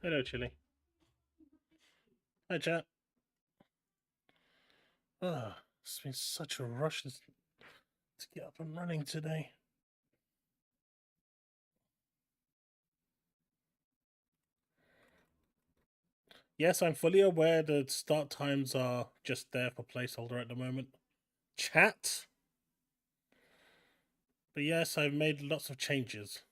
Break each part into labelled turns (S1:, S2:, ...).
S1: Hello, Chille. Hi, chat. It's been such a rush to get up and running today. Yes, I'm fully aware that start times are just there for placeholder at the moment. Chat. But yes, I've made lots of changes.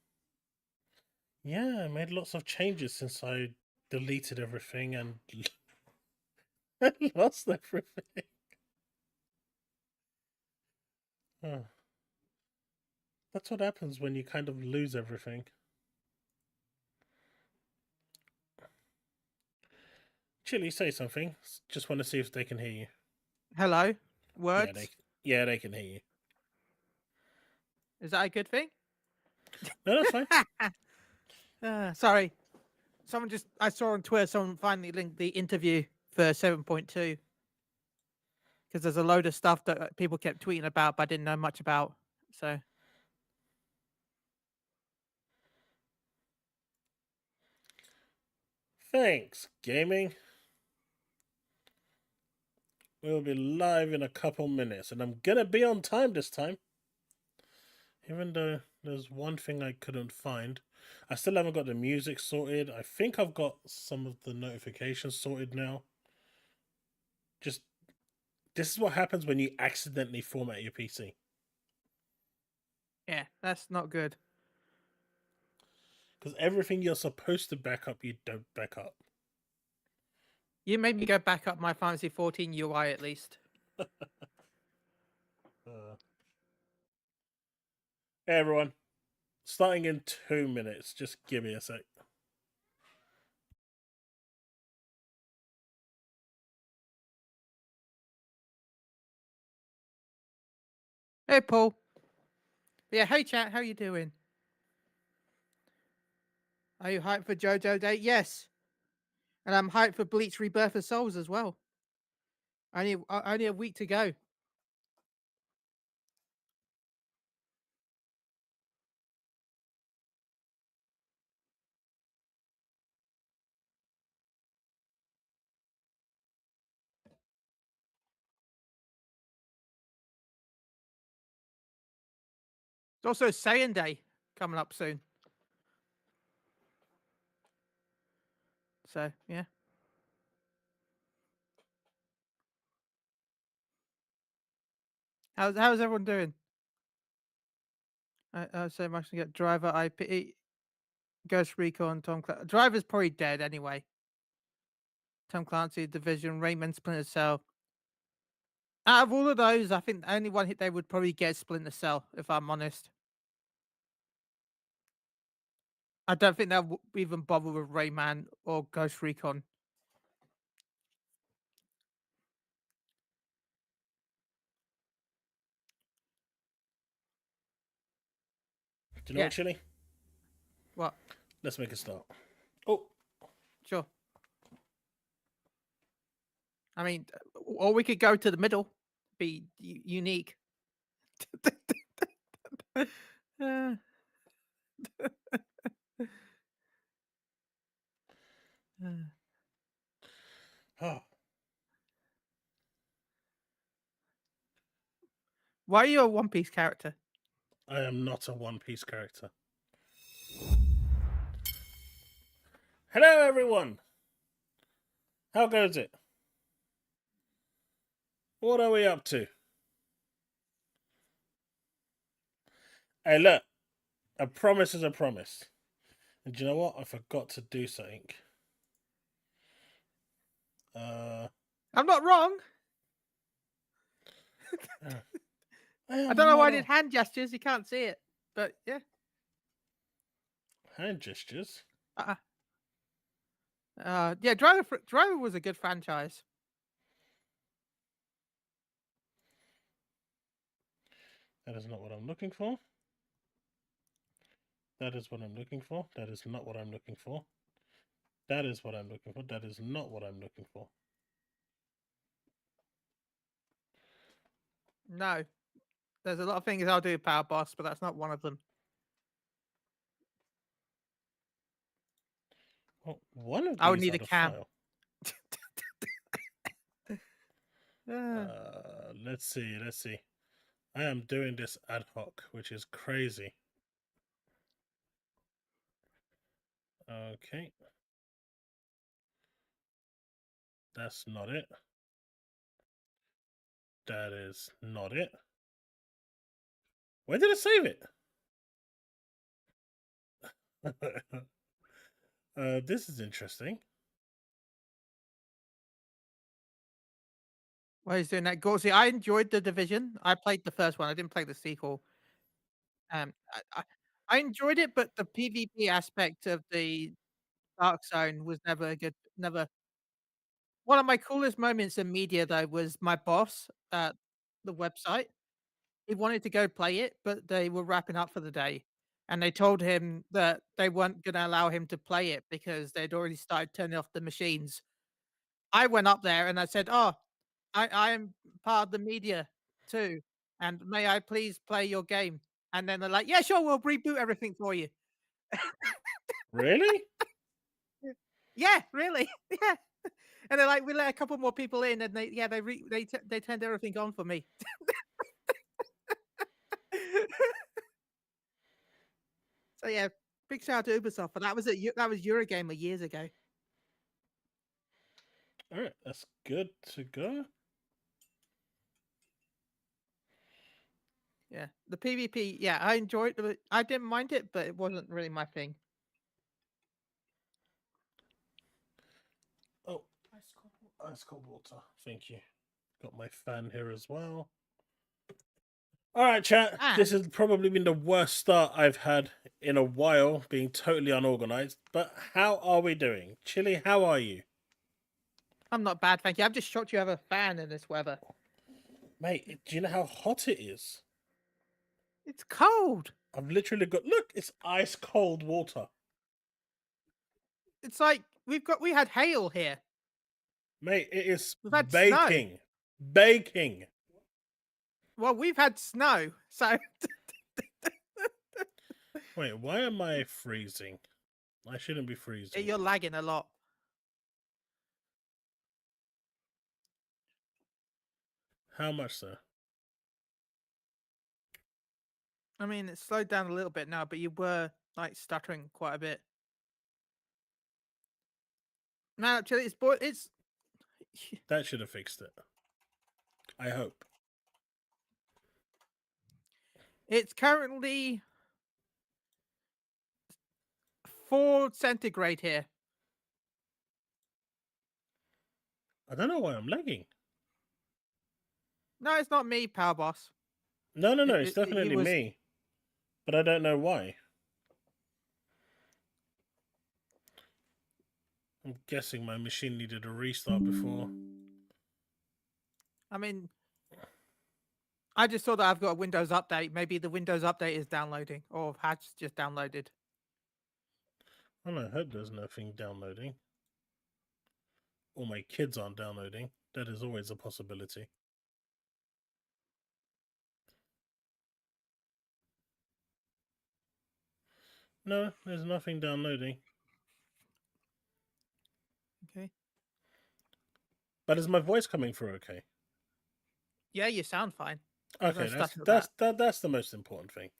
S1: Yeah, I made lots of changes since I deleted everything and lost everything. Oh. That's what happens when you kind of lose everything. Chille, say something. Just want to see if they can hear you.
S2: Hello? Words?
S1: Yeah, they can hear you.
S2: Is that a good thing?
S1: No, that's fine.
S2: Sorry. I saw on Twitter, someone finally linked the interview for 7.2. Because there's a load of stuff that people kept tweeting about, but I didn't know much about. So.
S1: Thanks, gaming. We'll be live in a couple minutes, and I'm gonna be on time this time. Even though there's one thing I couldn't find. I still haven't got the music sorted. I think I've got some of the notifications sorted now. Just, this is what happens when you accidentally format your PC.
S2: Yeah, that's not good.
S1: Because everything you're supposed to back up, you don't back up.
S2: You made me go back up my Fantasy 14 UI at least.
S1: Hey everyone. Starting in 2 minutes. Just give me a sec.
S2: Hey, Paul. Yeah, hey, chat. How you doing? Are you hyped for JoJo Day? Yes. And I'm hyped for Bleach Rebirth of Souls as well. Only a week to go. It's also Saiyan Day coming up soon. So, yeah. How's everyone doing? So much to get Driver IP, Ghost Recon, Tom Clancy. Driver's probably dead anyway. Tom Clancy, Division, Rayman, Splinter Cell. Out of all of those, I think the only one hit they would probably get Splinter Cell, if I'm honest. I don't think they'll even bother with Rayman or Ghost Recon.
S1: Do you know what, Chille?
S2: What?
S1: Let's make a start. Oh.
S2: Sure. I mean, or we could go to the middle, be unique.
S1: Oh.
S2: Why are you a One Piece character?
S1: I am not a One Piece character. Hello, everyone. How goes it? What are we up to? Hey, look. A promise is a promise. And do you know what? I forgot to do something.
S2: I'm not wrong. I don't know why I did hand gestures. You can't see it, but yeah.
S1: Hand gestures?
S2: Yeah, Driver was a good franchise.
S1: That is not what I'm looking for. That is what I'm looking for. That is not what I'm looking for. That is what I'm looking for. That is not what I'm looking for.
S2: No. There's a lot of things I'll do, Power Boss, but that's not one of them.
S1: Oh, One of
S2: I would
S1: these
S2: need
S1: are
S2: a
S1: the
S2: cam.
S1: file.
S2: Uh,
S1: Let's see. Let's see. I am doing this ad hoc, which is crazy. Okay. That's not it. That is not it. Where did it save it? This is interesting.
S2: Why he's doing that? Go see. I enjoyed the Division. I played the first one. I didn't play the sequel. I enjoyed it, but the PvP aspect of the Dark Zone was never a good. Never. One of my coolest moments in media though was my boss at the website. He wanted to go play it, but they were wrapping up for the day, and they told him that they weren't gonna allow him to play it because they'd already started turning off the machines. I went up there and I said, "Oh, I am part of the media too, and may I please play your game?" And then they're like, "Yeah, sure, we'll reboot everything for you."
S1: Really?
S2: Yeah, really, yeah. And they're like, "We let a couple more people in," and they turned everything on for me. So yeah, big shout out to Ubisoft, but that was Eurogamer years ago.
S1: All right, that's good to go.
S2: Yeah, the PvP, yeah, I enjoyed it. I didn't mind it, but it wasn't really my thing.
S1: Oh, ice cold water. Thank you. Got my fan here as well. All right, chat. This
S2: And
S1: has probably been the worst start I've had in a while, being totally unorganized. But how are we doing? Chille, how are you?
S2: I'm not bad, thank you. I'm just shocked you have a fan in this weather.
S1: Mate, do you know how hot it is?
S2: It's cold.
S1: I've literally got, look, it's ice cold water.
S2: It's like we had hail here.
S1: Mate, it is
S2: We've had snow.
S1: baking. Baking.
S2: Well, we've had snow, so
S1: Wait, why am I freezing? I shouldn't be freezing.
S2: you're lagging a lot.
S1: How much, sir?
S2: I mean, it's slowed down a little bit now, but you were like stuttering quite a bit. Now, actually, it's
S1: That should have fixed it. I hope.
S2: it's currently 4 centigrade here.
S1: I don't know why I'm lagging.
S2: No, it's not me, Power Boss.
S1: No,
S2: It,
S1: it's
S2: it
S1: definitely
S2: was
S1: me. But I don't know why. I'm guessing my machine needed a restart before.
S2: I mean, I just saw that I've got a Windows update. Maybe the Windows update is downloading or has just downloaded.
S1: Well, I hope there's nothing downloading. Or my kids aren't downloading. That is always a possibility. No, there's nothing downloading.
S2: Okay.
S1: But is my voice coming through okay?
S2: Yeah, you sound fine. There's no
S1: Okay,
S2: stutter with that.
S1: that's the most important thing.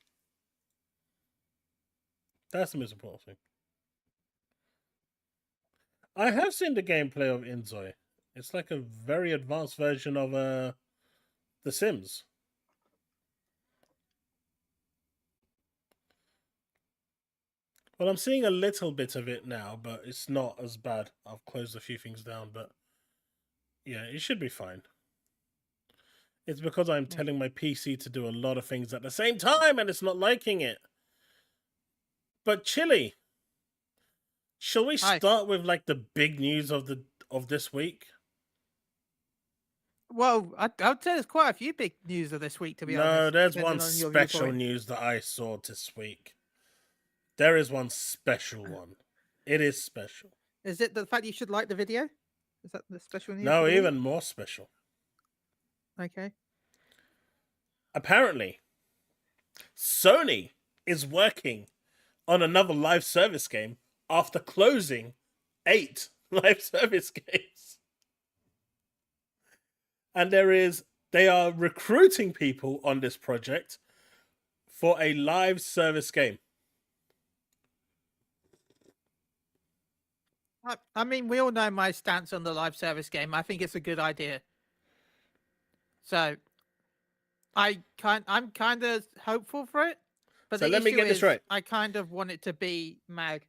S1: That's the most important thing. I have seen the gameplay of Inzoi. It's like a very advanced version of The Sims. Well, I'm seeing a little bit of it now, but it's not as bad. I've closed a few things down, but yeah, it should be fine. It's because I'm
S2: Yeah.
S1: telling my PC to do a lot of things at the same time and it's not liking it. But Chille, shall we
S2: Hi.
S1: start with like the big news of this week?
S2: Well, I'd say there's quite a few big news of this week, to be
S1: No,
S2: honest,
S1: there's one
S2: depending on your
S1: special
S2: viewpoint.
S1: news that I saw this week. There is one special one. It is special.
S2: Is it the fact you should like the video? Is that the special news
S1: No,
S2: for the week?
S1: even more special.
S2: Okay.
S1: Apparently, Sony is working on another live service game after closing 8 live service games. And they are recruiting people on this project for a live service game.
S2: I mean, we all know my stance on the live service game. I think it's a good idea. So I'm kind of hopeful for it. But
S1: So
S2: the
S1: let me
S2: issue
S1: get this
S2: is,
S1: right.
S2: I kind of want it to be mag.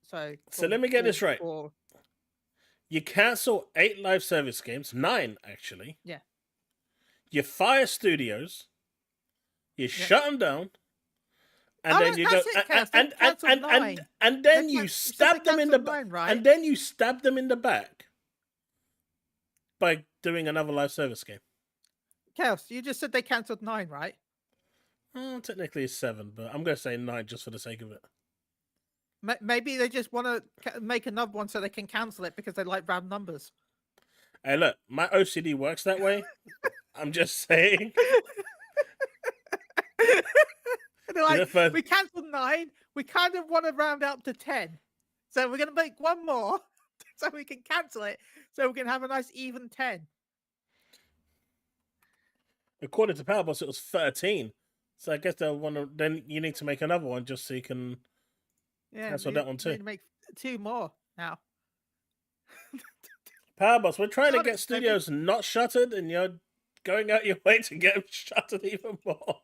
S2: So
S1: let me get this right.
S2: for-
S1: You cancel 8 live service games, 9 actually.
S2: Yeah.
S1: You fire studios. You shut them down. And then you go and then you stab them in the back, and then you stab them in the back by doing another live service game.
S2: Chaos, you just said they cancelled 9, right?
S1: Technically it's 7, but I'm going to say 9 just for the sake of it.
S2: Maybe they just want to make another one so they can cancel it because they like round numbers.
S1: Hey, look, my OCD works that way. I'm just saying.
S2: They're like, we cancelled 9. We kind of want to round up to 10. So we're going to make one more so we can cancel it. So we can have a nice even 10.
S1: According to Powerboss, it was 13. So I guess they'll want to. Then you need to make another one just so you can cancel that one too.
S2: Need to make 2 more now.
S1: Powerboss, we're trying to get studios not shuttered, and you're going out your way to get them shuttered even more.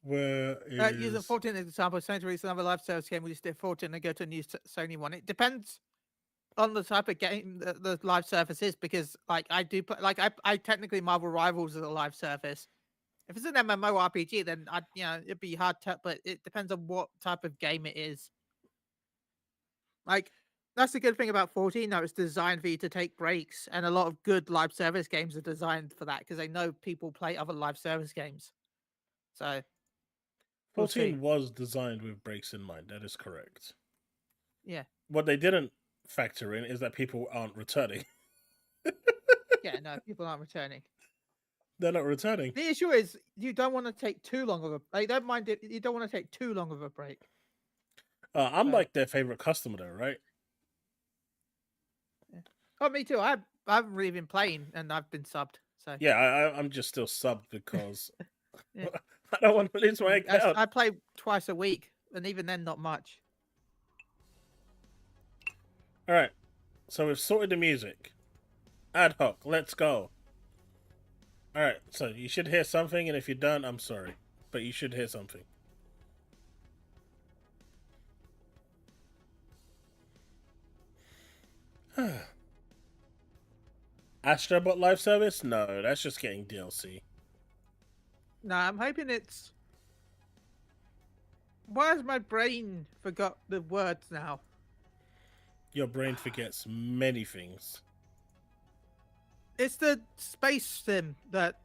S1: Where is...
S2: Using 14 as an example, Sony to release another live service game, we just did 14 and go to a new Sony one. It depends on the type of game the live service is, because like I do play, like I technically Marvel Rivals is a live service. If it's an MMORPG, then it'd be hard to, but it depends on what type of game it is. Like, that's the good thing about 14 though, it's designed for you to take breaks, and a lot of good live service games are designed for that because they know people play other live service games. So
S1: 14 was designed with breaks in mind, that is correct.
S2: Yeah.
S1: What they didn't factor in is that people aren't returning.
S2: Yeah, no, people aren't returning.
S1: They're not returning.
S2: The issue is you don't want to take too long of a. They don't mind it. You don't want to take too long of a break.
S1: I'm like their favorite customer, though, right?
S2: Yeah. Oh, me too. I haven't really been playing, and I've been subbed. So
S1: yeah, I'm just still subbed because I don't want to lose my account.
S2: I play twice a week, and even then, not much.
S1: All right, so we've sorted the music. Ad hoc, let's go. All right, so you should hear something, and if you don't, I'm sorry, but you should hear something. Astrobot live service? No, that's just getting DLC.
S2: No, I'm hoping it's. Why has my brain forgot the words now?
S1: Your brain forgets many things.
S2: It's the space sim that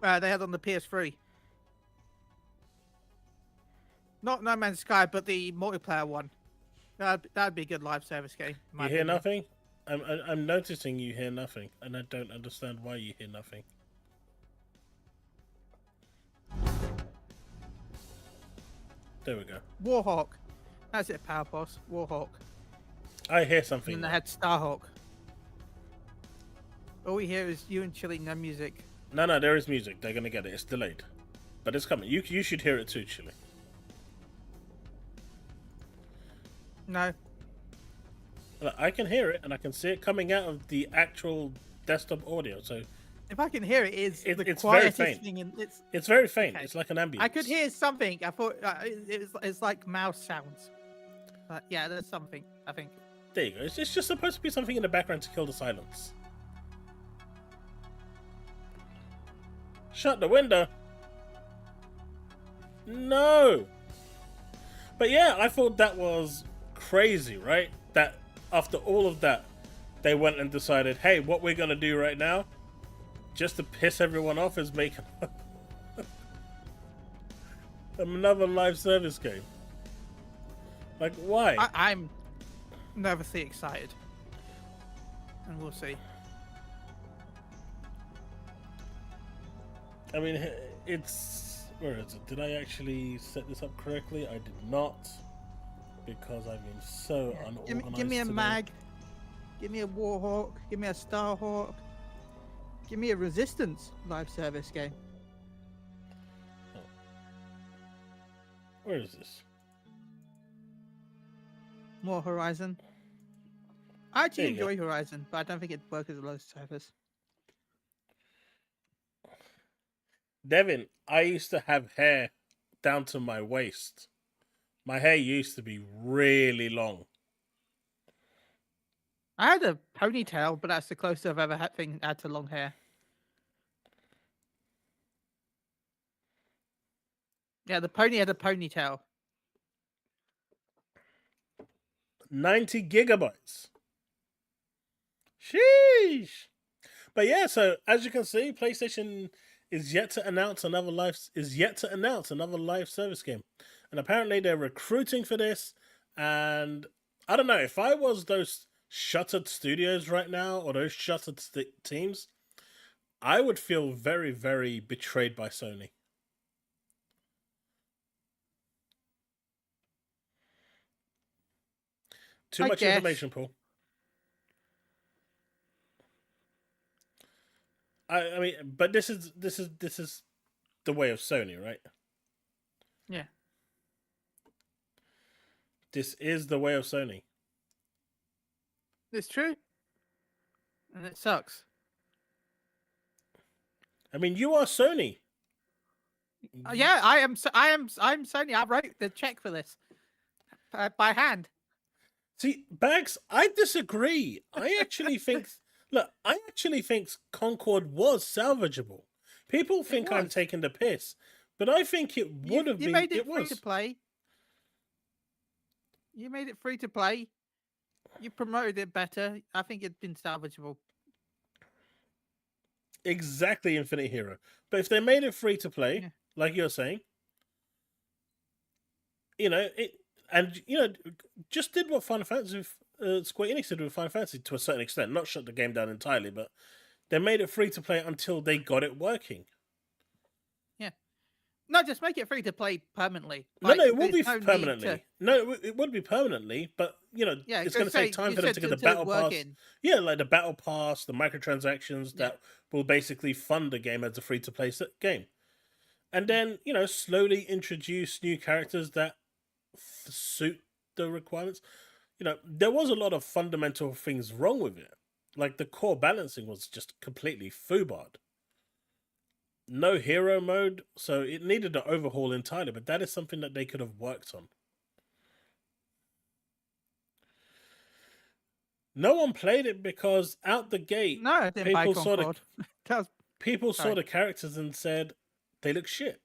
S2: they had on the PS3. Not No Man's Sky, but the multiplayer one. That'd be a good live service game.
S1: You hear nothing? I'm noticing you hear nothing, and I don't understand why you hear nothing. There we go.
S2: Warhawk. That's it, Power Boss. Warhawk.
S1: I hear something.
S2: And they had Starhawk. All we hear is you and Chille, no music.
S1: No, there is music. They're gonna get it. It's delayed, but it's coming. You should hear it too, Chille.
S2: No.
S1: Look, I can hear it, and I can see it coming out of the actual desktop audio. So
S2: if I can hear it, it's the
S1: quietest
S2: very
S1: faint.
S2: thing.
S1: It's very faint.
S2: Okay.
S1: It's like an ambient.
S2: I could hear something. I thought it's like mouse sounds. But yeah, there's something, I think.
S1: There you go. It's just supposed to be something in the background to kill the silence. Shut the window. No. But yeah, I thought that was crazy, right? That after all of that, they went and decided, hey, what we're going to do right now, just to piss everyone off, is make another live service game. Like, why?
S2: I'm nervously excited. And we'll see.
S1: I mean, it's Where is it? Did I actually set this up correctly? I did not, because I've been so
S2: Yeah.
S1: unorganized
S2: Give me a
S1: today.
S2: mag. Give me a Warhawk. Give me a Starhawk. Give me a Resistance live service game.
S1: Oh. Where is this?
S2: More Horizon. I actually
S1: There you go.
S2: enjoy Horizon, but I don't think it'd work as a live service.
S1: Devin, I used to have hair down to my waist. My hair used to be really long.
S2: I had a ponytail, but that's the closest I've ever had to long hair. Yeah, the pony had a ponytail.
S1: 90 gigabytes. Sheesh. But yeah, so as you can see, PlayStation is yet to announce another live service game, and apparently they're recruiting for this. And I don't know, if I was those shuttered studios right now or those shuttered teams, I would feel very, very betrayed by Sony. Too much information, Paul. I mean, but this is the way of Sony, right?
S2: Yeah.
S1: This is the way of Sony.
S2: It's true. And it sucks.
S1: I mean, you are Sony.
S2: Yeah, I'm Sony. I wrote the check for this by hand.
S1: See, Bags, I disagree. I actually think Concord was salvageable. People think I'm taking the piss, but I think it would have been.
S2: You made it free to play. You made it free to play. You promoted it better. I think it'd been salvageable.
S1: Exactly, Infinite Hero. But if they made it free to play, like you're saying, just did what Final Fantasy, Square Enix did with Final Fantasy to a certain extent. Not shut the game down entirely, but they made it free to play until they got it working.
S2: Yeah. No, just make it free to play permanently.
S1: Like, no, it will be permanently. No, it would be permanently, but it's going to take time for them to get the battle pass. Yeah, like the battle pass, the microtransactions that will basically fund the game as a free to play game, and then slowly introduce new characters that suit the requirements. There was a lot of fundamental things wrong with it, like the core balancing was just completely foobarred. No hero mode, so it needed an overhaul entirely, but that is something that they could have worked on. No one played it because out the gate, people saw the characters and said they look shit.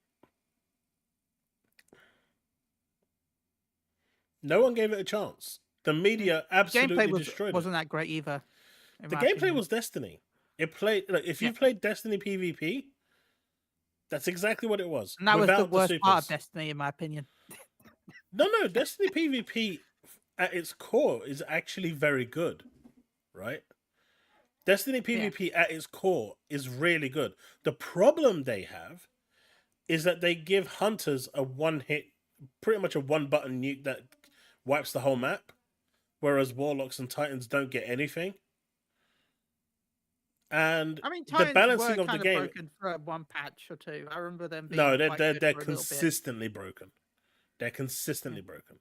S1: No one gave it a chance. The media absolutely destroyed it.
S2: Wasn't that great either.
S1: The gameplay was Destiny. It played if you played Destiny PvP, that's exactly what it was.
S2: And that was the worst part of Destiny, in my opinion.
S1: No, Destiny PvP at its core is actually very good, right? Destiny PvP at its core is really good. The problem they have is that they give hunters a one-hit, pretty much a one-button nuke that wipes the whole map, whereas warlocks and titans don't get anything. And
S2: I mean,
S1: the balancing of the game
S2: broken for one patch or two. I remember them being
S1: they're consistently broken. They're consistently broken.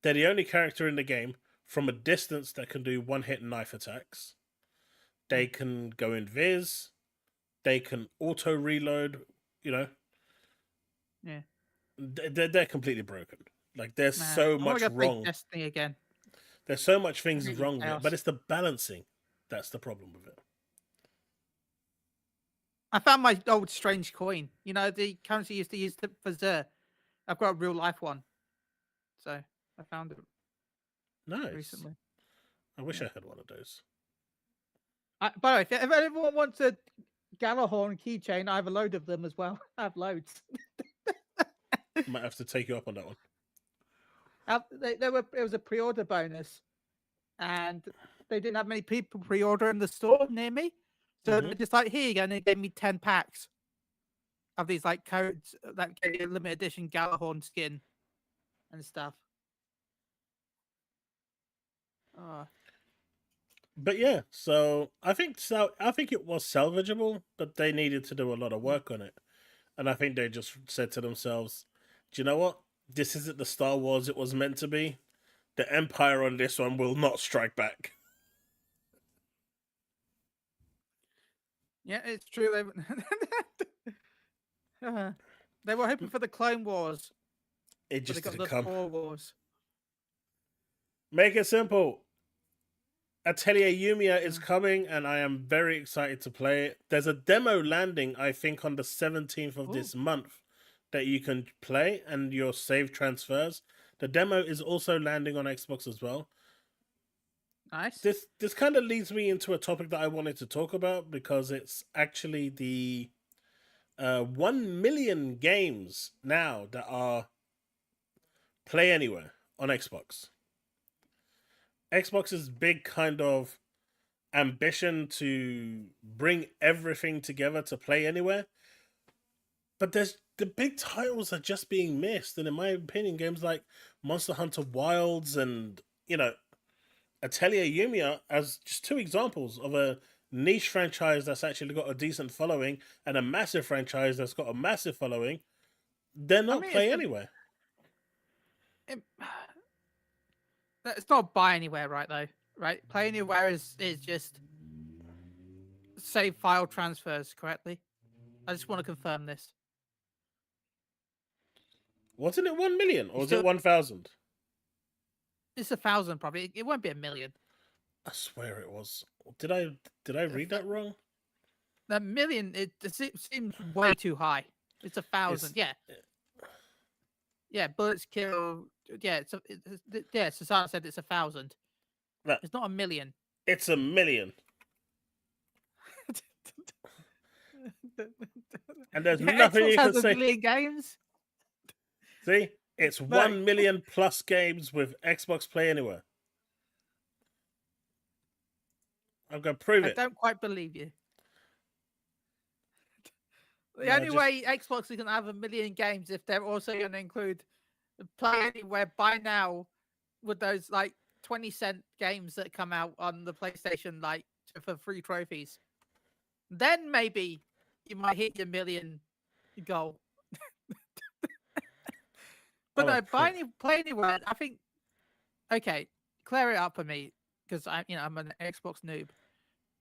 S1: They're the only character in the game from a distance that can do one-hit knife attacks. They can go invis. They can auto reload.
S2: Yeah.
S1: They're completely broken. Like there's so much wrong.
S2: Destiny again.
S1: There's so much things wrong with it, but it's the balancing that's the problem with it.
S2: I found my old strange coin. The currency used to use for Xur. I've got a real life one, so I found it.
S1: Nice.
S2: Recently.
S1: I wish I had one of those.
S2: By the way, if anyone wants a Galahorn keychain, I have a load of them as well. I have loads.
S1: Might have to take you up on that one.
S2: It was a pre-order bonus, and they didn't have many people pre-order in the store near me, so they're just like, here you go, and they gave me 10 packs. of these like codes that get you a limited edition Galahorn skin and stuff. Oh,
S1: But yeah, so I think it was salvageable, but they needed to do a lot of work on it. And I think they just said to themselves, "Do you know what? This isn't the Star Wars it was meant to be. The Empire on this one will not strike back."
S2: yeah, it's true. They were hoping for the Clone Wars,
S1: It
S2: but they
S1: just
S2: got
S1: didn't
S2: the
S1: come.
S2: 4 Wars.
S1: Make it simple. Atelier Yumiya is coming, and I am very excited to play it. There's a demo landing, I think, on the 17th of this month that you can play, and your save transfers. The demo is also landing on Xbox as well.
S2: Nice.
S1: This kind of leads me into a topic that I wanted to talk about, because it's actually the 1 million games now that are PlayAnywhere on Xbox. Xbox's big kind of ambition to bring everything together to play anywhere. But the big titles are just being missed. And in my opinion, games like Monster Hunter Wilds and, Atelier Yumiya as just two examples of a niche franchise that's actually got a decent following and a massive franchise that's got a massive following. They're not play anywhere.
S2: It's not buy anywhere, right? Though, right? Play anywhere is just save file transfers correctly. I just want to confirm this.
S1: Wasn't it 1 million or was it 1,000?
S2: It's 1,000 probably. It won't be 1 million.
S1: I swear it was. Did I read that wrong?
S2: The million it seems way too high. It's 1,000. Yeah. Yeah, bullets kill. Yeah, Susanna said it's 1,000.
S1: No,
S2: it's not 1 million.
S1: It's 1 million. And there's nothing
S2: Xbox
S1: you
S2: has
S1: can say.
S2: 1 million games.
S1: See, it's 1 million plus games with Xbox Play Anywhere. I'm gonna prove it.
S2: I don't quite believe you. The only way Xbox is going to have 1 million games if they're also going to include Play Anywhere by now with those like 20-cent games that come out on the PlayStation like for free trophies. Then maybe you might hit your 1 million goal. But no, Play Anywhere, I think. Okay, clear it up for me because I'm an Xbox noob.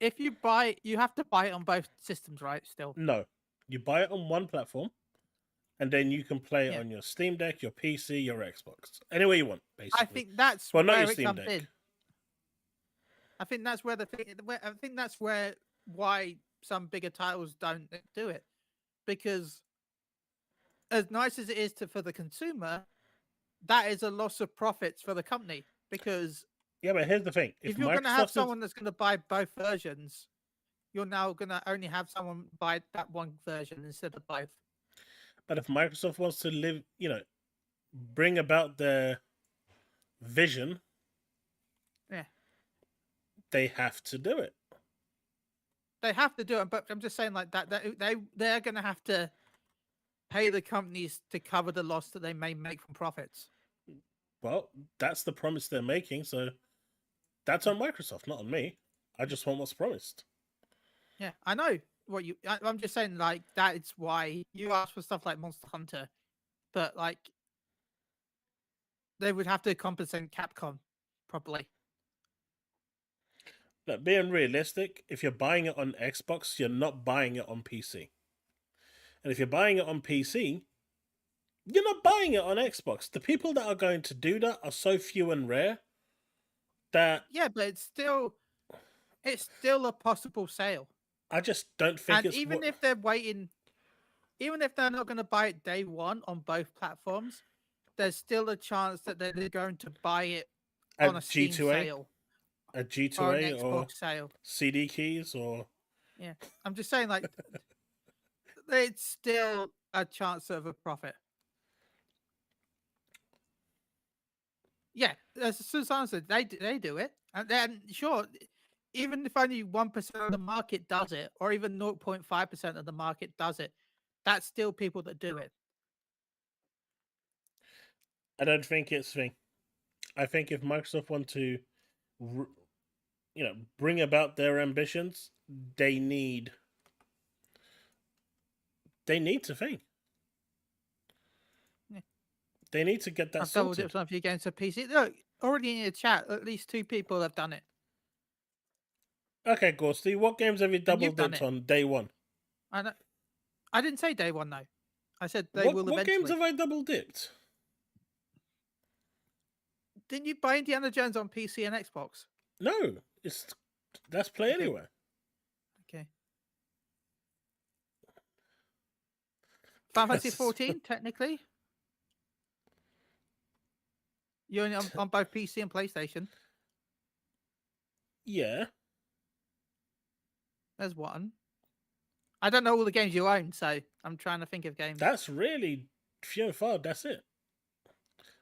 S2: If you buy, you have to buy it on both systems, right? Still,
S1: no. You buy it on one platform, and then you can play it on your Steam Deck, your PC, your Xbox, anywhere you want. Basically,
S2: I think that's
S1: not
S2: where
S1: your
S2: it
S1: Steam
S2: comes
S1: Deck.
S2: in. I think that's where I think that's why some bigger titles don't do it, because as nice as it is for the consumer, that is a loss of profits for the company. Because
S1: but here's the thing:
S2: if you're going to have someone that's going to buy both versions, you're now going to only have someone buy that one version instead of both.
S1: But if Microsoft wants to bring about their vision, they have to do it.
S2: They have to do it, but I'm just saying like that they're going to have to pay the companies to cover the loss that they may make from profits.
S1: Well, that's the promise they're making, so that's on Microsoft, not on me. I just want what's promised.
S2: Yeah, I know what I'm just saying, like that's why you ask for stuff like Monster Hunter, but like they would have to compensate Capcom properly.
S1: Look, being realistic, if you're buying it on Xbox, you're not buying it on PC. And if you're buying it on PC, you're not buying it on Xbox. The people that are going to do that are so few and rare that
S2: but it's still a possible sale.
S1: I just don't think
S2: and even if they're waiting, even if they're not going to buy it day one on both platforms, there's still a chance that they're going to buy it on a Steam sale,
S1: a G2A
S2: or an Xbox sale,
S1: CD keys, or
S2: I'm just saying, like it's still a chance of a profit. Yeah, as Susan said, they do it, and then sure, even if only 1% of the market does it, or even 0.5% of the market does it, that's still people that do it.
S1: I don't think it's thing. I think if Microsoft want to, bring about their ambitions, they need to think.
S2: Yeah.
S1: They need to get that
S2: I've doubled
S1: sorted.
S2: it on a few games to PC. Look, already in the chat, at least 2 people have done it.
S1: Okay, Ghosty, what games have you
S2: And you've
S1: double
S2: done
S1: dipped
S2: it.
S1: on day one?
S2: I didn't say day one though. I said they will
S1: What games
S2: eventually.
S1: have I double dipped?
S2: Didn't you buy Indiana Jones on PC and Xbox?
S1: No, that's PlayAnywhere.
S2: Okay. Final Fantasy 14, technically. You're only on both PC and PlayStation.
S1: Yeah.
S2: There's one. I don't know all the games you own, so I'm trying to think of games.
S1: That's really few and far. That's it.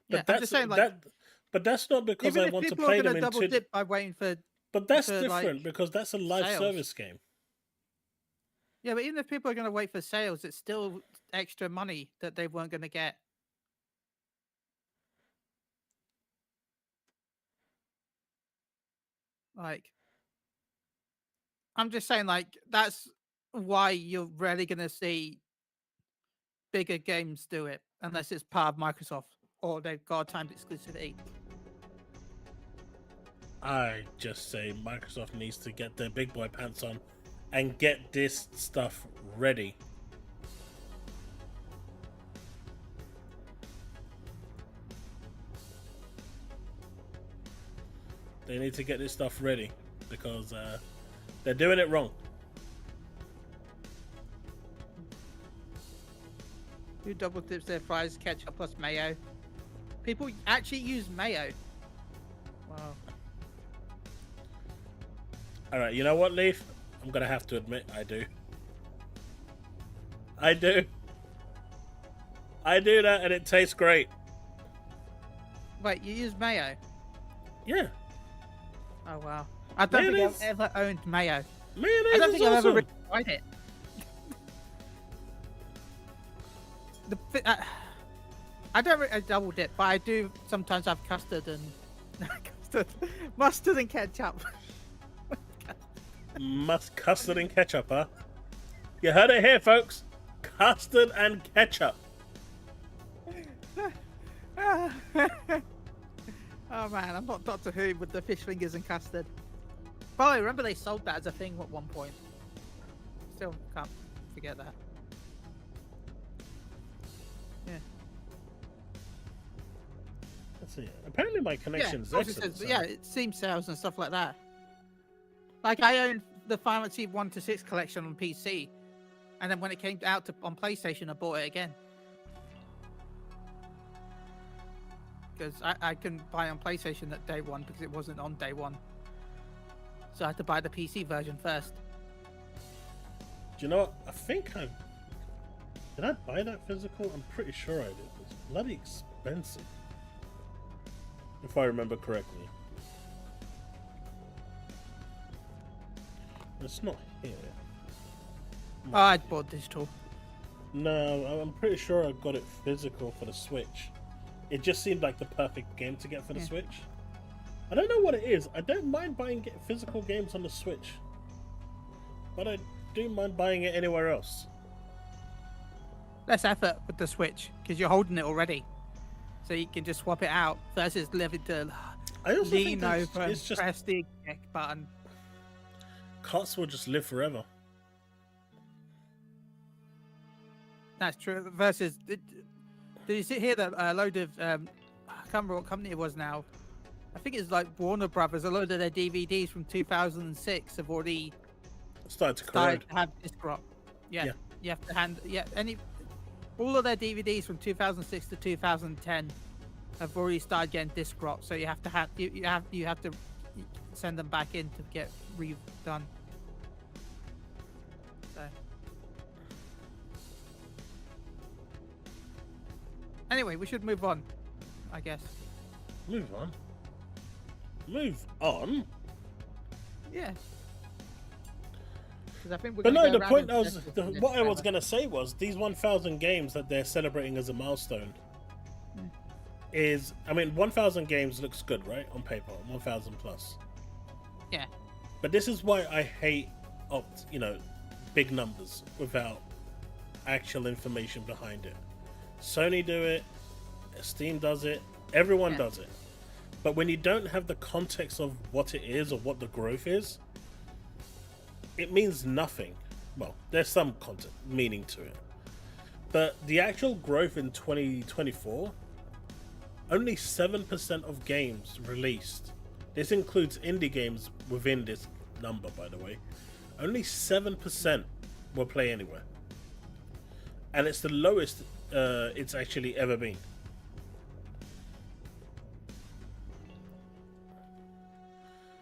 S2: Yeah,
S1: But
S2: I'm just saying, like,
S1: But that's not because
S2: even
S1: I
S2: if
S1: want to
S2: people are
S1: play
S2: going
S1: them
S2: to
S1: in
S2: double
S1: two.
S2: dip by waiting for.
S1: But that's
S2: for,
S1: different
S2: like,
S1: because that's a live
S2: sales.
S1: service game.
S2: Yeah, but even if people are going to wait for sales, it's still extra money that they weren't going to get. Like, I'm just saying, like, that's why you're rarely going to see bigger games do it unless it's part of Microsoft or they've got a timed exclusivity.
S1: I just say Microsoft needs to get their big boy pants on and get this stuff ready. They need to get this stuff ready because they're doing it wrong.
S2: Who double dips their fries, ketchup plus mayo? People actually use mayo. Wow.
S1: Alright, you know what, Leaf? I'm going to have to admit, I do. I do. I do that and it tastes great.
S2: Wait, you use mayo?
S1: Yeah.
S2: Oh, wow. I don't think
S1: Mayonnaise?
S2: I've ever owned mayo.
S1: Mayonnaise
S2: I don't
S1: is
S2: think I've ever
S1: awesome.
S2: really tried it. I don't really double dip, but I do sometimes have custard and mustard and ketchup.
S1: Custard and ketchup, huh? You heard it here, folks. Custard and ketchup.
S2: Oh man, I'm not Doctor Who with the fish fingers and custard. But I remember they sold that as a thing at one point. Still can't forget that. Yeah.
S1: Let's see. Apparently my connection's
S2: yeah,
S1: excellent.
S2: Yeah, it seems sales and stuff like that. Like I owned the Final Fantasy 1 to 6 collection on PC, and then when it came out on PlayStation, I bought it again. Because I couldn't buy on PlayStation at day one because it wasn't on day one. So I had to buy the PC version first.
S1: Do you know what? I think did I buy that physical? I'm pretty sure I did. It's bloody expensive. If I remember correctly. It's not here.
S2: Oh, I bought digital.
S1: No, I'm pretty sure I got it physical for the Switch. It just seemed like the perfect game to get for the Switch. I don't know what it is. I don't mind buying physical games on the Switch. But I do mind buying it anywhere else.
S2: Less effort with the Switch because you're holding it already. So you can just swap it out versus living to lean over and press the eject button.
S1: Carts will just live forever.
S2: That's true. Versus, did you see here that a load of, I can't remember what company it was now. I think it's like Warner Brothers. A load of their DVDs from 2006 have already
S1: started to
S2: have disc rot. Yeah. You have to all of their DVDs from 2006 to 2010 have already started getting disc rot. So you have to send them back in to get redone. So. Anyway, we should move on, I guess.
S1: Move on? Move on?
S2: Yeah. because I think we're
S1: But
S2: going to
S1: no,
S2: go
S1: the
S2: around
S1: point
S2: in
S1: I was,
S2: circles
S1: the,
S2: with this
S1: what I was
S2: forever.
S1: gonna say was these 1,000 games that they're celebrating as a milestone
S2: Mm.
S1: is, I mean, 1,000 games looks good, right, on paper, 1,000 plus.
S2: Yeah.
S1: But this is why I hate, big numbers without actual information behind it. Sony do it, Steam does it, everyone
S2: Yeah.
S1: does it. But when you don't have the context of what it is or what the growth is, it means nothing. Well, there's some content meaning to it. But the actual growth in 2024, only 7% of games released. This includes indie games within this number, by the way. Only 7% will PlayAnywhere. And it's the lowest it's actually ever been.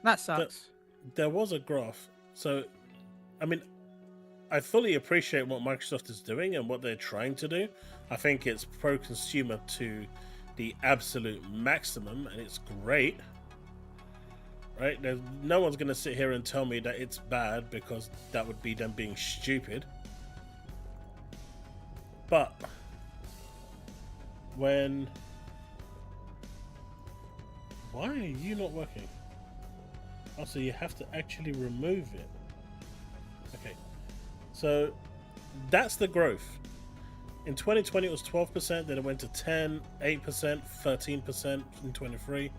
S2: That sucks.
S1: There was a graph. So, I mean, I fully appreciate what Microsoft is doing and what they're trying to do. I think it's pro-consumer to the absolute maximum, and it's great. Right? No one's going to sit here and tell me that it's bad, because that would be them being stupid. But when... Why are you not working? Oh, so you have to actually remove it. Okay. So that's the growth. In 2020 it was 12%, then it went to 10, 8%, 13% in 23,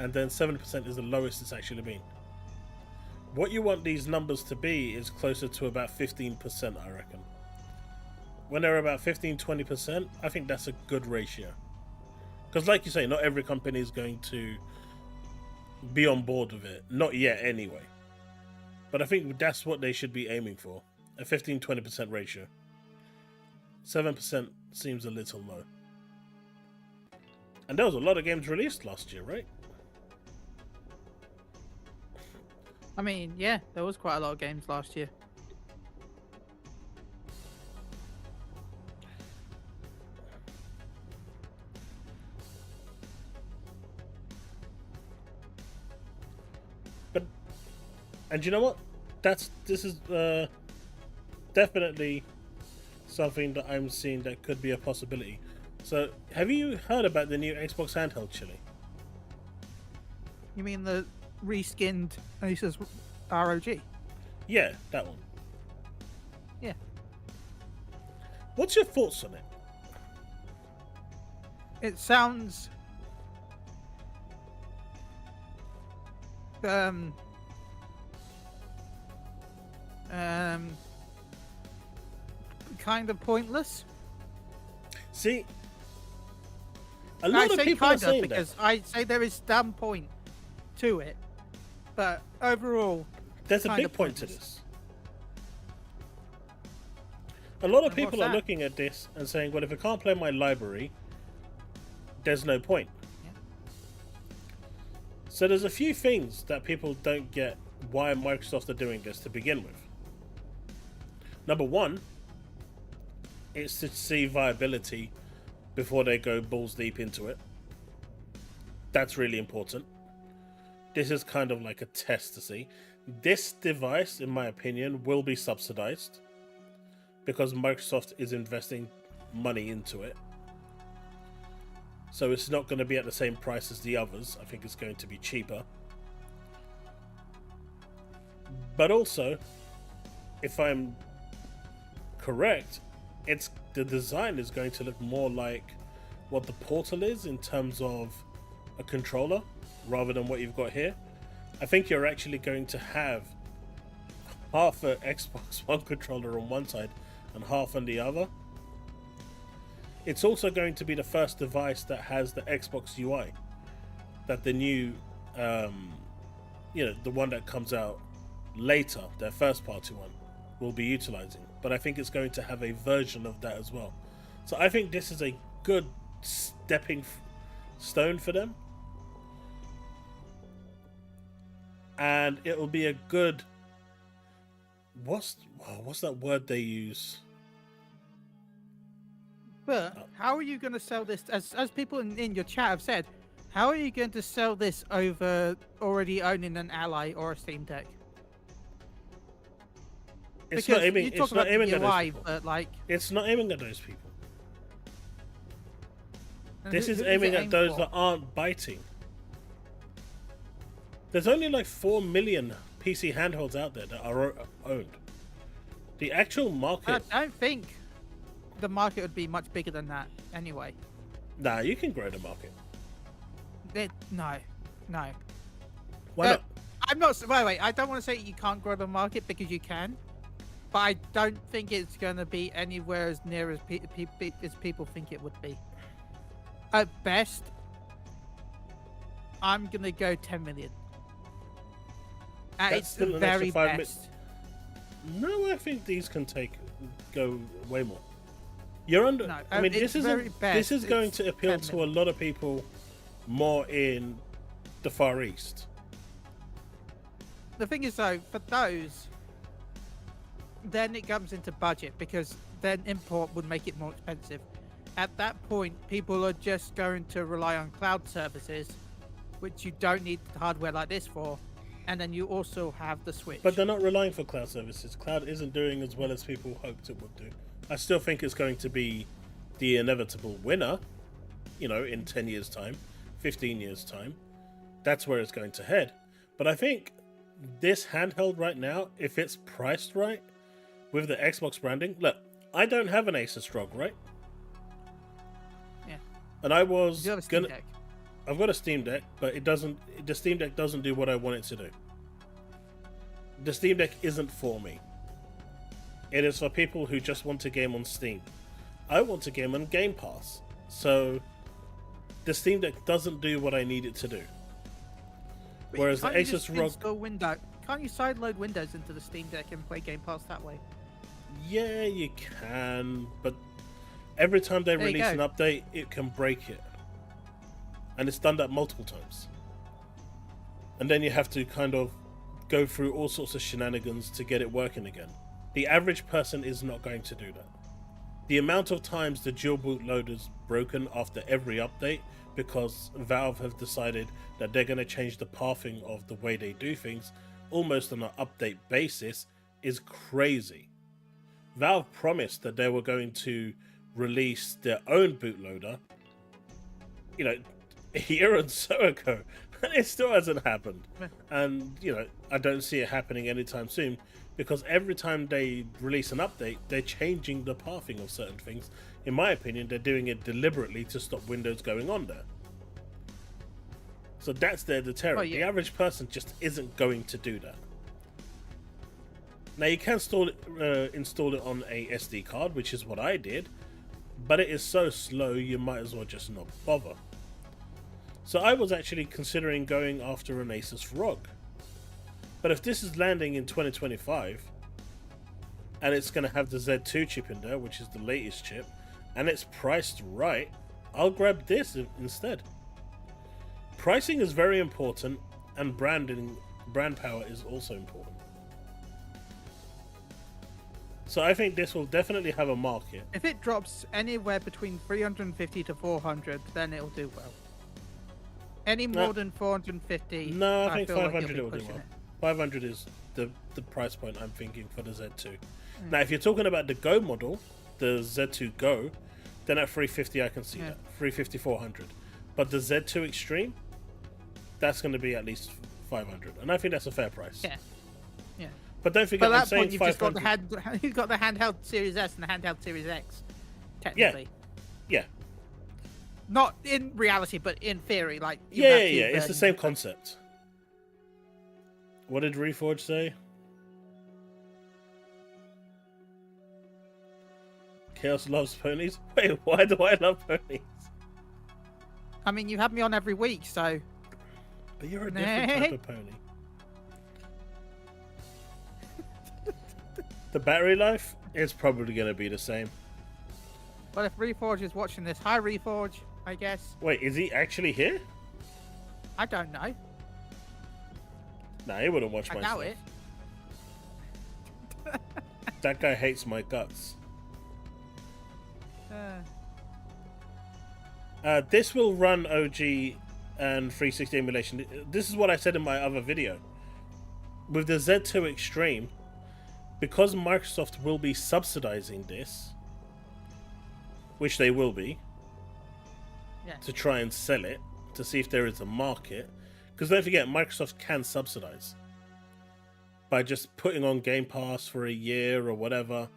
S1: and then 7% is the lowest it's actually been. What you want these numbers to be is closer to about 15%, I reckon. When they're about 15-20%, I think that's a good ratio. Because like you say, not every company is going to be on board with it. Not yet, anyway. But I think that's what they should be aiming for. A 15-20% ratio. 7% seems a little low. And there was a lot of games released last year, right?
S2: I mean, yeah, there was quite a lot of games last year.
S1: And you know what? This is definitely something that I'm seeing that could be a possibility. So, have you heard about the new Xbox Handheld, Chille?
S2: You mean the reskinned Asus ROG?
S1: Yeah, that one.
S2: Yeah.
S1: What's your thoughts on it?
S2: It sounds kind of pointless.
S1: See, a lot of people are saying
S2: because
S1: that.
S2: I say there is some point to it, but overall,
S1: There's a
S2: kind
S1: big
S2: of
S1: point to
S2: pointless.
S1: this. A lot of
S2: And
S1: people
S2: what's
S1: are
S2: that?
S1: looking at this and saying, well, if I can't play my library, there's no point.
S2: Yeah.
S1: So there's a few things that people don't get why Microsoft are doing this to begin with. Number one, it's to see viability before they go balls deep into it. That's really important. This is kind of like a test to see. This device, in my opinion, will be subsidized because Microsoft is investing money into it. So it's not going to be at the same price as the others. I think it's going to be cheaper. But also, if I'm correct, the design is going to look more like what the Portal is in terms of a controller rather than what you've got here. I think you're actually going to have half an Xbox One controller on one side and half on the other. It's also going to be the first device that has the Xbox UI, that the new, the one that comes out later, their first party one, will be utilizing. But I think it's going to have a version of that as well. So I think this is a good stepping stone for them. And it will be a good... What's that word they use?
S2: But how are you going to sell this? As people in your chat have said, how are you going to sell this over already owning an Ally or a Steam Deck?
S1: It's
S2: because
S1: not aiming.
S2: you
S1: It's
S2: talk
S1: not
S2: about the
S1: aiming at those
S2: UI,
S1: people.
S2: but like,
S1: It's not aiming at those people.
S2: and
S1: This
S2: who
S1: is
S2: it
S1: aiming at
S2: aimed
S1: those
S2: for?
S1: that aren't biting. There's only like 4 million PC handhelds out there that are owned. The actual
S2: I
S1: market...
S2: don't think the market would be much bigger than that anyway.
S1: Nah, you can grow the market.
S2: No.
S1: Why not?
S2: I'm not. Wait. I don't want to say you can't grow the market because you can, but I don't think it's going to be anywhere as near as people think it would be. At best, I'm going to go 10 million.
S1: That's
S2: It's
S1: still
S2: the
S1: an extra
S2: very
S1: 5
S2: best.
S1: No, I think these can go way more. You're under.
S2: No,
S1: I mean,
S2: it's
S1: this
S2: very
S1: isn't.
S2: best.
S1: This is going
S2: It's
S1: to appeal
S2: 10
S1: to a lot of people more in the Far East.
S2: The thing is, though, for those, then it comes into budget because then import would make it more expensive. At that point, people are just going to rely on cloud services, which you don't need hardware like this for, and then you also have the Switch.
S1: But they're not relying for cloud services. Cloud isn't doing as well as people hoped it would do. I still think it's going to be the inevitable winner, in 10 years' time, 15 years' time. That's where it's going to head. But I think this handheld right now, if it's priced right, with the Xbox branding... Look, I don't have an Asus ROG, right?
S2: Yeah.
S1: And I was
S2: You have a Steam Deck.
S1: I've got a Steam Deck, but it doesn't. The Steam Deck doesn't do what I want it to do. The Steam Deck isn't for me. It is for people who just want to game on Steam. I want to game on Game Pass, so the Steam Deck doesn't do what I need it to do.
S2: But
S1: Whereas the
S2: can't you just
S1: Asus ROG,
S2: install can't you sideload Windows into the Steam Deck and play Game Pass that way?
S1: yeah, you can, but every time they
S2: There you
S1: release an
S2: go.
S1: update, it can break it, and it's done that multiple times. And then you have to kind of go through all sorts of shenanigans to get it working again. The average person is not going to do that. The amount of times the dual bootloader's broken after every update because Valve have decided that they're going to change the pathing of the way they do things almost on an update basis is crazy. Valve promised that they were going to release their own bootloader, a year or so ago, and it still hasn't happened. And, I don't see it happening anytime soon because every time they release an update, they're changing the pathing of certain things. In my opinion, they're doing it deliberately to stop Windows going on there. So that's their deterrent.
S2: Well, yeah.
S1: The average person just isn't going to do that. Now, you can install it on a SD card, which is what I did, but it is so slow, you might as well just not bother. So I was actually considering going after an Asus ROG. But if this is landing in 2025, and it's going to have the Z2 chip in there, which is the latest chip, and it's priced right, I'll grab this instead. Pricing is very important, and brand power is also important. So I think this will definitely have a market.
S2: If it drops anywhere between 350 to 400, then it'll do well. Any more than 450,
S1: No, I think
S2: feel like
S1: 500
S2: you'll
S1: it
S2: be
S1: will do
S2: pushing
S1: well.
S2: it.
S1: 500 is the price point I'm thinking for the Z2. Now, if you're talking about the Go model, the Z2 Go, then at 350 I can see that. 350, 400. But the Z2 Extreme, that's going to be at least 500. And I think that's a fair price.
S2: Yeah.
S1: But don't
S2: But
S1: forget,
S2: at
S1: I'm
S2: that
S1: saying
S2: point, you've just got
S1: 500.
S2: you've got the handheld Series S and the handheld Series X, technically.
S1: Yeah.
S2: Not in reality, but in theory, like you
S1: Yeah,
S2: have
S1: yeah,
S2: two
S1: yeah. It's the
S2: versions
S1: same
S2: of that.
S1: concept. What did Reforge say? Chaos loves ponies? Wait, why do I love ponies?
S2: I mean, you have me on every week, so
S1: But you're a different type of pony. The battery life is probably going to be the same.
S2: but if Reforge is watching this, hi Reforge, I guess.
S1: Wait, is he actually here?
S2: I don't know.
S1: Nah, he wouldn't watch
S2: I
S1: my
S2: doubt
S1: stuff.
S2: it.
S1: That guy hates my guts. This will run OG and 360 emulation. This is what I said in my other video. With the Z2 Extreme, because Microsoft will be subsidizing this, which they will be, to try and sell it, to see if there is a market. Because don't forget, Microsoft can subsidize by just putting on Game Pass for a year or whatever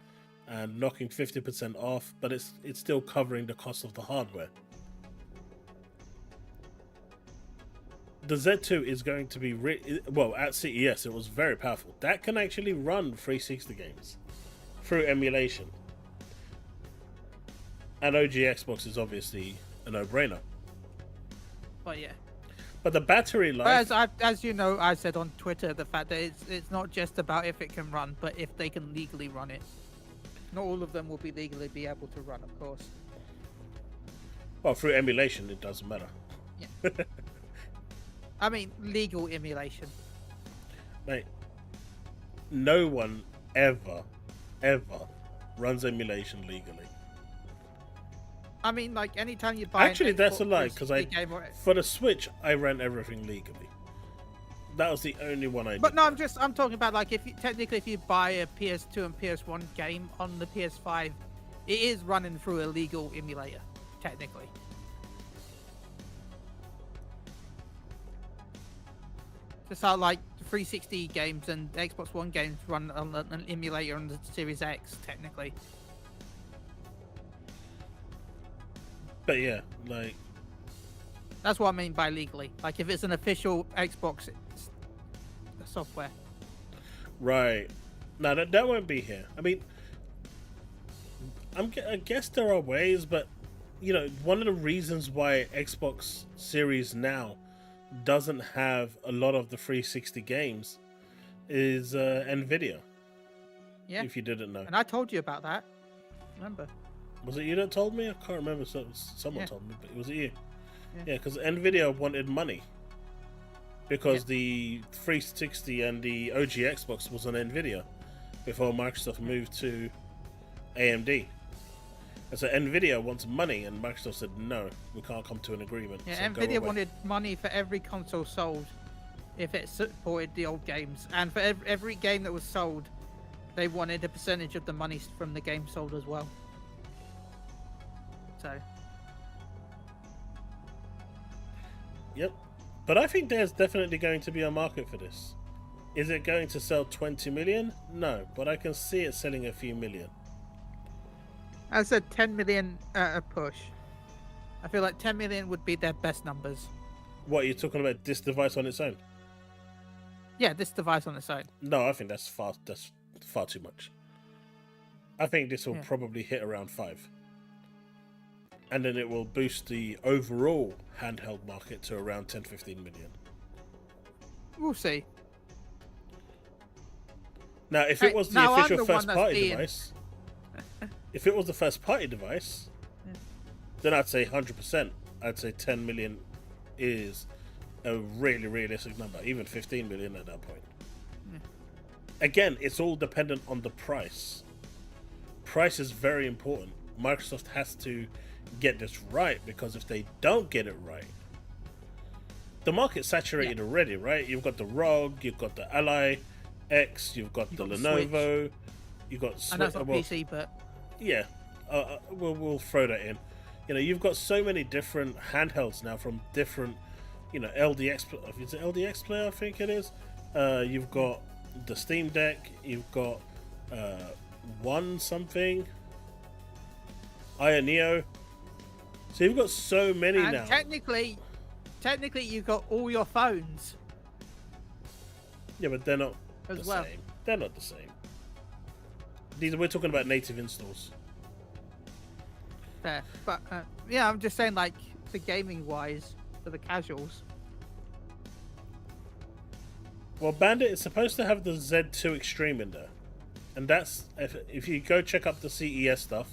S1: and knocking 50% off, but it's still covering the cost of the hardware. The Z2 is going to be well, at CES it was very powerful. That can actually run 360 games through emulation. And OG Xbox is obviously a no-brainer.
S2: But yeah.
S1: But the battery life...
S2: As you know, I said on Twitter the fact that it's not just about if it can run, but if they can legally run it. Not all of them will be legally be able to run, of course.
S1: Well, through emulation, it doesn't matter.
S2: Yeah. I mean, legal emulation.
S1: Mate, no one ever runs emulation legally.
S2: I mean, like, anytime you buy...
S1: Actually, that's a lie, because for the Switch, I ran everything legally. That was the only one I did.
S2: But no, I'm talking about, like, if you buy a PS2 and PS1 game on the PS5, it is running through a legal emulator, technically. Just how, like, 360 games and Xbox One games run on an emulator on the Series X, technically.
S1: But yeah, like...
S2: That's what I mean by legally. Like, if it's an official Xbox software.
S1: Right. No, that won't be here. I mean, I guess there are ways, but, you know, one of the reasons why Xbox Series now doesn't have a lot of the 360 games is NVIDIA.
S2: Yeah.
S1: If you didn't know.
S2: And I told you about that. Remember?
S1: Was it you that told me? I can't remember. Someone told me, but was it you?
S2: Yeah,
S1: because NVIDIA wanted money. Because the 360 and the OG Xbox was on NVIDIA before Microsoft moved to AMD. And so NVIDIA wants money, and Microsoft said, no, we can't come to an agreement.
S2: Yeah,
S1: so
S2: NVIDIA wanted money for every console sold if it supported the old games. And for every game that was sold, they wanted a percentage of the money from the game sold as well. So.
S1: Yep. But I think there's definitely going to be a market for this. Is it going to sell 20 million? No, but I can see it selling a few million.
S2: I said 10 million a push. I feel like 10 million would be their best numbers.
S1: What, you're talking about this device on its own?
S2: Yeah, this device on its own.
S1: No, I think that's far too much. I think this will probably hit around 5. And then it will boost the overall handheld market to around 10-15 million.
S2: We'll see.
S1: Now, if it was the official first-party device, if it was the first-party device, then I'd say 100%. I'd say 10 million is a really realistic number, even 15 million at that point. Again, it's all dependent on the price. Price is very important. Microsoft has to get this right, because if they don't get it right, the market's saturated already, right? You've got the ROG, you've got the Ally X, you've got the Lenovo, you've got
S2: and that's not PC, but
S1: yeah, we'll throw that in. You know, you've got so many different handhelds now from different, you know, LDX. Is it LDX player? I think it is. You've got the Steam Deck. You've got One something, Aya Neo. So you've got so many now.
S2: Technically, you've got all your phones.
S1: Yeah, but they're not
S2: the
S1: same. They're not the same. We're talking about native installs.
S2: Fair, but yeah, I'm just saying, like, for gaming wise, for the casuals.
S1: Well, Bandit is supposed to have the Z2 Extreme in there, and that's if you go check up the CES stuff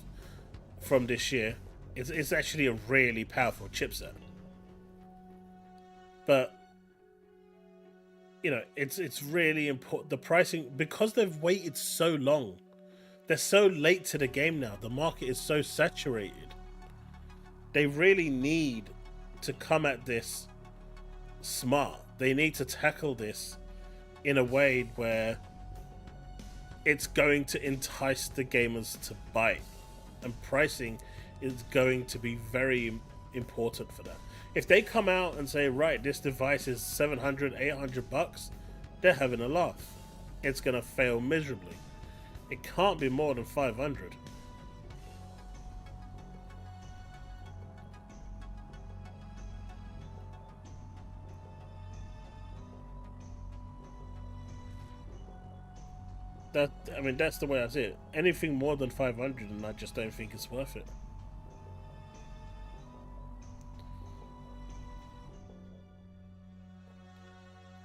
S1: from this year. It's actually a really powerful chipset. But, you know, it's really important. The pricing, because they've waited so long. They're so late to the game now. The market is so saturated. They really need to come at this smart. They need to tackle this in a way where it's going to entice the gamers to buy it. And pricing is going to be very important for that. If they come out and say, right, this device is 700, 800 bucks, they're having a laugh. It's going to fail miserably. It can't be more than 500. That's the way I see it. Anything more than 500, and I just don't think it's worth it.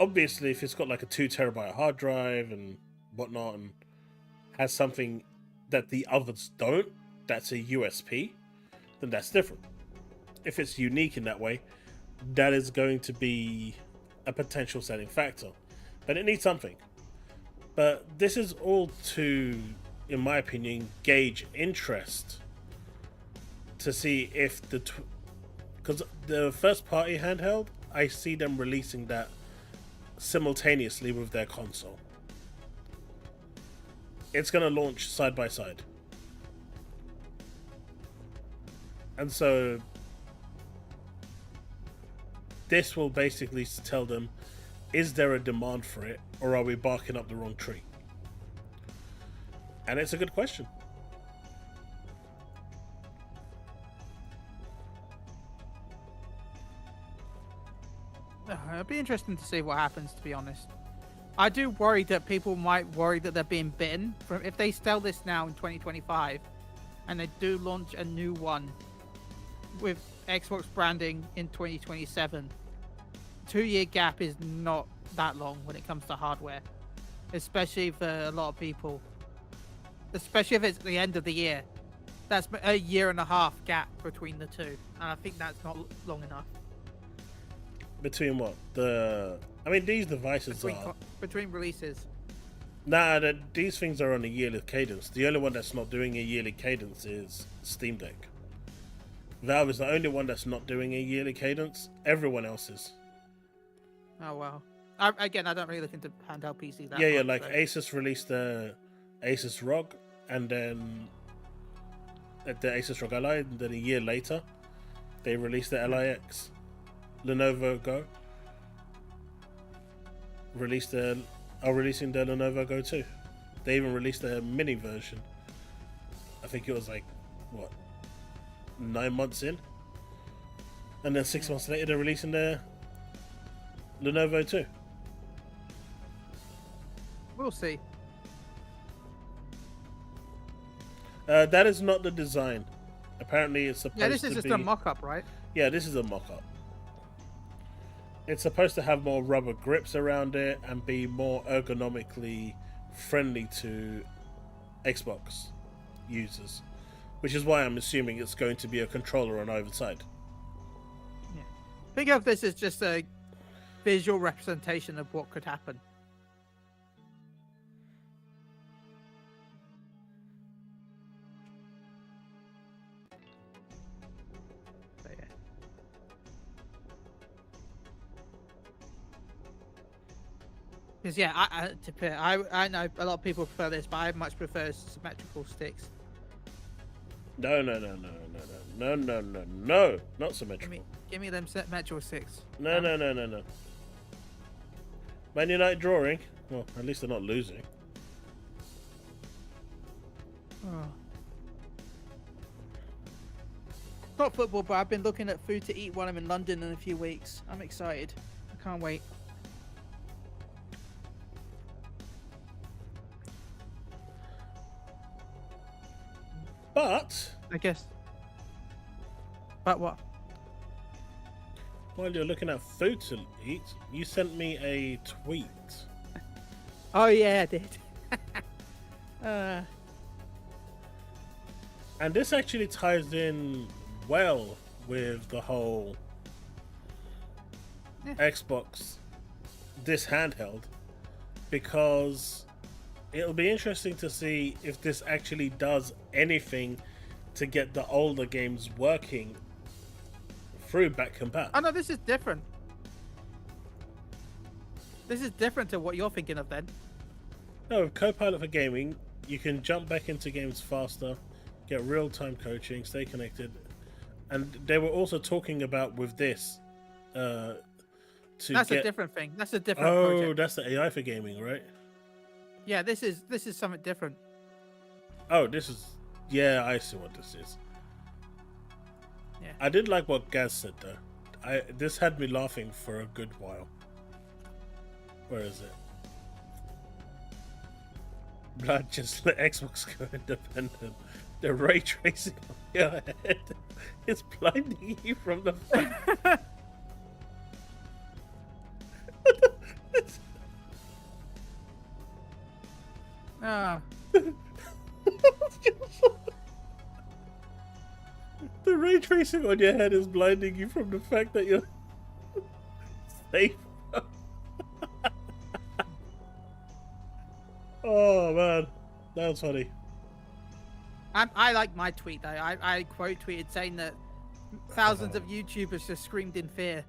S1: Obviously, if it's got like a 2 terabyte hard drive and whatnot, and has something that the others don't, that's a USP, then that's different. If it's unique in that way, that is going to be a potential selling factor. But it needs something. But this is all to, in my opinion, gauge interest to see if because the first party handheld, I see them releasing that simultaneously with their console. It's going to launch side by side. And so this will basically tell them, is there a demand for it, or are we barking up the wrong tree? And it's a good question.
S2: It'll be interesting to see what happens, to be honest. I do worry that people might worry that they're being bitten. From if they sell this now in 2025 and they do launch a new one with Xbox branding in 2027, 2-year gap is not that long when it comes to hardware, especially for a lot of people, especially if it's the end of the year. That's a 1.5 year gap between the two, and I think that's not long enough.
S1: Between what? These devices are
S2: between releases.
S1: Nah, these things are on a yearly cadence. The only one that's not doing a yearly cadence is Steam Deck. Valve is the only one that's not doing a yearly cadence. Everyone else is.
S2: Oh wow. I don't really look into handheld PC that
S1: Yeah,
S2: much,
S1: like
S2: so.
S1: Asus released the Asus ROG, and then the Asus ROG Ally, and then a year later they released the LIX. Lenovo Go are releasing the Lenovo Go 2. They even released a mini version. I think it was like 9 months in, and then 6 months later they're releasing the Lenovo 2.
S2: We'll see.
S1: That is not the design. Apparently, it's supposed to be.
S2: Yeah, this is just a mock-up, right?
S1: Yeah, this is a mock-up. It's supposed to have more rubber grips around it and be more ergonomically friendly to Xbox users, which is why I'm assuming it's going to be a controller on either side.
S2: Yeah. Think of this as just a visual representation of what could happen. Because yeah, I know a lot of people prefer this, but I much prefer symmetrical sticks.
S1: No, not symmetrical.
S2: Give me them symmetrical sticks.
S1: No. Man United drawing. Well, at least they're not losing.
S2: Oh. Not football, but I've been looking at food to eat while I'm in London in a few weeks. I'm excited. I can't wait.
S1: But
S2: I guess. But what?
S1: While you're looking at food to eat, you sent me a tweet.
S2: Oh yeah, I did.
S1: And this actually ties in well with the whole Xbox, this handheld, because it'll be interesting to see if this actually does anything to get the older games working through back compat.
S2: Oh no, this is different. This is different to what you're thinking of then.
S1: No, with Copilot for gaming, you can jump back into games faster, get real-time coaching, stay connected, and they were also talking about with this,
S2: That's a different thing. That's a different
S1: Oh,
S2: project.
S1: that's the AI for gaming, right?
S2: Yeah, this is something different.
S1: Oh, this is... Yeah, I see what this is.
S2: Yeah.
S1: I did like what Gaz said, though. This had me laughing for a good while. Where is it? Blood, just let Xbox go independent. The ray tracing on your head is blinding you from the front.
S2: Ah.
S1: The ray tracing on your head is blinding you from the fact that you're safe. Oh man, that was funny.
S2: I like my tweet though. I quote tweeted saying that thousands of YouTubers just screamed in fear.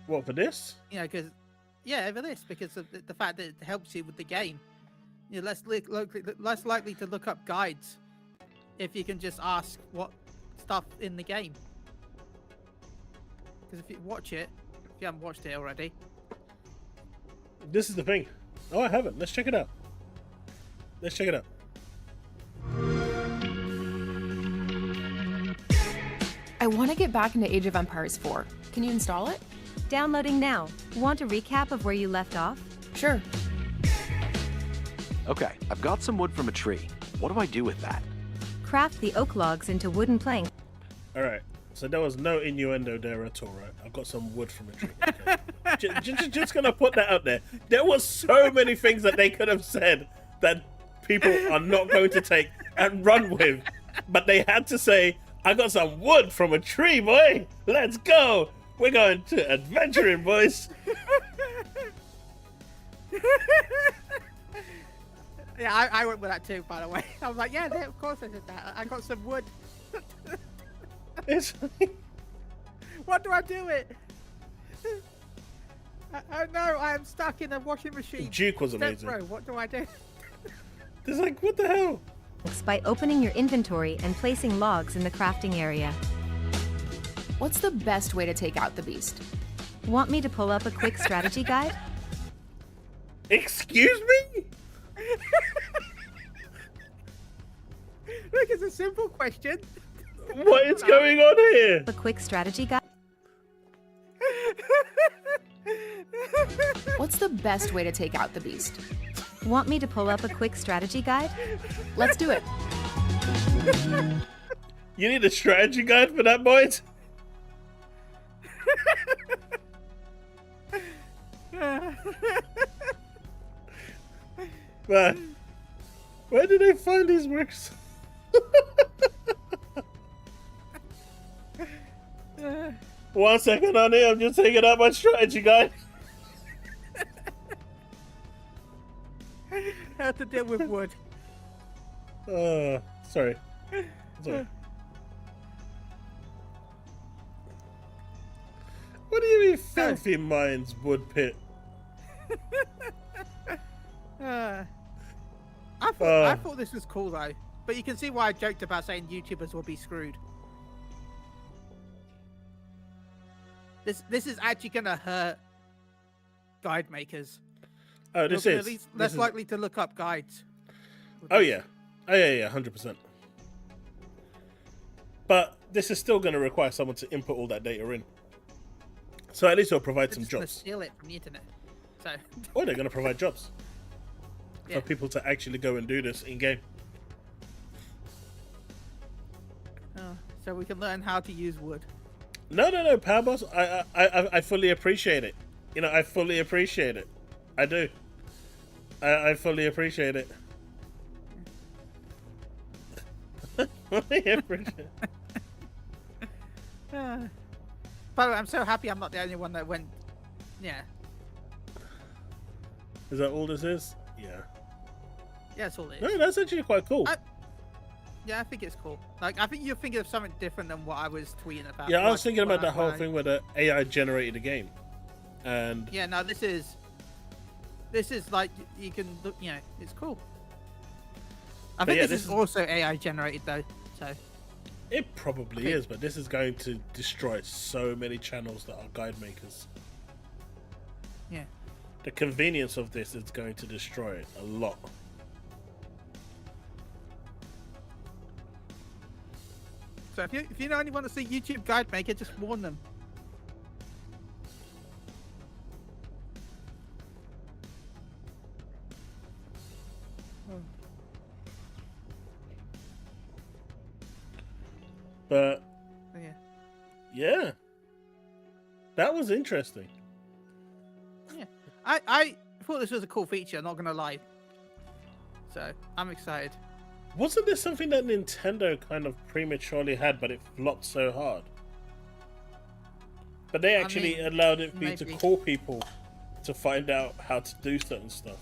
S1: What, for this?
S2: You know, because over this, because of the fact that it helps you with the game. You're less likely to look up guides if you can just ask what stuff in the game. Because if you watch it, if you haven't watched it already,
S1: This is the thing. Oh, I haven't. Let's check it out. Let's check it out.
S3: I want to get back into Age of Empires 4. Can you install it?
S4: Downloading now. Want a recap of where you left off?
S3: Sure.
S5: Okay, I've got some wood from a tree. What do I do with that?
S4: Craft the oak logs into wooden planks.
S1: Alright, so there was no innuendo there at all, right? I've got some wood from a tree. Okay. just gonna put that out there. There was so many things that they could have said that people are not going to take and run with. But they had to say, I got some wood from a tree, boy! Let's go! We're going to adventuring, boys!
S2: yeah, I went with that too. By the way, I was like, yeah, of course I did that. I got some wood.
S1: It's
S2: What do I do it? Oh no, I am stuck in a washing machine.
S1: Duke was
S2: Step
S1: amazing.
S2: bro, what do I do?
S1: It's like, what the hell?
S4: By opening your inventory and placing logs in the crafting area.
S3: What's the best way to take out the beast?
S4: Want me to pull up a quick strategy guide?
S1: Excuse me?
S2: Look, it's a simple question.
S1: What is going on here?
S4: A quick strategy guide?
S3: What's the best way to take out the beast?
S4: Want me to pull up a quick strategy guide?
S3: Let's do it.
S1: You need a strategy guide for that, boys? Man, where did they find these works? 1 second on it, I'm just taking out my strategy guide.
S2: How to deal with wood.
S1: Sorry. Sorry. What do you mean, filthy minds, wood pit?
S2: I thought this was cool though, but you can see why I joked about saying YouTubers will be screwed. This is actually gonna hurt guide makers.
S1: Oh, this
S2: You're
S1: is
S2: at least less likely to look up guides.
S1: Oh yeah, 100%. But this is still going to require someone to input all that data in. So at least it'll provide
S2: They're
S1: some
S2: just gonna
S1: jobs.
S2: steal it from the internet. So
S1: Or they're going to provide jobs
S2: yeah.
S1: for people to actually go and do this in game.
S2: So we can learn how to use wood.
S1: No, Power Boss. I fully appreciate it. You know, I fully appreciate it. I do. I fully appreciate it. Fully appreciate it.
S2: By the way, I'm so happy I'm not the only one that went. Yeah.
S1: Is that all this is? Yeah.
S2: Yeah, that's all it is.
S1: No, that's actually quite cool.
S2: Yeah, I think it's cool. Like, I think you're thinking of something different than what I was tweeting about.
S1: Yeah, I was
S2: Like,
S1: thinking about
S2: when
S1: the whole
S2: I-
S1: thing where the AI generated a game. And
S2: Yeah, no, this is this is like you can look. You know, it's cool. I
S1: But
S2: think
S1: yeah,
S2: this is also AI generated though. So
S1: It probably is, but this is going to destroy so many channels that are guide makers.
S2: yeah.
S1: The convenience of this is going to destroy it a lot.
S2: So if you only want to see YouTube guide maker, just warn them.
S1: But
S2: Yeah.
S1: yeah, that was interesting.
S2: Yeah. I thought this was a cool feature, not gonna lie. So I'm excited.
S1: Wasn't this something that Nintendo kind of prematurely had, but it flopped so hard? But they actually
S2: mean,
S1: allowed it for you to
S2: maybe.
S1: call people to find out how to do certain stuff.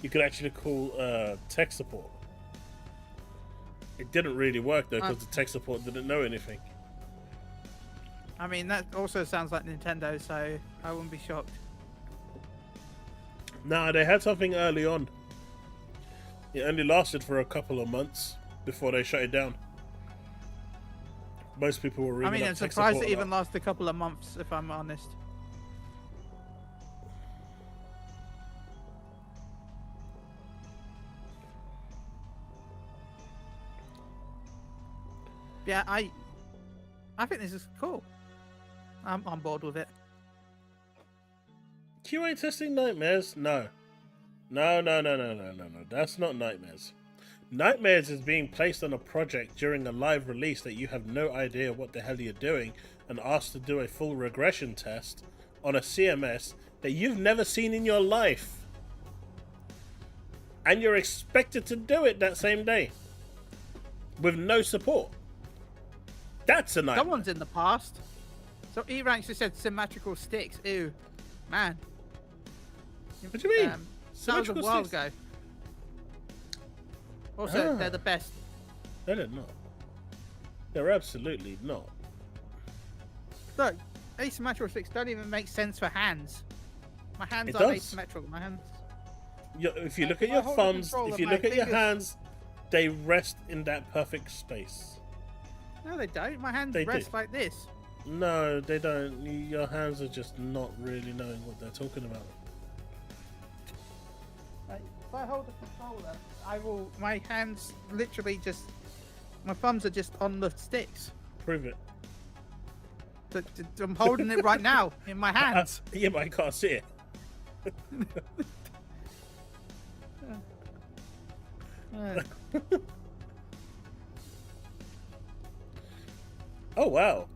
S1: You could actually call tech support. It didn't really work though, because the tech support didn't know anything.
S2: I mean, that also sounds like Nintendo, so I wouldn't be shocked.
S1: Nah, they had something early on. It only lasted for a couple of months before they shut it down. Most people were
S2: I
S1: ringing
S2: mean,
S1: up
S2: I'm
S1: tech
S2: surprised
S1: support
S2: it even
S1: about-
S2: lasted a couple of months, if I'm honest. Yeah, I think this is cool. I'm on board with it.
S1: QA testing nightmares? No. No. That's not nightmares. Nightmares is being placed on a project during a live release that you have no idea what the hell you're doing and asked to do a full regression test on a CMS that you've never seen in your life. And you're expected to do it that same day with no support. That's a nightmare.
S2: That one's in the past. So E-Ranks just said symmetrical sticks. Ew. Man.
S1: What do you mean?
S2: That was a
S1: Symmetrical
S2: while
S1: sticks?
S2: ago. Also,
S1: Ah.
S2: they're the best.
S1: No, they're not. They're absolutely not.
S2: Look, asymmetrical sticks don't even make sense for hands. My hands
S1: It
S2: aren't
S1: does.
S2: asymmetrical. My hands.
S1: If you look
S2: If
S1: at
S2: I
S1: your
S2: hold the
S1: thumbs,
S2: controller,
S1: if you
S2: my
S1: look at your
S2: fingers-
S1: hands, they rest in that perfect space.
S2: No, they don't. My hands
S1: They do.
S2: rest like this.
S1: No, they don't. Your hands are just not really knowing what they're talking about.
S2: Like, if I hold the controller, my hands literally just. My thumbs are just on the sticks.
S1: Prove it.
S2: I'm holding it right now in my hands.
S1: Yeah, but I can't see it. Oh wow.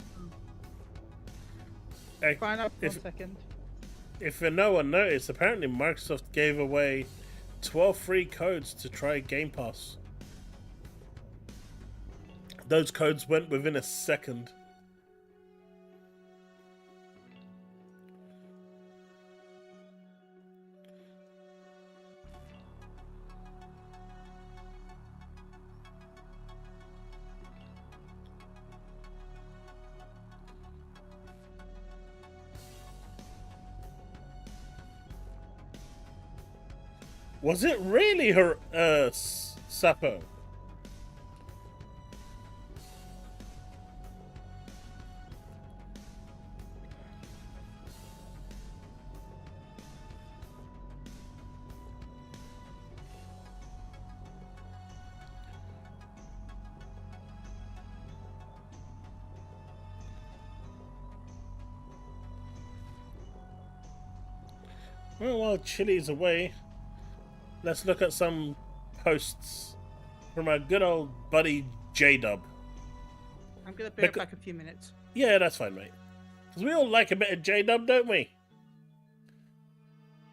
S2: Fine up for a
S1: If,
S2: second.
S1: if no one noticed, apparently Microsoft gave away 12 free codes to try Game Pass. Those codes went within a second. Was it really her, Sapo? Well, while Chille's away, let's look at some posts from our good old buddy J-Dub.
S2: I'm gonna be back a few minutes.
S1: Yeah, that's fine, mate. Because we all like a bit of J-Dub, don't we?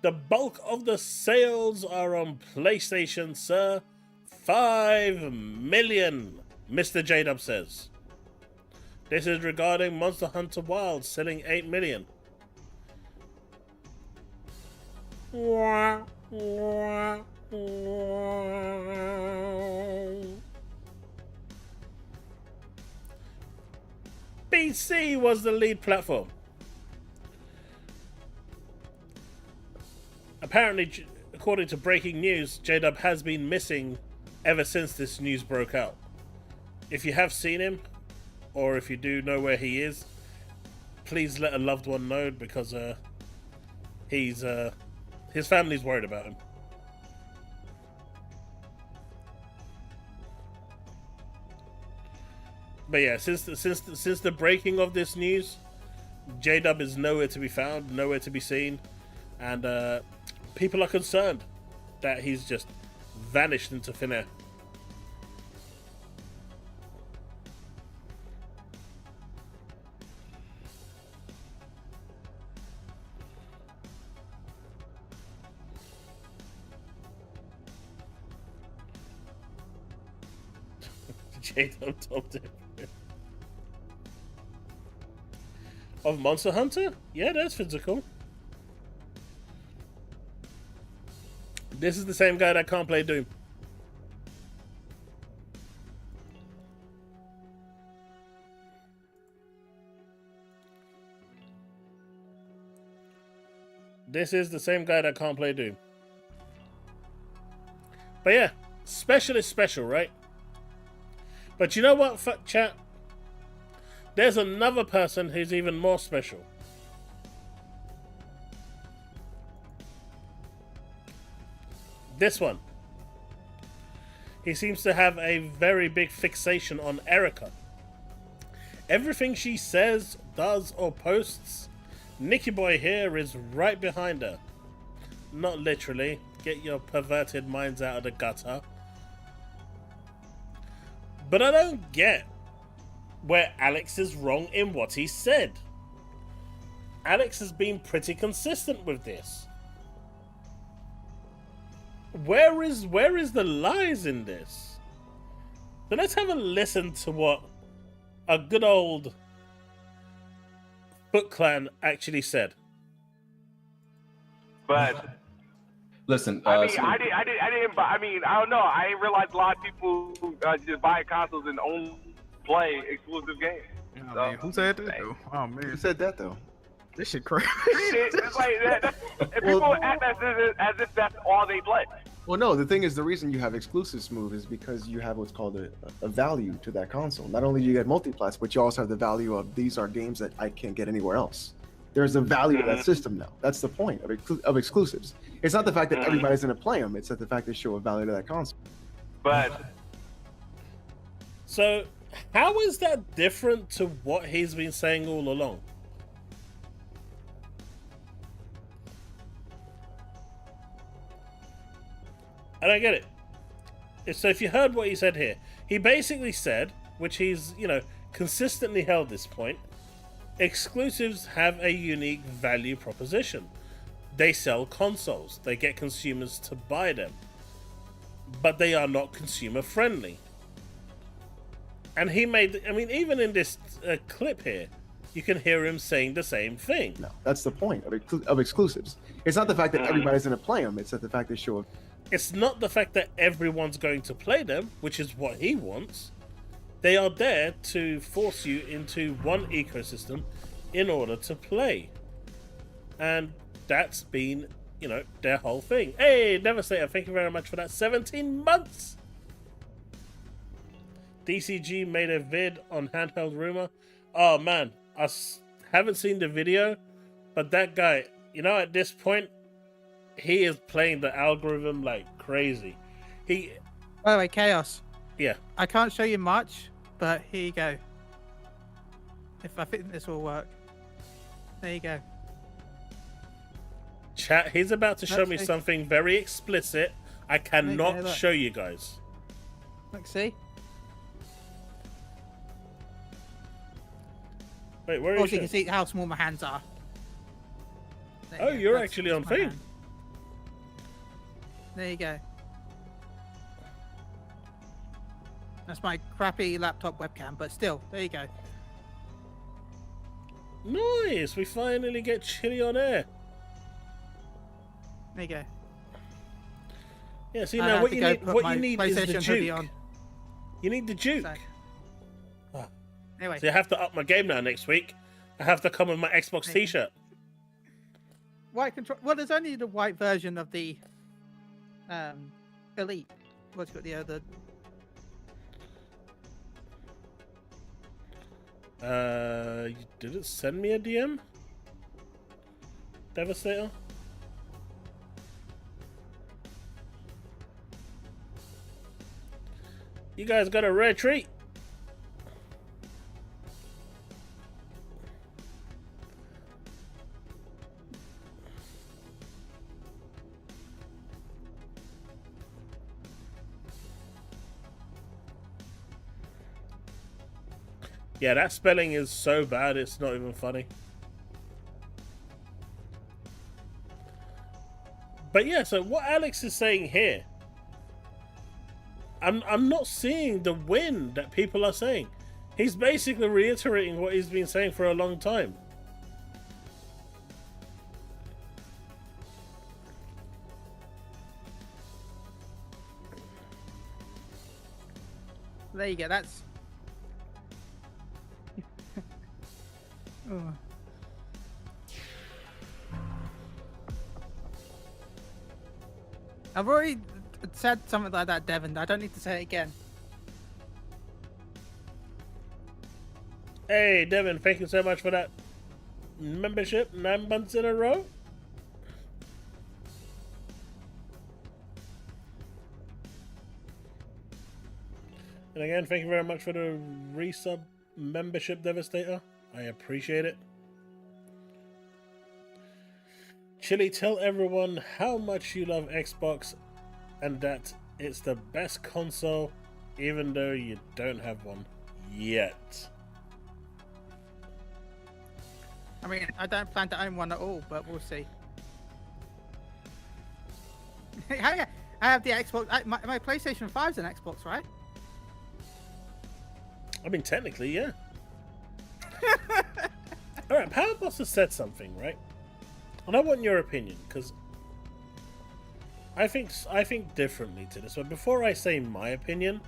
S1: The bulk of the sales are on PlayStation, sir. 5 million, Mr. J-Dub says. This is regarding Monster Hunter Wilds selling 8 million. PC was the lead platform. apparently, according to breaking news, J-Dub has been missing ever since this news broke out. If you have seen him, or if you do know where he is, please let a loved one know, because his family's worried about him. But yeah, since the breaking of this news, J-Dub is nowhere to be found, nowhere to be seen, and people are concerned that he's just vanished into thin air. J-Dub topped it. Of Monster Hunter? Yeah, that's physical. This is the same guy that can't play Doom. This is the same guy that can't play Doom. But yeah, special is special, right? But you know what, fuck chat? There's another person who's even more special. This one. He seems to have a very big fixation on Erica. Everything she says, does, or posts, Nicky Boy here is right behind her. Not literally. Get your perverted minds out of the gutter. But I don't get where Alex is wrong in what he said. Alex has been pretty consistent with this. Where is the lies in this? So let's have a listen to what a good old Foot Clan actually said.
S6: But
S7: listen,
S6: I mean, I didn't. I mean, I don't know. I didn't realize a lot of people just buy consoles and only play exclusive games.
S8: Oh, man, who said that though? Oh man,
S7: who said that though?
S8: This shit crazy.
S6: It's like that. And people act as if that's all they play.
S7: Well, no. The thing is, the reason you have exclusives move is because you have what's called a value to that console. Not only do you get multiplats, but you also have the value of these are games that I can't get anywhere else. There's a value to that system now. That's the point of exclusives. It's not the fact that everybody's going to play them. It's that the fact they show a value to that console.
S6: But
S1: so, how is that different to what he's been saying all along? I don't get it. So if you heard what he said here, he basically said, which he's, consistently held this point, exclusives have a unique value proposition. They sell consoles. They get consumers to buy them. But they are not consumer friendly. And he made, even in this clip here, you can hear him saying the same thing.
S7: No, that's the point of exclusives. It's not the fact that everybody's going to play them. It's that the fact they show a...
S1: It's not the fact that everyone's going to play them, which is what he wants. They are there to force you into one ecosystem in order to play. And that's been, their whole thing. Hey, Devastator, thank you very much for that. 17 months! DCG made a vid on Handheld Rumor. Oh, man. I haven't seen the video, but that guy, at this point, he is playing the algorithm like crazy. By
S2: the way, Chaos.
S1: Yeah.
S2: I can't show you much, but here you go. If I think this will work. There you go.
S1: Chat, he's about to show me something very explicit. I cannot show you guys.
S2: Look, see?
S1: Wait, where
S2: also,
S1: is
S2: you can see how small my hands are.
S1: Oh, you're actually on thing.
S2: There you go. That's my crappy laptop webcam, but still, there you go.
S1: Nice! We finally get Chille on air.
S2: There you go.
S1: Yeah, see now what you need is the juke. You need the juke.
S2: So, anyway.
S1: So I have to up my game now next week. I have to come with my Xbox t-shirt.
S2: white control. Well, there's only the white version of the Elite. What's got the other?
S1: Did it send me a DM? Devastator? You guys got a rare treat. Yeah, that spelling is so bad, it's not even funny. But yeah, so what Alex is saying here, I'm not seeing the win that people are saying. He's basically reiterating what he's been saying for a long time.
S2: There you go. That's. Oh. I've already said something like that, Devin. I don't need to say it again.
S1: Hey, Devin, thank you so much for that membership 9 months in a row. And again, thank you very much for the resub membership, Devastator. I appreciate it. Chille, tell everyone how much you love Xbox and that it's the best console, even though you don't have one yet.
S2: I mean, I don't plan to own one at all, but we'll see. I have the Xbox. My PlayStation 5's an Xbox, right?
S1: I mean, technically, yeah. Alright, Power Boss has said something, right? And I want your opinion, because I think differently to this. But before I say my opinion,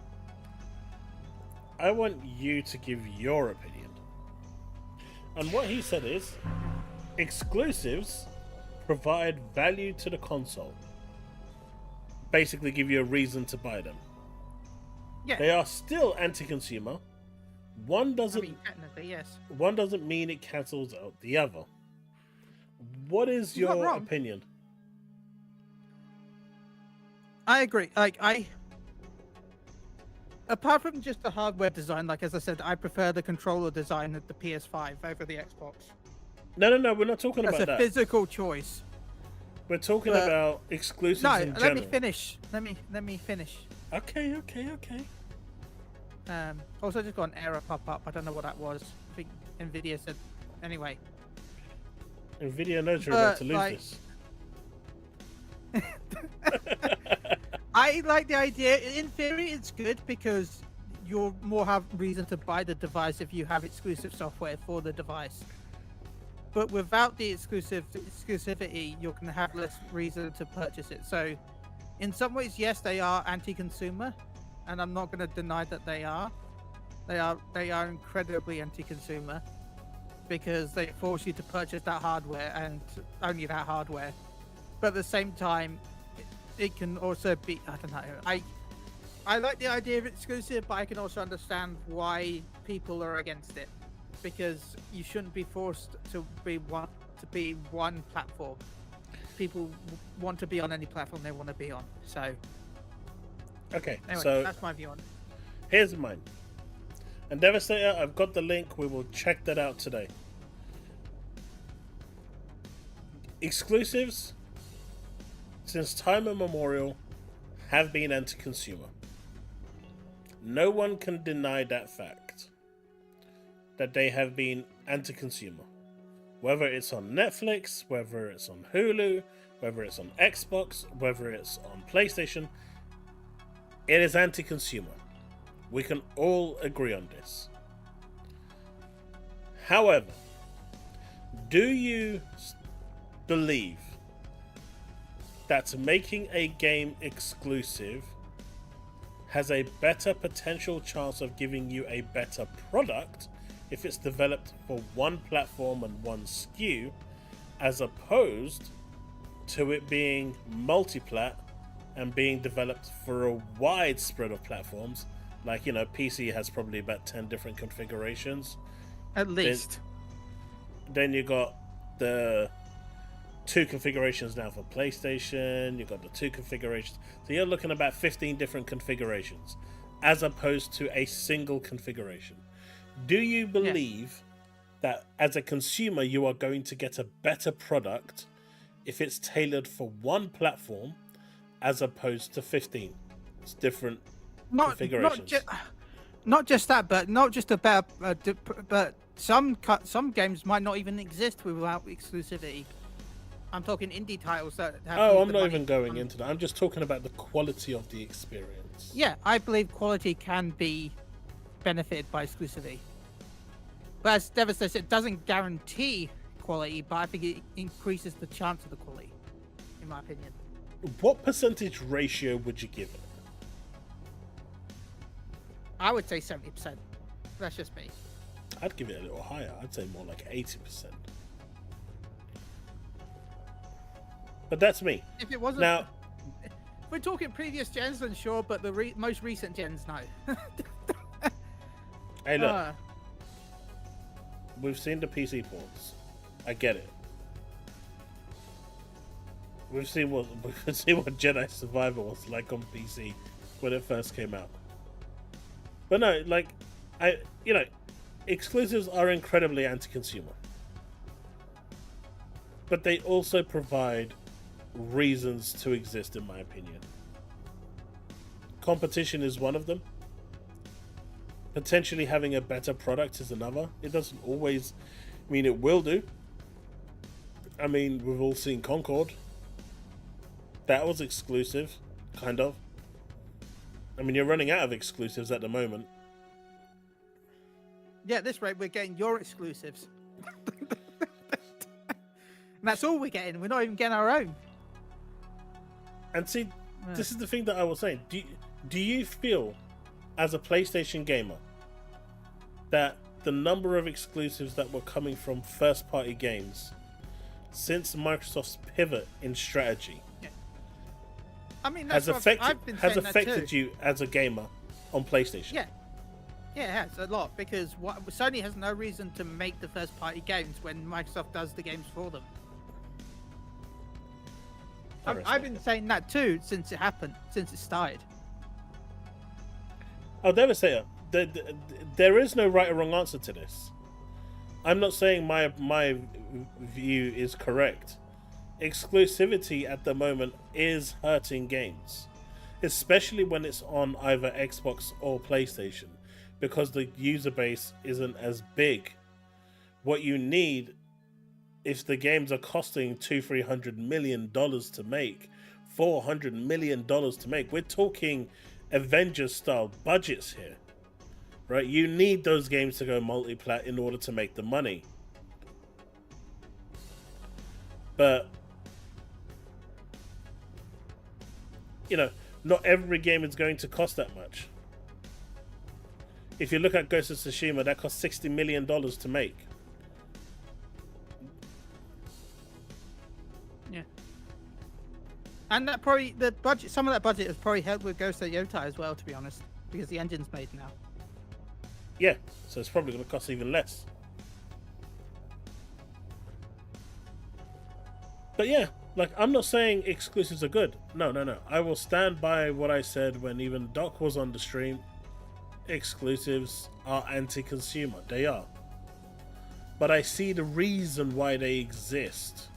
S1: I want you to give your opinion. And what he said is, exclusives provide value to the console. Basically give you a reason to buy them.
S2: Yeah.
S1: They are still anti-consumer. One doesn't.
S2: I mean, technically, yes.
S1: One doesn't mean it cancels out the other. What is
S2: He's not
S1: your
S2: wrong.
S1: opinion?
S2: I agree. Apart from just the hardware design, like as I said, I prefer the controller design of the PS5 over the Xbox.
S1: No, we're not talking
S2: That's
S1: about
S2: a
S1: that.
S2: physical choice.
S1: We're talking about exclusives
S2: No,
S1: in
S2: let
S1: general.
S2: me finish. Let me finish.
S1: Okay.
S2: Also, just got an error pop up. I don't know what that was. I think Nvidia said. Anyway.
S1: Nvidia knows you're about to lose
S2: like-
S1: this.
S2: I like the idea. In theory, it's good because you'll more have reason to buy the device if you have exclusive software for the device. But without the exclusivity, you're going to have less reason to purchase it. So, in some ways, yes, they are anti-consumer, and I'm not going to deny that they are. They are incredibly anti-consumer because they force you to purchase that hardware and only that hardware. But at the same time, it can also be, I don't know. I like the idea of exclusive, but I can also understand why people are against it, because you shouldn't be forced to be one platform. People want to be on any platform they want to be on. So,
S1: Okay,
S2: anyway,
S1: so
S2: that's my view on it.
S1: here's mine. And Devastator, I've got the link. We will check that out today. Exclusives, since time immemorial, have been anti-consumer. No one can deny that fact. That they have been anti-consumer. Whether it's on Netflix, whether it's on Hulu, whether it's on Xbox, whether it's on PlayStation, it is anti-consumer. We can all agree on this. However, do you believe that making a game exclusive has a better potential chance of giving you a better product if it's developed for one platform and one SKU as opposed to it being multi-plat and being developed for a wide spread of platforms. Like, you know, PC has probably about 10 different configurations.
S2: At least.
S1: Then you got the 2 configurations now for PlayStation. You got the 2 configurations. So you're looking at about 15 different configurations as opposed to a single configuration. Do you believe that as a consumer you are going to get a better product if it's tailored for one platform as opposed to 15? It's different configurations.
S2: Not just that, but not just about, but some games might not even exist without exclusivity. I'm talking indie titles that have.
S1: Oh, I'm not even going into that. I'm just talking about the quality of the experience.
S2: Yeah, I believe quality can be benefited by exclusivity. But as Devin says, it doesn't guarantee quality, but I think it increases the chance of the quality, in my opinion.
S1: What percentage ratio would you give it?
S2: I would say 70%. That's just me.
S1: I'd give it a little higher. I'd say more like 80%. But that's me.
S2: If it wasn't...
S1: Now,
S2: if we're talking previous gens, then sure, but the most recent gens, no.
S1: hey, look. We've seen the PC ports. I get it. We've seen what Jedi Survivor was like on PC when it first came out. But no, like, exclusives are incredibly anti-consumer. But they also provide reasons to exist, in my opinion. Competition is one of them. Potentially having a better product is another. It doesn't always mean it will do. I mean, we've all seen Concord. That was exclusive, kind of. I mean, you're running out of exclusives at the moment.
S2: Yeah, at this rate, we're getting your exclusives. And that's all we're getting. We're not even getting our own.
S1: And see, this is the thing that I was saying. Do you feel, as a PlayStation gamer, that the number of exclusives that were coming from first-party games since Microsoft's pivot in strategy
S2: I mean,
S1: has
S2: that's
S1: affected you as a gamer on PlayStation?
S2: Yeah, it has a lot, because Sony has no reason to make the first-party games when Microsoft does the games for them. I've been saying that too since it happened, since it started.
S1: I'll never say it. There is no right or wrong answer to this. I'm not saying my view is correct. Exclusivity at the moment is hurting games, especially when it's on either Xbox or PlayStation, because the user base isn't as big. What you need, if the games are costing $200-300 million to make, $400 million to make, we're talking Avengers style budgets here, right? You need those games to go multi-plat in order to make the money. But not every game is going to cost that much. If you look at Ghost of Tsushima, that cost $60 million to make.
S2: Yeah. And that probably, some of that budget has probably helped with Ghost of Yota as well, to be honest, because the engine's made now.
S1: Yeah, so it's probably going to cost even less. But yeah, like, I'm not saying exclusives are good. No. I will stand by what I said when even Doc was on the stream. Exclusives are anti-consumer. They are. But I see the reason why they exist.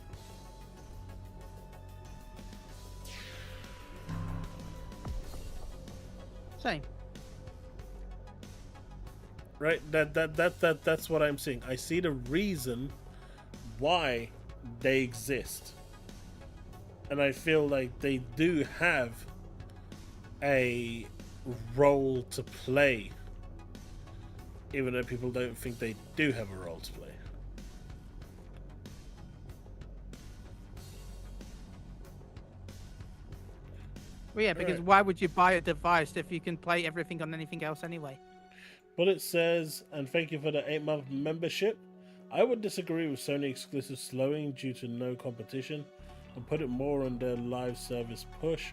S2: Same.
S1: Right? That's what I'm seeing. I see the reason why they exist. And I feel like they do have a role to play, even though people don't think they do have a role to play.
S2: Well, yeah, because why would you buy a device if you can play everything on anything else anyway?
S1: Bullet says, and thank you for the 8-month membership. I would disagree with Sony exclusives slowing due to no competition and put it more on their live service push.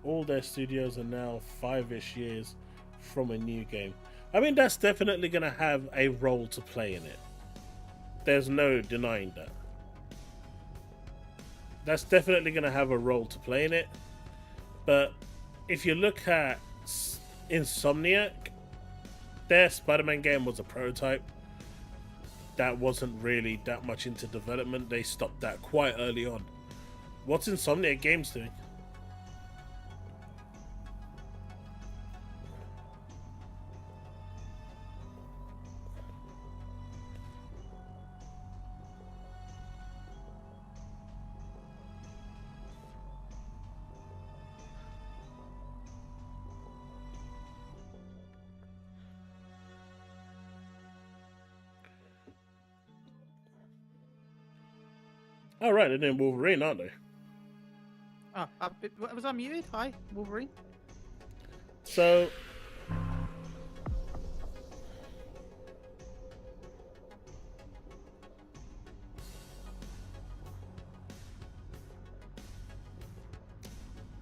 S1: All their studios are now 5-ish years from a new game. I mean, that's definitely going to have a role to play in it. There's no denying that. That's definitely going to have a role to play in it. But if you look at Insomniac, their Spider-Man game was a prototype. That wasn't really that much into development. They stopped that quite early on. What's Insomniac Games doing? Oh, right, they're doing Wolverine, aren't they?
S2: Oh, was I muted? Hi, Wolverine.
S1: So,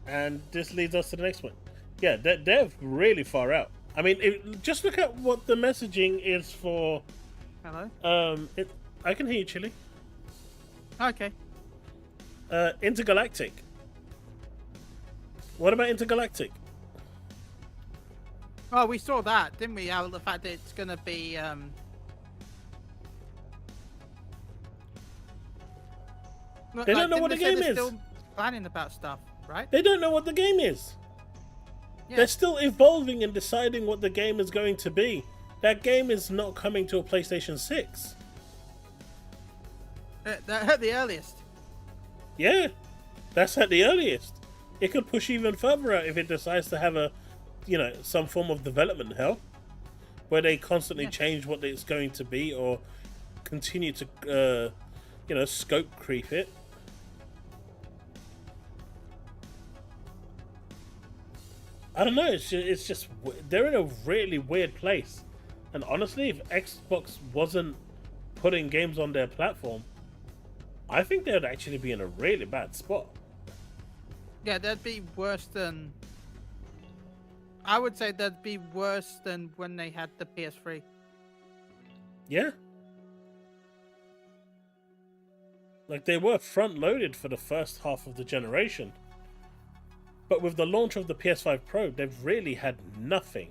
S1: and this leads us to the next one. Yeah, they're really far out. I mean, just look at what the messaging is for.
S2: Hello.
S1: I can hear you, Chille.
S2: Okay.
S1: Intergalactic. What about Intergalactic?
S2: Oh, we saw that, didn't we? How the fact that it's gonna be
S1: They don't know what the game is.
S2: Still planning about stuff, right?
S1: They don't know what the game is.
S2: Yeah.
S1: They're still evolving and deciding what the game is going to be. That game is not coming to a PlayStation 6.
S2: They're at the earliest.
S1: Yeah, that's at the earliest. It could push even further out if it decides to have a, some form of development hell, where they constantly change what it's going to be or continue to, scope creep it. I don't know. It's just they're in a really weird place, and honestly, if Xbox wasn't putting games on their platform, I think they would actually be in a really bad spot.
S2: Yeah, that'd be worse than. I would say that'd be worse than when they had the PS3.
S1: Yeah. Like, they were front-loaded for the first half of the generation. But with the launch of the PS5 Pro, they've really had nothing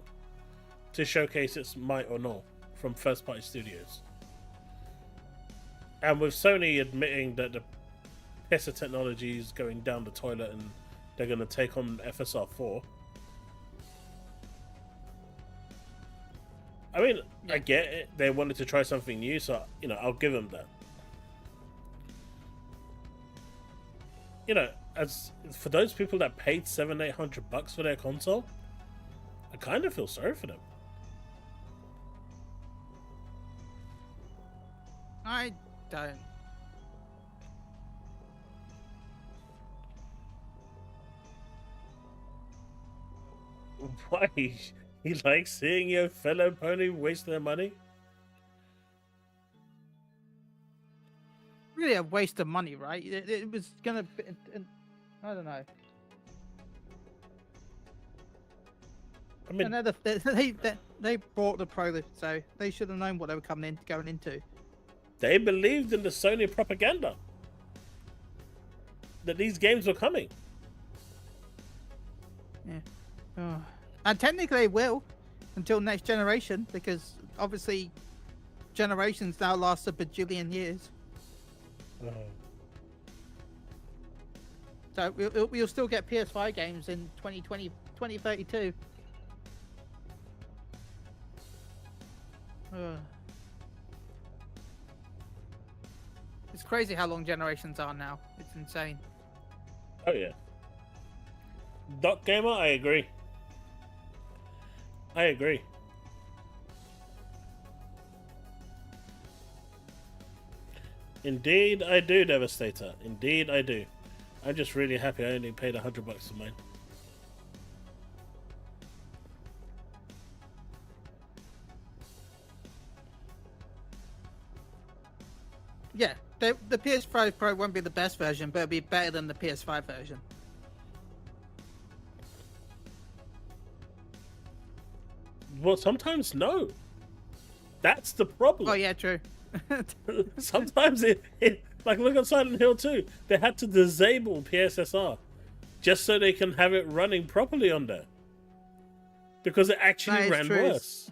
S1: to showcase its might or no from first-party studios. And with Sony admitting that the PESA technology is going down the toilet and they're going to take on FSR 4. I mean, I get it. They wanted to try something new, so, I'll give them that. As for those people that paid $700-800 for their console, I kind of feel sorry for them.
S2: I don't.
S1: Why? You like seeing your fellow pony waste their money?
S2: Really a waste of money, right? It was gonna be, I don't know.
S1: I mean,
S2: And they brought the Pro, so they should have known what they were going into.
S1: they believed in the Sony propaganda that these games were coming.
S2: Yeah. Oh. And technically it will until next generation, because obviously generations now last a bajillion years. So we'll still get PS5 games in 2020, 2032. It's crazy how long generations are now. It's insane.
S1: Oh yeah. Doc Gamer, I agree. I agree. Indeed I do, Devastator. Indeed I do. I'm just really happy I only paid $100 for mine.
S2: Yeah, the PS5 Pro won't be the best version, but it'll be better than the PS5 version.
S1: Well, sometimes no. That's the problem.
S2: Oh yeah, true.
S1: Sometimes it like look at Silent Hill 2. They had to disable PSSR just so they can have it running properly on there. Because it actually
S2: That is
S1: ran
S2: true.
S1: worse.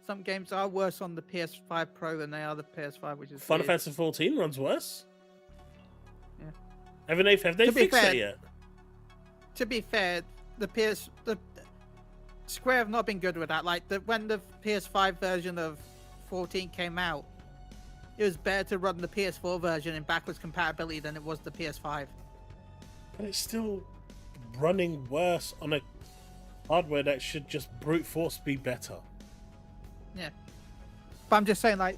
S2: Some games are worse on the PS5 Pro than they are the PS5, which is
S1: Final
S2: weird.
S1: Fantasy 14 runs worse.
S2: Yeah.
S1: Have they
S2: To be
S1: fixed
S2: fair-
S1: it yet?
S2: To be fair, the Square have not been good with that. Like when the PS5 version of 14 came out, it was better to run the PS4 version in backwards compatibility than it was the PS5.
S1: But it's still running worse on a hardware that should just brute force be better.
S2: Yeah. But I'm just saying, like,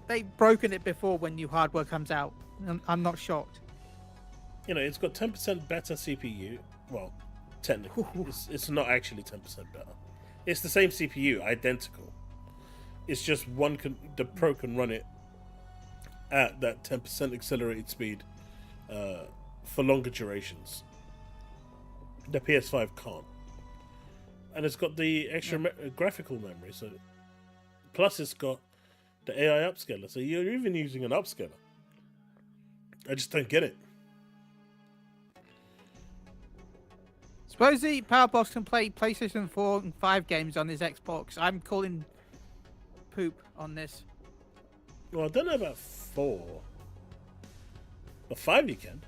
S2: they've broken it before when new hardware comes out. I'm not shocked.
S1: You know, it's got 10% better CPU. Well, technically, it's not actually 10% better. It's the same CPU, identical. It's just the Pro can run it at that 10% accelerated speed for longer durations. The PS5 can't. And it's got the extra graphical memory, so plus it's got the AI upscaler, so you're even using an upscaler. I just don't get it.
S2: Suppose the Powerbox can play PlayStation 4 and 5 games on his Xbox. I'm calling poop on this.
S1: Well, I don't know about 4. But 5 you can.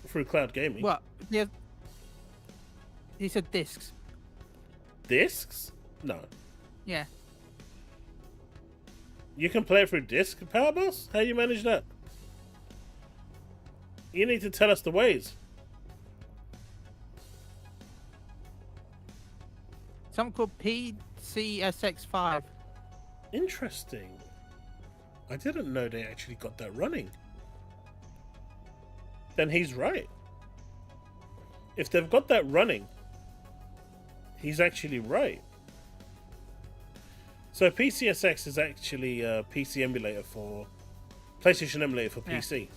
S1: Through cloud gaming.
S2: What? Yeah. He said discs.
S1: Discs? No.
S2: Yeah.
S1: You can play it through disc, Power Boss? How you manage that? You need to tell us the ways.
S2: Something called PCSX5.
S1: Interesting. I didn't know they actually got that running. Then he's right. If they've got that running, he's actually right. So PCSX is actually a PC emulator for PlayStation emulator for PC.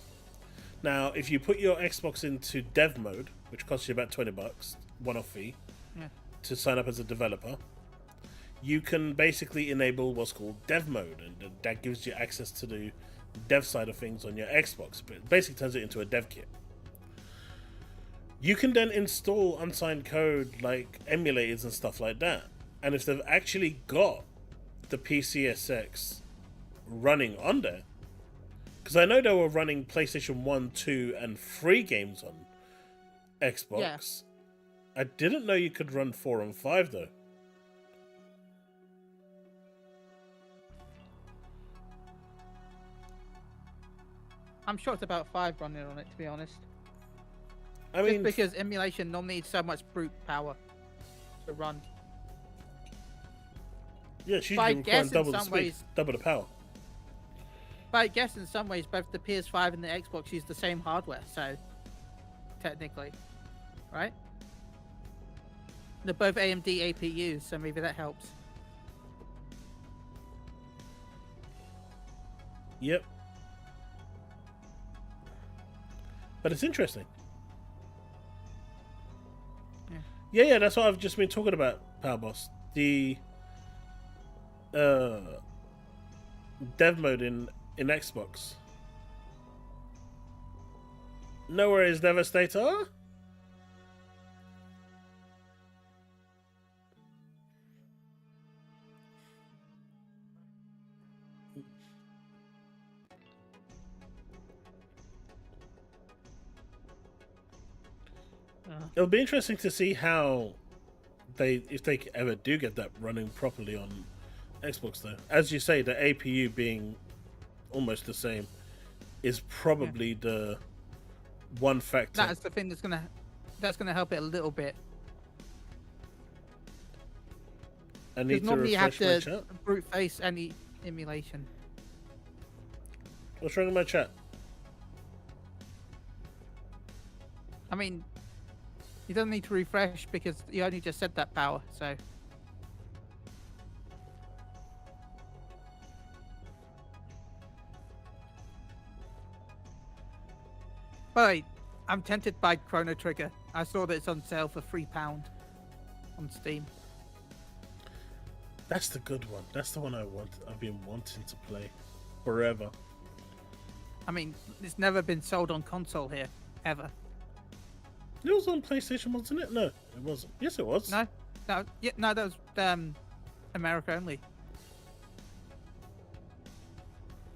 S1: Now, if you put your Xbox into dev mode, which costs you about $20, one-off fee, to sign up as a developer, you can basically enable what's called dev mode, and that gives you access to the dev side of things on your Xbox, but it basically turns it into a dev kit. You can then install unsigned code like emulators and stuff like that, and if they've actually got the PCSX running on there, because I know they were running PlayStation 1, 2, and 3 games on Xbox.
S2: Yeah.
S1: I didn't know you could run 4 and 5 though.
S2: I'm shocked about 5 running on it, to be honest.
S1: I
S2: Just
S1: mean,
S2: because emulation normally needs so much brute power to run.
S1: yeah, she's
S2: I
S1: requiring
S2: guess in
S1: double the
S2: some
S1: speed,
S2: ways-
S1: double the power.
S2: But I guess in some ways both the PS5 and the Xbox use the same hardware, so technically, right? They're both AMD APUs, so maybe that helps.
S1: Yep. But it's interesting. Yeah, that's what I've just been talking about, Power Boss. The dev mode in Xbox. Nowhere is Devastator. It'll be interesting to see how if they ever do get that running properly on Xbox though. As you say, the APU being almost the same is probably the one factor.
S2: That's the thing that's gonna help it a little bit.
S1: I need
S2: Because
S1: to
S2: normally you have
S1: refresh my
S2: to
S1: chat.
S2: brute face any emulation.
S1: What's wrong with my chat?
S2: I mean, you don't need to refresh because you only just said that power, so. But I'm tempted by Chrono Trigger. I saw that it's on sale for £3 on Steam.
S1: That's the good one. That's the one I've been wanting to play forever.
S2: I mean, it's never been sold on console here, ever.
S1: It was on PlayStation, wasn't it? No, it wasn't. Yes, it was.
S2: No, that was America only.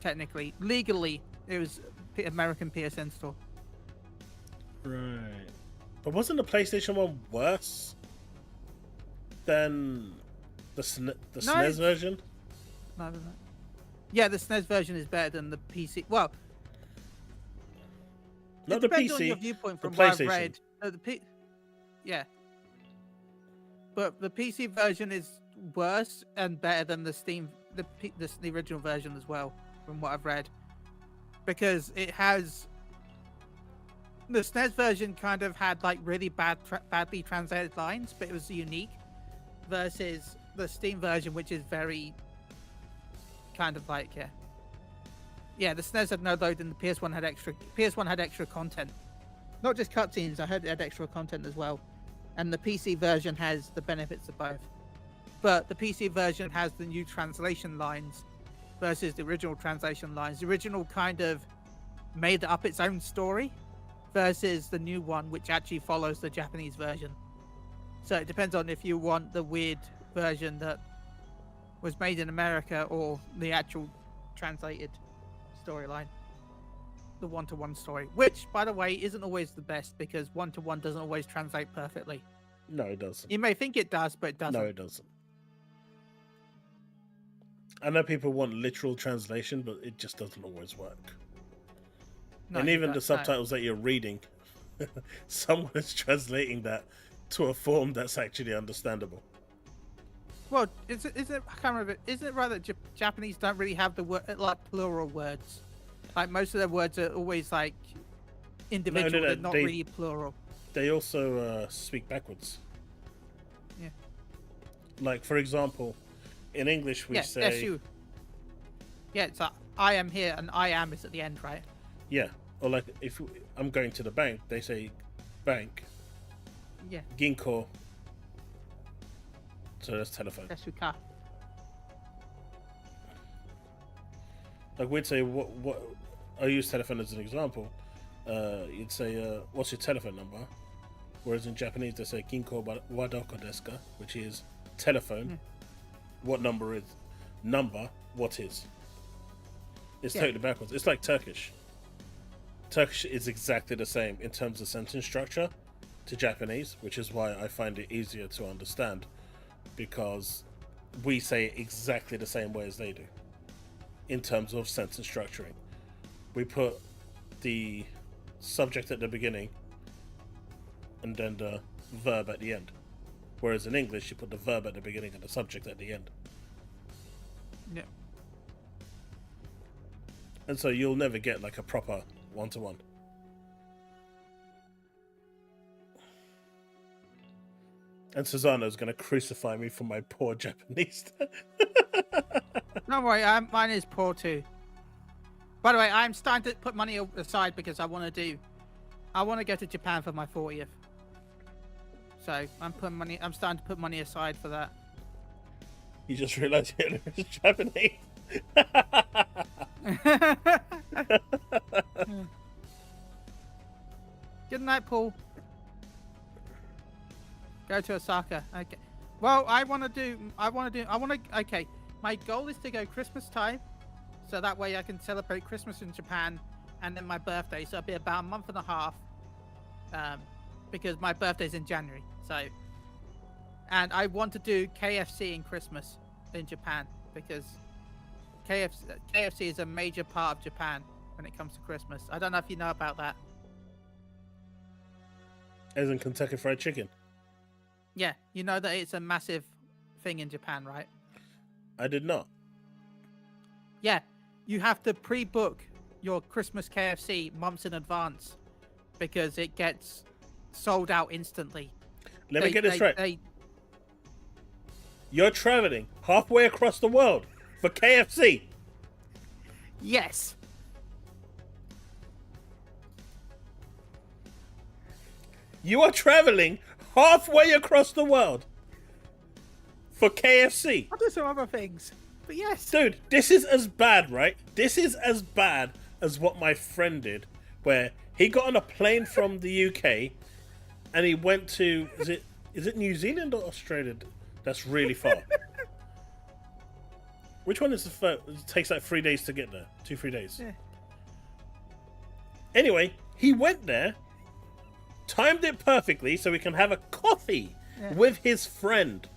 S2: Technically, legally, it was American PSN store.
S1: Right. But wasn't the PlayStation one worse than the SNES version?
S2: No. Yeah, the SNES version is better than the PC. Well,
S1: not
S2: it
S1: the
S2: depends
S1: PC.
S2: on your viewpoint
S1: The
S2: from what I've
S1: PlayStation.
S2: read. Yeah. But the PC version is worse and better than the Steam, the original version as well, from what I've read, because it has. The SNES version kind of had like really badly translated lines, but it was unique, versus the Steam version, which is very kind of like yeah. The SNES had no load, and the PS1 had extra content, not just cutscenes. I heard it had extra content as well, and the PC version has the benefits of both. But the PC version has the new translation lines versus the original translation lines. The original kind of made up its own story, versus the new one, which actually follows the Japanese version. So it depends on if you want the weird version that was made in America or the actual translated storyline, the one-to-one story, which, by the way, isn't always the best, because one-to-one doesn't always translate perfectly.
S1: No, it doesn't.
S2: You may think it does, but it doesn't.
S1: No, it doesn't. I know people want literal translation, but it just doesn't always work.
S2: No,
S1: and even
S2: no,
S1: the subtitles that you're reading, someone is translating that to a form that's actually understandable.
S2: Well, is it? I can't remember. Isn't it right that Japanese don't really have the word like plural words? Like most of their words are always like individual,
S1: No,
S2: they're not really plural.
S1: They also speak backwards.
S2: Yeah.
S1: Like, for example, in English we say...
S2: Yes, you. Yeah, it's like, I am here, and I am is at the end, right?
S1: Yeah. Or like, if I'm going to the bank, they say bank.
S2: Yeah.
S1: Ginko. So that's telephone.
S2: Desuka.
S1: Like, we'd say, what I use telephone as an example. You'd say, what's your telephone number? Whereas in Japanese, they say Ginko wa doko desu ka, which is telephone.
S2: Yeah.
S1: What number is? Number, what is? It's
S2: Yeah.
S1: totally backwards. It's like Turkish. Turkish is exactly the same in terms of sentence structure to Japanese, which is why I find it easier to understand, because we say it exactly the same way as they do in terms of sentence structuring. We put the subject at the beginning and then the verb at the end, whereas in English you put the verb at the beginning and the subject at the end.
S2: Yeah.
S1: And so you'll never get like a proper one-to-one. And Susano's going to crucify me for my poor Japanese.
S2: Don't worry, mine is poor too. By the way, I'm starting to put money aside because I want to go to Japan for my 40th. So I'm starting to put money aside for that.
S1: You just realised you're Japanese.
S2: Good night, Paul. Go to Osaka. Okay. Well, okay. My goal is to go Christmas time, so that way I can celebrate Christmas in Japan, and then my birthday. So it'll be about a month and a half, because my birthday's in January. So, and I want to do KFC in Christmas in Japan, because KFC is a major part of Japan when it comes to Christmas. I don't know if you know about that.
S1: As in Kentucky Fried Chicken.
S2: Yeah, you know that it's a massive thing in Japan, right?
S1: I did not.
S2: Yeah, you have to pre-book your Christmas KFC months in advance because it gets sold out instantly.
S1: Let me get this right. You're traveling halfway across the world for KFC.
S2: Yes.
S1: You are traveling halfway across the world for KFC.
S2: I'll do some other things. But yes.
S1: Dude, this is as bad, right? This is as bad as what my friend did, where he got on a plane from the UK and he went to, is it New Zealand or Australia? That's really far. Which one is the first? It takes like 3 days to get there. 2-3 days.
S2: Yeah.
S1: Anyway, he went there, timed it perfectly so he can have a coffee with his friend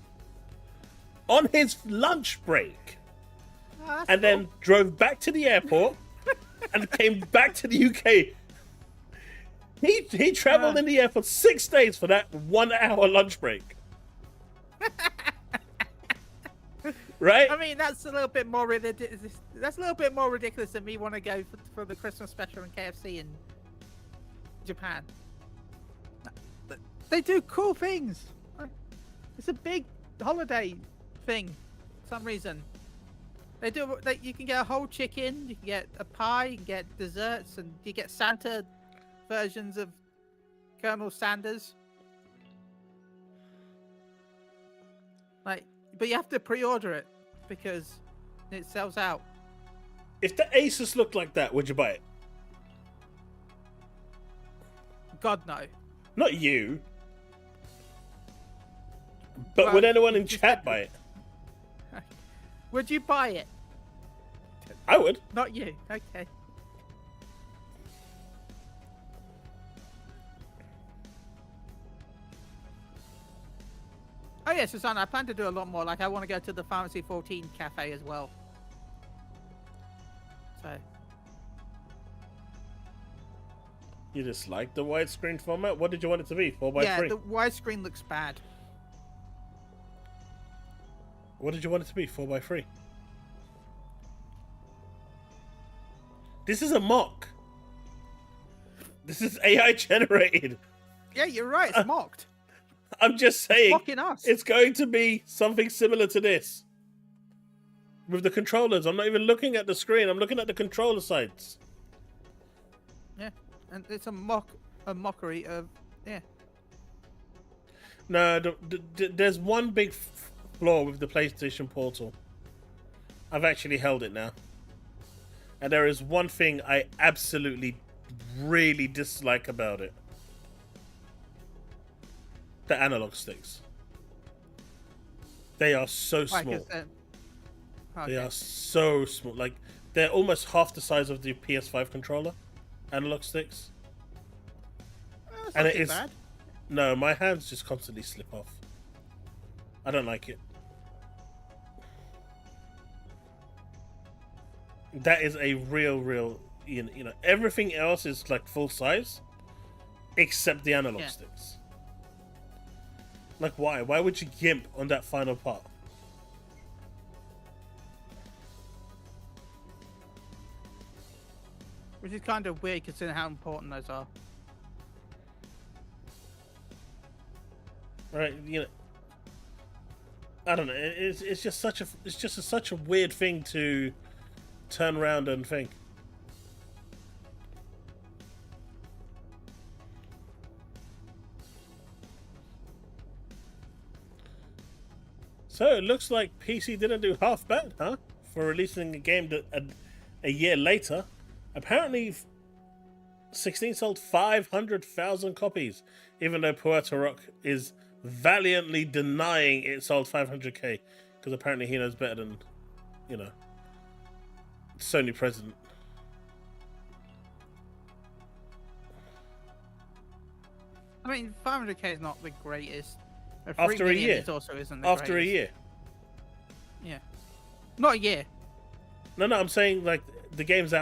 S1: on his lunch break.
S2: Oh,
S1: And then drove back to the airport and came back to the UK. He travelled in the air for 6 days for that 1 hour lunch break. Right?
S2: I mean, that's a little bit more ridiculous. That's a little bit more ridiculous than me want to go for the Christmas special in KFC in Japan. They do cool things. It's a big holiday thing for some reason. They do. You can get a whole chicken. You can get a pie. You can get desserts, and you get Santa versions of Colonel Sanders. Like, but you have to pre-order it because it sells out.
S1: If the Asus looked like that, would you buy it?
S2: God no.
S1: Not you. But
S2: Well,
S1: would anyone in
S2: just
S1: chat buy it?
S2: Would you buy it?
S1: I would.
S2: Not you. Okay. Oh yeah, Susanna, I plan to do a lot more. Like, I want to go to the Pharmacy 14 cafe as well. So.
S1: You just like the widescreen format? What did you want it to be? 4x3?
S2: Yeah, the widescreen looks bad.
S1: What did you want it to be? 4x3? This is a mock. This is AI generated.
S2: Yeah, you're right. It's mocked.
S1: I'm just saying.
S2: Mocking us.
S1: It's going to be something similar to this. With the controllers. I'm not even looking at the screen. I'm looking at the controller sides.
S2: Yeah, and it's a mockery of
S1: No, there's one big flaw with the PlayStation Portal. I've actually held it now. And there is one thing I absolutely really dislike about it. The analog sticks. They are so small. They are so small. Like, they're almost half the size of the PS5 controller. Analog sticks.
S2: That's
S1: And
S2: not
S1: it
S2: too
S1: is...
S2: bad.
S1: No, my hands just constantly slip off. I don't like it. That is a real, you know, everything else is like full size, except the analog sticks. Like, why? Why would you gimp on that final part?
S2: Which is kind of weird considering how important those are.
S1: Right? You know, I don't know. It's just such a weird thing to turn around and think. So it looks like PC didn't do half bad, huh? For releasing a game that a year later. Apparently, 16 sold 500,000 copies, even though Puerto Rock is valiantly denying it sold 500k, because apparently he knows better than, you know, Sony president.
S2: I mean, 500k is not the greatest.
S1: After a year.
S2: It also isn't the
S1: After
S2: greatest.
S1: a year.
S2: Yeah. Not a year.
S1: No, I'm saying like the game's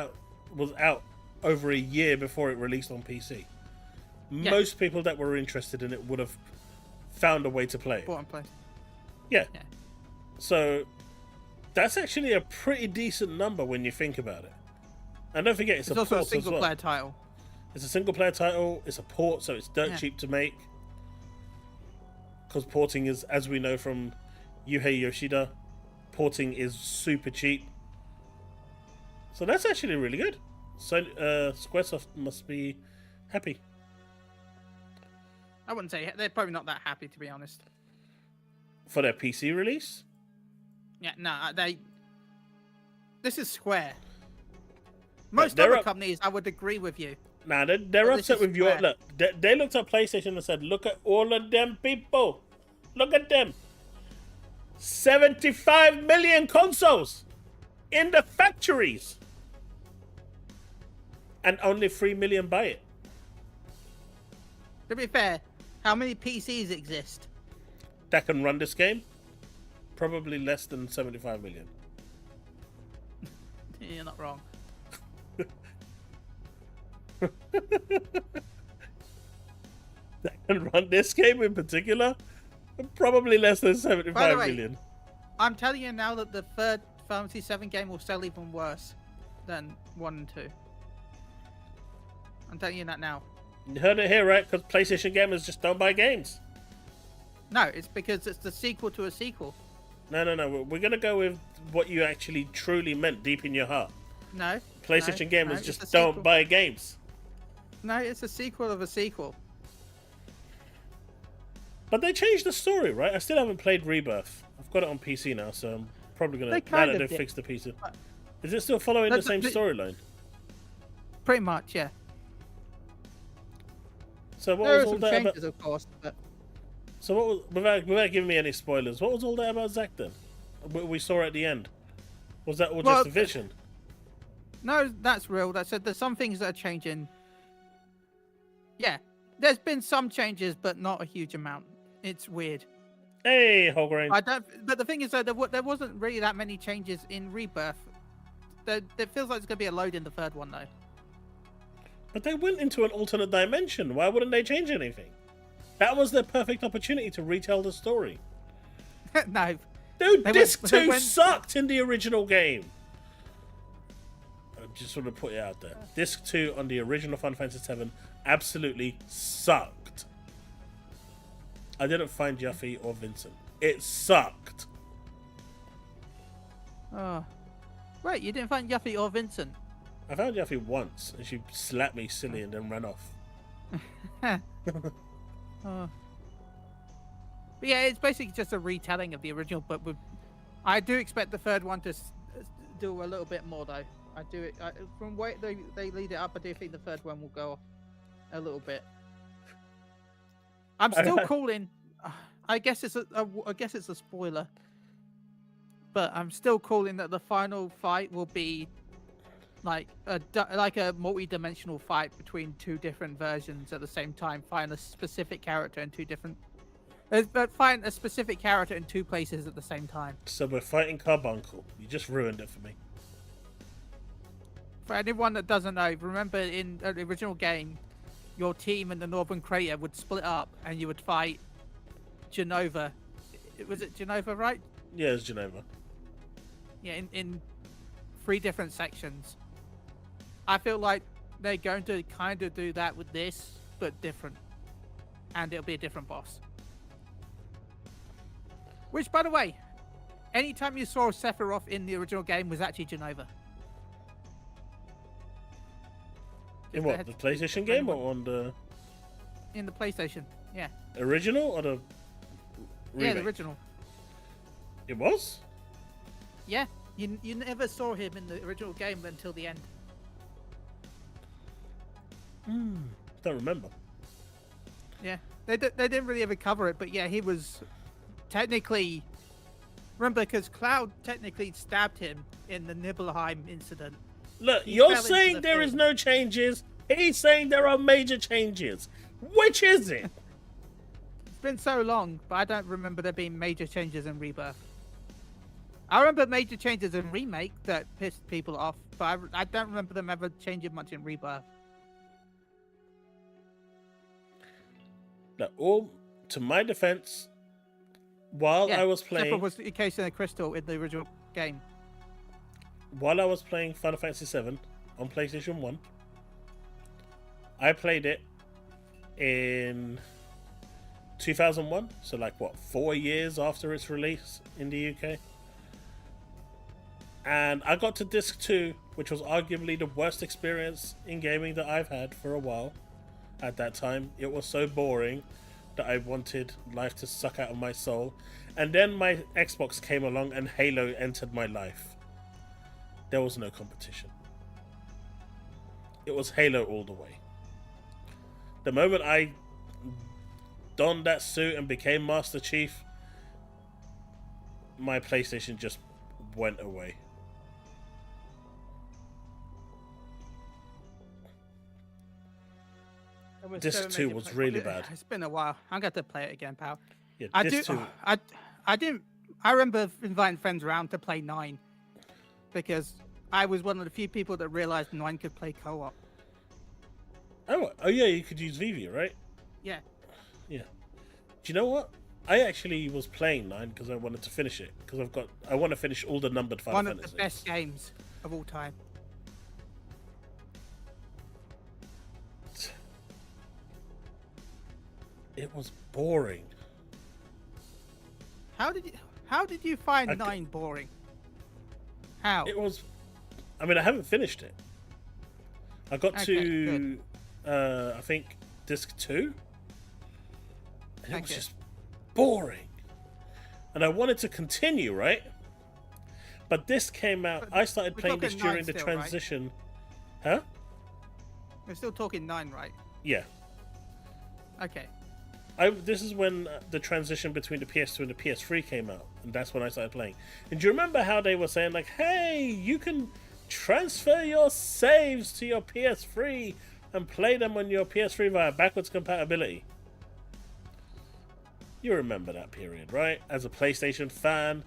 S1: was out over a year before it released on PC.
S2: Yeah.
S1: Most people that were interested in it would have found a way to play it.
S2: Bought and played.
S1: Yeah.
S2: Yeah.
S1: So that's actually a pretty decent number when you think about it. And don't forget, it's a
S2: also a
S1: port as
S2: single
S1: well.
S2: player title.
S1: It's a single player title. It's a port, so it's dirt cheap to make. Because porting is, as we know from Yuhei Yoshida, porting is super cheap. So that's actually really good. So Squaresoft must be happy.
S2: I wouldn't say they're probably not that happy, to be honest.
S1: For their PC release?
S2: Yeah, no, This is Square. Most
S1: they're
S2: other
S1: up-
S2: companies, I would agree with you.
S1: Nah, they're
S2: But this
S1: upset
S2: is
S1: with your...
S2: Square.
S1: Look, they looked at PlayStation and said, look at all of them people. Look at them. 75 million consoles in the factories. And only 3 million buy it.
S2: To be fair, how many PCs exist?
S1: That can run this game? Probably less than 75 million.
S2: You're not wrong.
S1: That can run this game in particular? Probably less than 75
S2: way,
S1: million.
S2: I'm telling you now that the third Final Fantasy VII game will sell even worse than 1 and 2. I'm telling you that now.
S1: You heard it here, right? Because PlayStation gamers just don't buy games.
S2: No, it's because it's the sequel to a sequel.
S1: No. We're going to go with what you actually truly meant deep in your heart.
S2: No.
S1: PlayStation
S2: no,
S1: gamers
S2: it's
S1: just
S2: a
S1: don't
S2: sequel.
S1: buy games.
S2: No, it's a sequel of a sequel.
S1: But they changed the story, right? I still haven't played Rebirth. I've got it on PC now, so I'm probably going
S2: They
S1: to... Now
S2: kind
S1: that
S2: of
S1: they've
S2: did.
S1: fixed the PC. Is it still following the same storyline?
S2: Pretty much, yeah.
S1: So what
S2: There
S1: was
S2: are
S1: all
S2: some
S1: that about...
S2: changes, of course, but
S1: So what was... Without giving me any spoilers, what was all that about Zack then? We saw at the end. Was that all
S2: Well,
S1: just a vision?
S2: no, that's real. That said, there's some things that are changing. Yeah, there's been some changes, but not a huge amount. It's weird.
S1: Hey, Holgrain.
S2: But the thing is, though, there wasn't really that many changes in Rebirth. There feels like it's going to be a load in the third one, though.
S1: But they went into an alternate dimension. Why wouldn't they change anything? That was their perfect opportunity to retell the story.
S2: No.
S1: Dude,
S2: They
S1: Disc
S2: went- they
S1: 2
S2: went-
S1: sucked in the original game. I just want to put it out there. Disc 2 on the original Final Fantasy VII absolutely sucked. I didn't find Yuffie or Vincent. It sucked.
S2: Oh. Wait, you didn't find Yuffie or Vincent?
S1: I found Yuffie once, and she slapped me silly and then ran off.
S2: Oh. But yeah, it's basically just a retelling of the original, but I do expect the third one to do a little bit more, though. I do. From where they lead it up, I do think the third one will go off a little bit. I'm still calling. I guess it's a spoiler, but I'm still calling that the final fight will be like a multi-dimensional fight between two different versions at the same time. Find a specific character in two different. Find a specific character in two places at the same time.
S1: So we're fighting Carbuncle. You just ruined it for me.
S2: For anyone that doesn't know, remember in the original game, your team in the Northern Crater would split up and you would fight Genova. Was it Genova, right?
S1: Yeah, it's Geneva.
S2: Yeah, in 3 different sections. I feel like they're going to kind of do that with this, but different. And it'll be a different boss. Which, by the way, anytime you saw Sephiroth in the original game was actually Genova.
S1: In what, the PlayStation game or on the...
S2: In the PlayStation, yeah.
S1: Original or the...
S2: Yeah, the
S1: remake?
S2: original.
S1: It was?
S2: Yeah, you never saw him in the original game until the end.
S1: Don't remember.
S2: Yeah, they didn't really ever cover it, but yeah, he was technically... Remember, because Cloud technically stabbed him in the Nibelheim incident.
S1: Look,
S2: He
S1: you're
S2: fell into
S1: saying
S2: the
S1: there is
S2: pit.
S1: no changes. He's saying there are major changes. Which is it?
S2: It's been so long, but I don't remember there being major changes in Rebirth. I remember major changes in Remake that pissed people off, but I don't remember them ever changing much in Rebirth.
S1: Look, all to my defense, while I was playing...
S2: Sephiroth was encased in a crystal in the original game.
S1: While I was playing Final Fantasy VII on PlayStation 1, I played it in 2001, so like what, 4 years after its release in the UK. And I got to Disc 2, which was arguably the worst experience in gaming that I've had for a while. At that time, it was so boring. that I wanted life to suck out of my soul. And then my Xbox came along and Halo entered my life. There was no competition. It was Halo all the way. The moment I donned that suit and became Master Chief, my PlayStation just went away. Disc 2 was really bad.
S2: It's been a while. I'm going to play it again, pal.
S1: Yeah,
S2: I
S1: Disc 2.
S2: I didn't. I remember inviting friends around to play 9 because I was one of the few people that realized 9 could play co-op.
S1: Oh yeah, you could use Vivi, right?
S2: Yeah.
S1: Yeah. Do you know what? I actually was playing 9 because I wanted to finish it because I want to finish all the numbered Final
S2: One of
S1: Fantasies.
S2: the best games of all time.
S1: It was boring.
S2: How did you find 9 boring? How?
S1: It was. I mean, I haven't finished it. I got to, I think, disc 2. And it was just boring. And I wanted to continue, right? But this came out. I started playing this during the transition.
S2: Right?
S1: Huh?
S2: We're still talking 9, right?
S1: Yeah.
S2: Okay.
S1: This is when the transition between the PS2 and the PS3 came out, and that's when I started playing. And do you remember how they were saying, like, hey, you can transfer your saves to your PS3 and play them on your PS3 via backwards compatibility? You remember that period, right? As a PlayStation fan.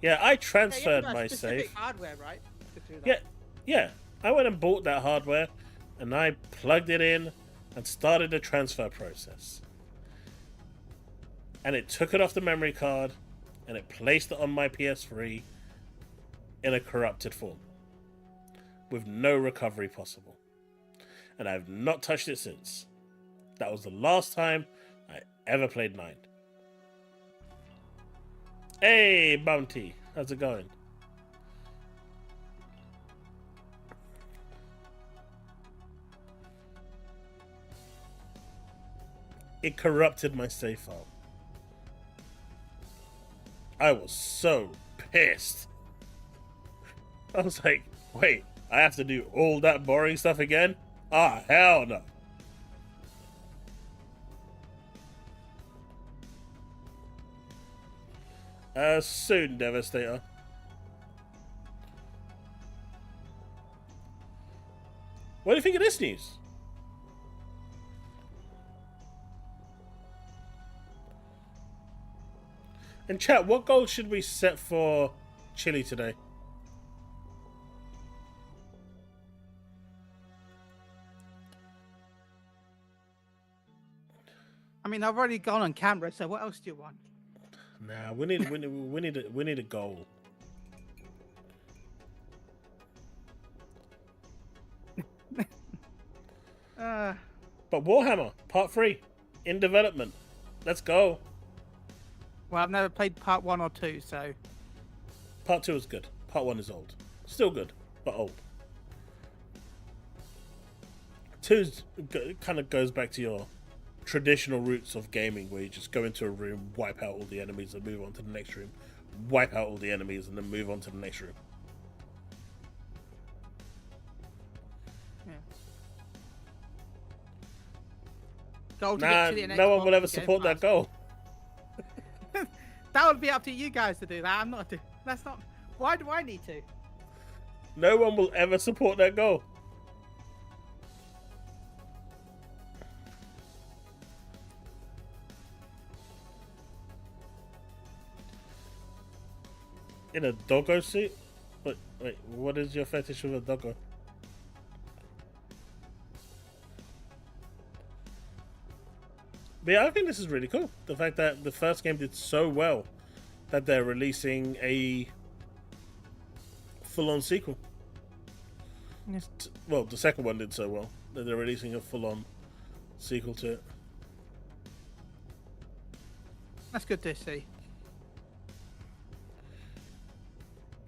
S1: Yeah, I transferred my save.
S2: Hardware, right? To do that.
S1: Yeah. I went and bought that hardware, and I plugged it in and started the transfer process. And it took it off the memory card and it placed it on my PS3 in a corrupted form with no recovery possible. And I've not touched it since. That was the last time I ever played 9. Hey, Bounty, how's it going? It corrupted my save file. I was so pissed. I was like, wait, I have to do all that boring stuff again? Ah, hell no. Soon, Devastator. What do you think of this news? And chat, what goal should we set for Chille today?
S2: I mean, I've already gone on camera, so what else do you want?
S1: Nah, we need a goal. But Warhammer Part 3 in development. Let's go.
S2: Well, I've never played part 1 or 2, so...
S1: Part 2 is good. Part 1 is old. Still good, but old. 2 kind of goes back to your traditional roots of gaming, where you just go into a room, wipe out all the enemies, and move on to the next room. Wipe out all the enemies, and then move on to the next room.
S2: Yeah. Goal to
S1: Nah,
S2: get to the
S1: no one
S2: Xbox
S1: will ever
S2: Game
S1: support that
S2: Pass.
S1: goal.
S2: That would be up to you guys to do that. I'm not. That's not. Why do I need to?
S1: No one will ever support that goal. In a doggo suit? Wait, what is your fetish with a doggo? But yeah, I think this is really cool. The fact that the first game did so well that they're releasing a full-on sequel.
S2: Yes.
S1: Well, the second one did so well that they're releasing a full-on sequel to it.
S2: That's good to see.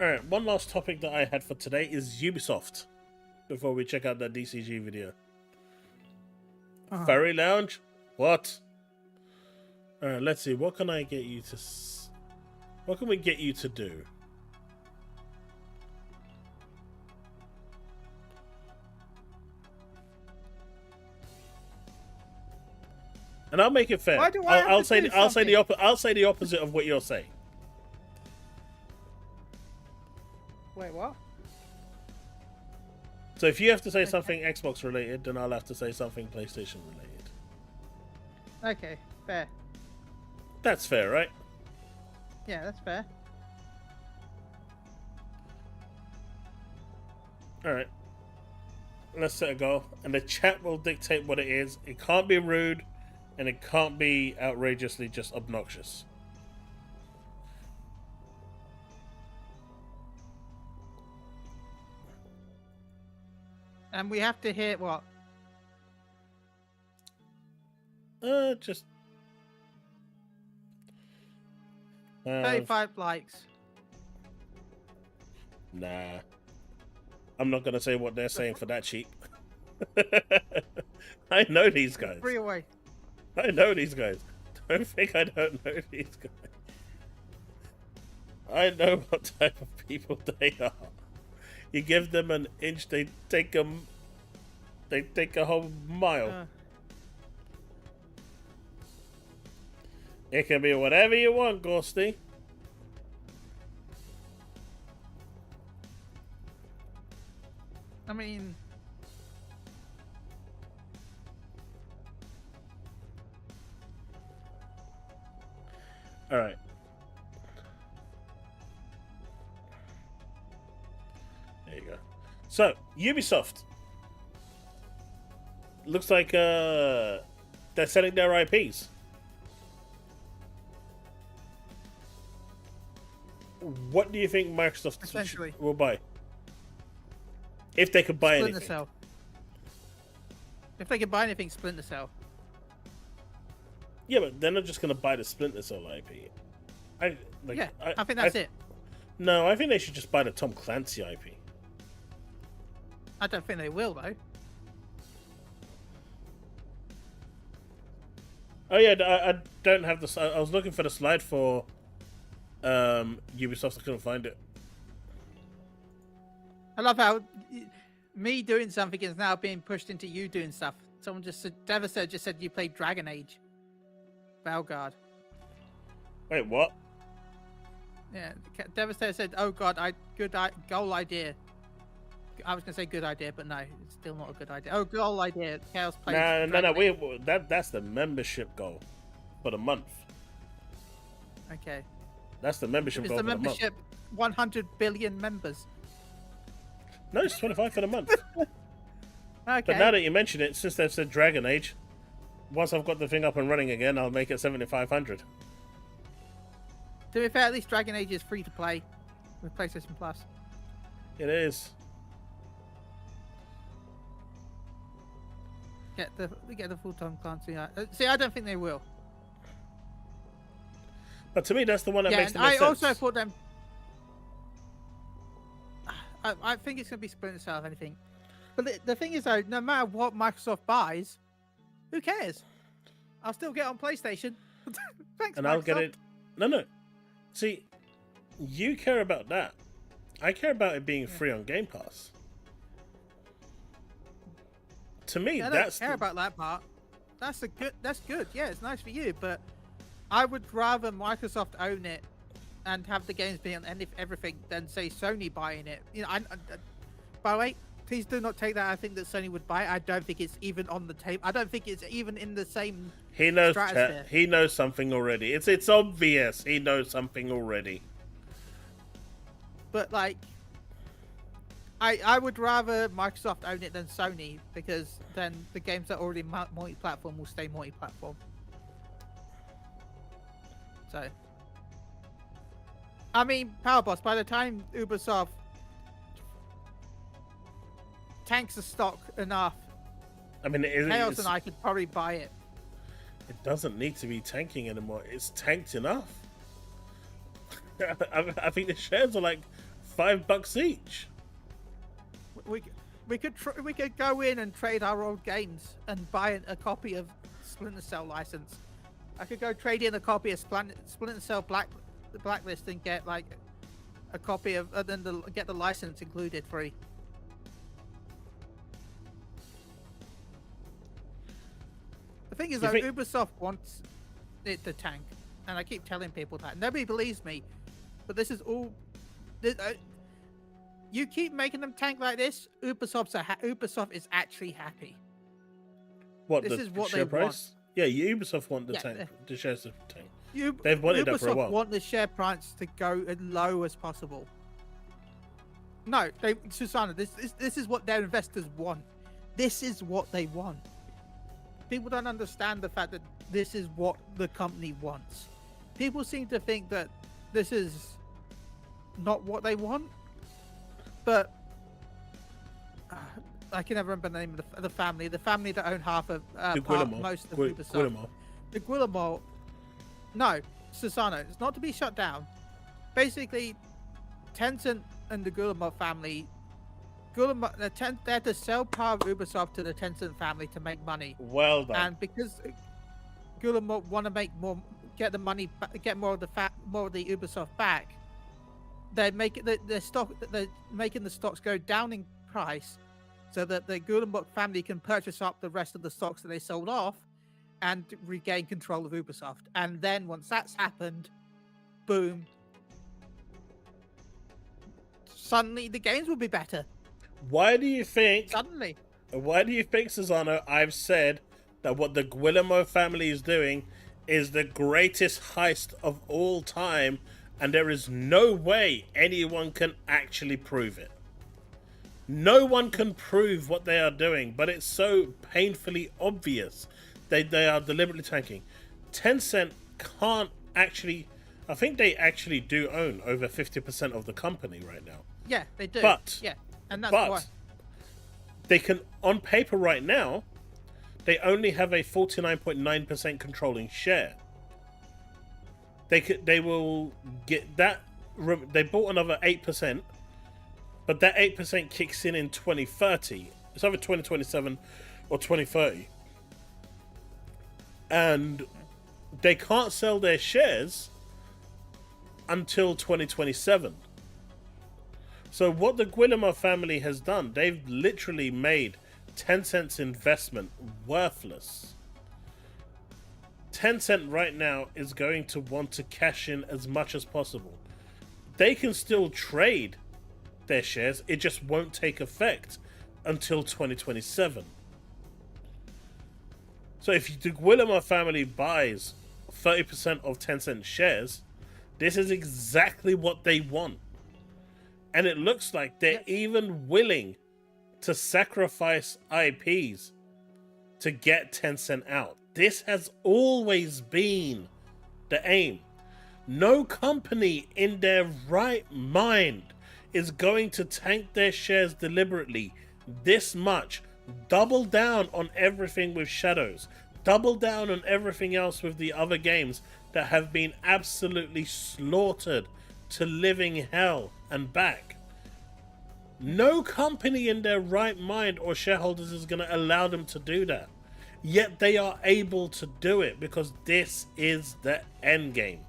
S1: Alright, one last topic that I had for today is Ubisoft. Before we check out that DCG video. Furry Lounge, What? Alright, let's see. What can I get you to... What can we get you to do? And I'll make it fair.
S2: Why do I have
S1: I'll
S2: to
S1: say
S2: do
S1: I'll say the
S2: something?
S1: I'll say the opposite of what you're saying.
S2: Wait, what?
S1: So if you have to say something Xbox related, then I'll have to say something PlayStation related.
S2: Okay, fair.
S1: That's fair, right?
S2: Yeah, that's fair.
S1: Alright. Let's set a goal. And the chat will dictate what it is. It can't be rude, and it can't be outrageously just obnoxious.
S2: And we have to hit what?
S1: Just...
S2: 35 likes.
S1: Nah. I'm not gonna say what they're saying for that cheap. I know these guys.
S2: 3 away.
S1: I know these guys. Don't think I don't know these guys. I know what type of people they are. You give them an inch, they take a whole mile. It can be whatever you want, Ghosty.
S2: I mean,
S1: all right. There you go. So, Ubisoft. Looks like they're selling their IPs. What do you think Microsoft
S2: Essentially.
S1: will buy? If they could buy
S2: Splinter
S1: anything.
S2: Cell. If they could buy anything, Splinter Cell.
S1: Yeah, but they're not just going to buy the Splinter Cell IP. I
S2: think that's it.
S1: No, I think they should just buy the Tom Clancy IP.
S2: I don't think they will, though.
S1: Oh yeah, I don't have the... I was looking for the slide for Ubisoft. I couldn't find it.
S2: I love how me doing something is now being pushed into you doing stuff. Someone just said, Devastator just said you played Dragon Age. Valgard.
S1: Wait, what?
S2: Yeah, Devastator said, "Oh God, goal idea." I was gonna say good idea, but no, it's still not a good idea. Oh, goal idea. Chaos plays.
S1: No. That's the membership goal for the month.
S2: Okay.
S1: That's the membership
S2: It's
S1: goal
S2: the
S1: for the month.
S2: membership. 100 billion members.
S1: No, it's 25 for the month.
S2: Okay.
S1: But now that you mention it, since they've said Dragon Age, once I've got the thing up and running again, I'll make it 7,500.
S2: To be fair, at least Dragon Age is free to play with PlayStation Plus.
S1: It is.
S2: Get the full Tom Clancy. See, I don't think they will.
S1: But to me, that's the one that makes the most
S2: I
S1: sense.
S2: also thought them. I think it's going to be Splinter Cell, if anything. But the thing is, though, no matter what Microsoft buys, who cares? I'll still get on PlayStation. Thanks,
S1: And
S2: Microsoft.
S1: I'll get it. No. See, you care about that. I care about it being free on Game Pass. To me,
S2: I
S1: that's
S2: don't care about that part. That's good. Yeah, it's nice for you, but I would rather Microsoft own it and have the games be on everything than say Sony buying it. You know, by the way, please do not take that. I think that Sony would buy it. I don't think it's even on the table. I don't think it's even in the same.
S1: He knows.
S2: stratosphere.
S1: He knows something already. It's obvious. He knows something already.
S2: But like, I would rather Microsoft own it than Sony, because then the games that are already multi-platform will stay multi-platform. So, I mean, Power Boss, by the time Ubisoft tanks the stock enough,
S1: I mean,
S2: Chaos and I could probably buy it.
S1: It doesn't need to be tanking anymore. It's tanked enough. I think the shares are like $5 each.
S2: we could go in and trade our old games and buy a copy of Splinter Cell license. I could go trade in a copy of Splinter Cell Blacklist and get like a copy of, get the license included free. The thing is, though, Ubisoft wants it to tank, and I keep telling people that. Nobody believes me, but this is all. You keep making them tank like this, Ubisoft is actually happy.
S1: What,
S2: this is what
S1: share
S2: they
S1: price?
S2: Want.
S1: Yeah, Ubisoft want the tank, the shares to tank. They've wanted
S2: Ubisoft
S1: that for a while.
S2: Want the share price to go as low as possible. No, Susanna, this is what their investors want. This is what they want. People don't understand the fact that this is what the company wants. People seem to think that this is not what they want, but I can never remember the name of the family that own half of most of Ubisoft. The Guillemot. No, Susanna, it's not to be shut down. Basically, Tencent and the Guillemot family, they had to sell part of Ubisoft to the Tencent family to make money.
S1: Well done.
S2: And because Guillemot want to make more, get the money, get more of the Ubisoft back, they're making they're making the stocks go down in price, so that the Guillemot family can purchase up the rest of the stocks that they sold off, and regain control of Ubisoft. And then once that's happened, boom, suddenly the games will be better.
S1: Why do you think,
S2: Susanna,
S1: I've said that what the Guillemot family is doing is the greatest heist of all time, and there is no way anyone can actually prove it? No one can prove what they are doing, but it's so painfully obvious. They are deliberately tanking. Tencent can't actually... I think they actually do own over 50% of the company right now.
S2: Yeah, they do.
S1: But,
S2: yeah, and that's why.
S1: They can, on paper right now, they only have a 49.9% controlling share. They will get that... They bought another 8%, but that 8% kicks in 2030. It's either 2027 or 2030. And they can't sell their shares until 2027. So what the Guillemot family has done, they've literally made Tencent's investment worthless. Tencent right now is going to want to cash in as much as possible. They can still trade their shares, it just won't take effect until 2027. So if the Guillemot family buys 30% of Tencent shares, this is exactly what they want. And it looks like they're even willing to sacrifice IPs to get Tencent out. This has always been the aim. No company in their right mind is going to tank their shares deliberately this much. Double down on everything with Shadows. Double down on everything else with the other games that have been absolutely slaughtered to living hell and back. No company in their right mind or shareholders is going to allow them to do that. Yet they are able to do it because this is the end game.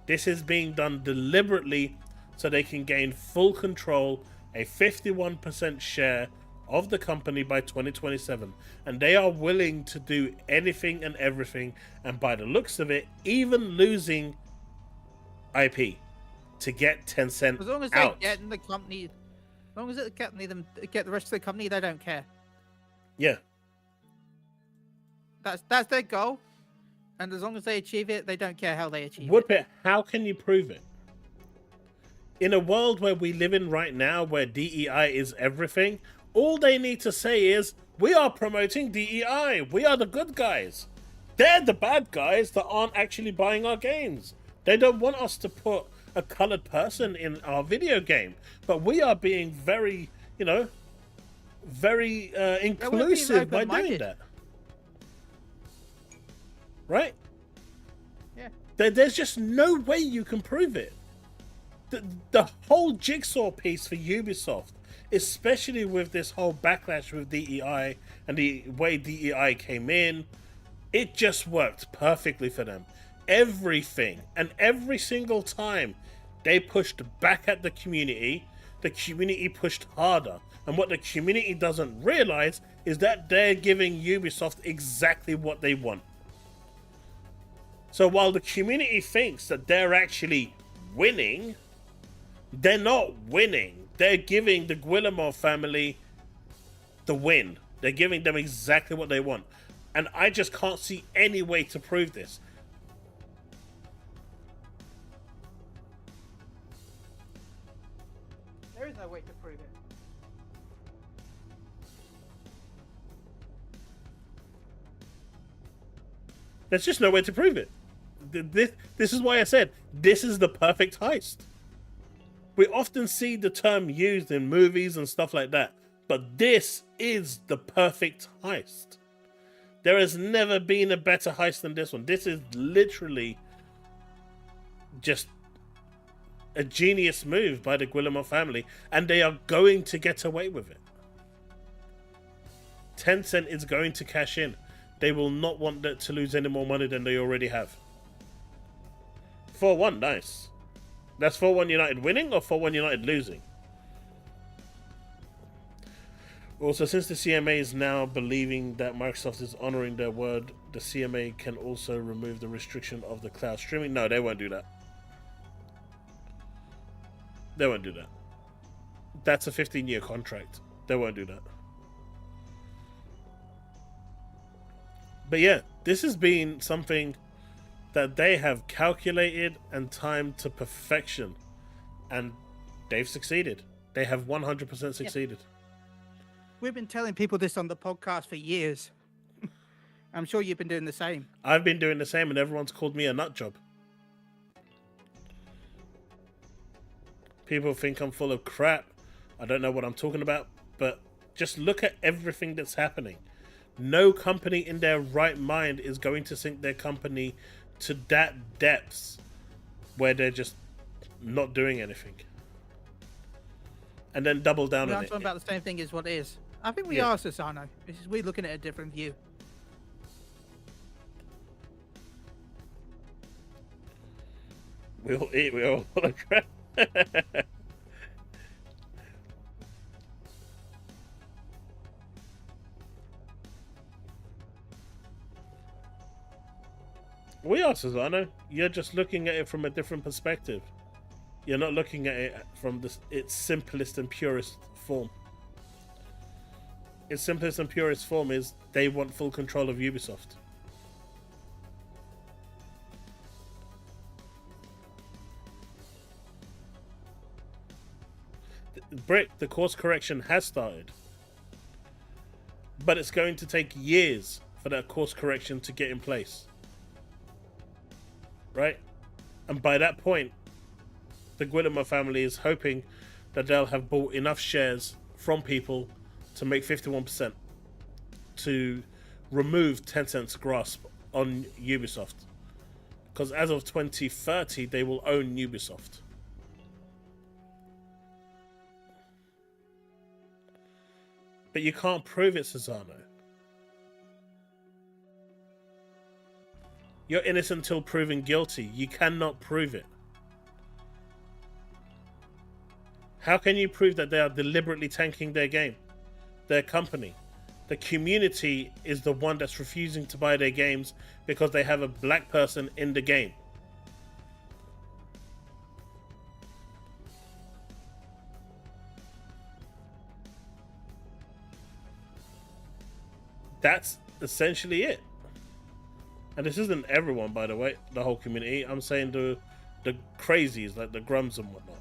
S1: This is being done deliberately so they can gain full control, a 51% share of the company by 2027. And they are willing to do anything and everything, and by the looks of it, even losing IP to get Tencent
S2: as long as
S1: out.
S2: they get in the company, as long as it get the rest of the company, they don't care.
S1: Yeah.
S2: That's their goal, and as long as they achieve it, they don't care how they achieve it.
S1: Woodpit, how can you prove it? In a world where we live in right now, where DEI is everything, all they need to say is, we are promoting DEI. We are the good guys. They're the bad guys that aren't actually buying our games. They don't want us to put a colored person in our video game. But we are being very, very inclusive by doing that. Right?
S2: Yeah.
S1: There's just no way you can prove it. The whole jigsaw piece for Ubisoft especially with this whole backlash with DEI and the way DEI came in. It just worked perfectly for them. Everything and every single time they pushed back at the community pushed harder. And what the community doesn't realize is that they're giving Ubisoft exactly what they want. So while the community thinks that they're actually winning, they're not winning. They're giving the Guillemot family the win. They're giving them exactly what they want. And I just can't see any way to prove this.
S2: There is no way to prove it.
S1: There's just no way to prove it. This is why I said this is the perfect heist. We often see the term used in movies and stuff like that, but this is the perfect heist. There has never been a better heist than this one. This is literally just a genius move by the Guillemot family, and they are going to get away with it. Tencent is going to cash in. They will not want to lose any more money than they already have. 4-1, nice. That's 4-1 United winning or 4-1 United losing? Also, since the CMA is now believing that Microsoft is honoring their word, the CMA can also remove the restriction of the cloud streaming. No, they won't do that. They won't do that. That's a 15-year contract. They won't do that. But yeah, this has been something that they have calculated and timed to perfection. And they've succeeded. They have 100% succeeded.
S2: Yeah. We've been telling people this on the podcast for years. I'm sure you've been doing the same.
S1: I've been doing the same, and everyone's called me a nut job. People think I'm full of crap. I don't know what I'm talking about, but just look at everything that's happening. No company in their right mind is going to sink their company to that depths where they're just not doing anything. And then double down on
S2: I'm
S1: it.
S2: talking about the same thing is what it is. I think we
S1: Yeah.
S2: are, Susano. We're looking at a different view.
S1: We all eat, we all full of crap. We are, Susano. You're just looking at it from a different perspective. You're not looking at it from its simplest and purest form. Its simplest and purest form is they want full control of Ubisoft. Brick, the course correction has started. But it's going to take years for that course correction to get in place. Right? And by that point, the Guillemot family is hoping that they'll have bought enough shares from people to make 51% to remove Tencent's grasp on Ubisoft. Because as of 2030, they will own Ubisoft. But you can't prove it, Susano. You're innocent until proven guilty. You cannot prove it. How can you prove that they are deliberately tanking their game, their company? The community is the one that's refusing to buy their games because they have a black person in the game. That's essentially it. And this isn't everyone, by the way, the whole community. I'm saying the crazies, like the grums and whatnot.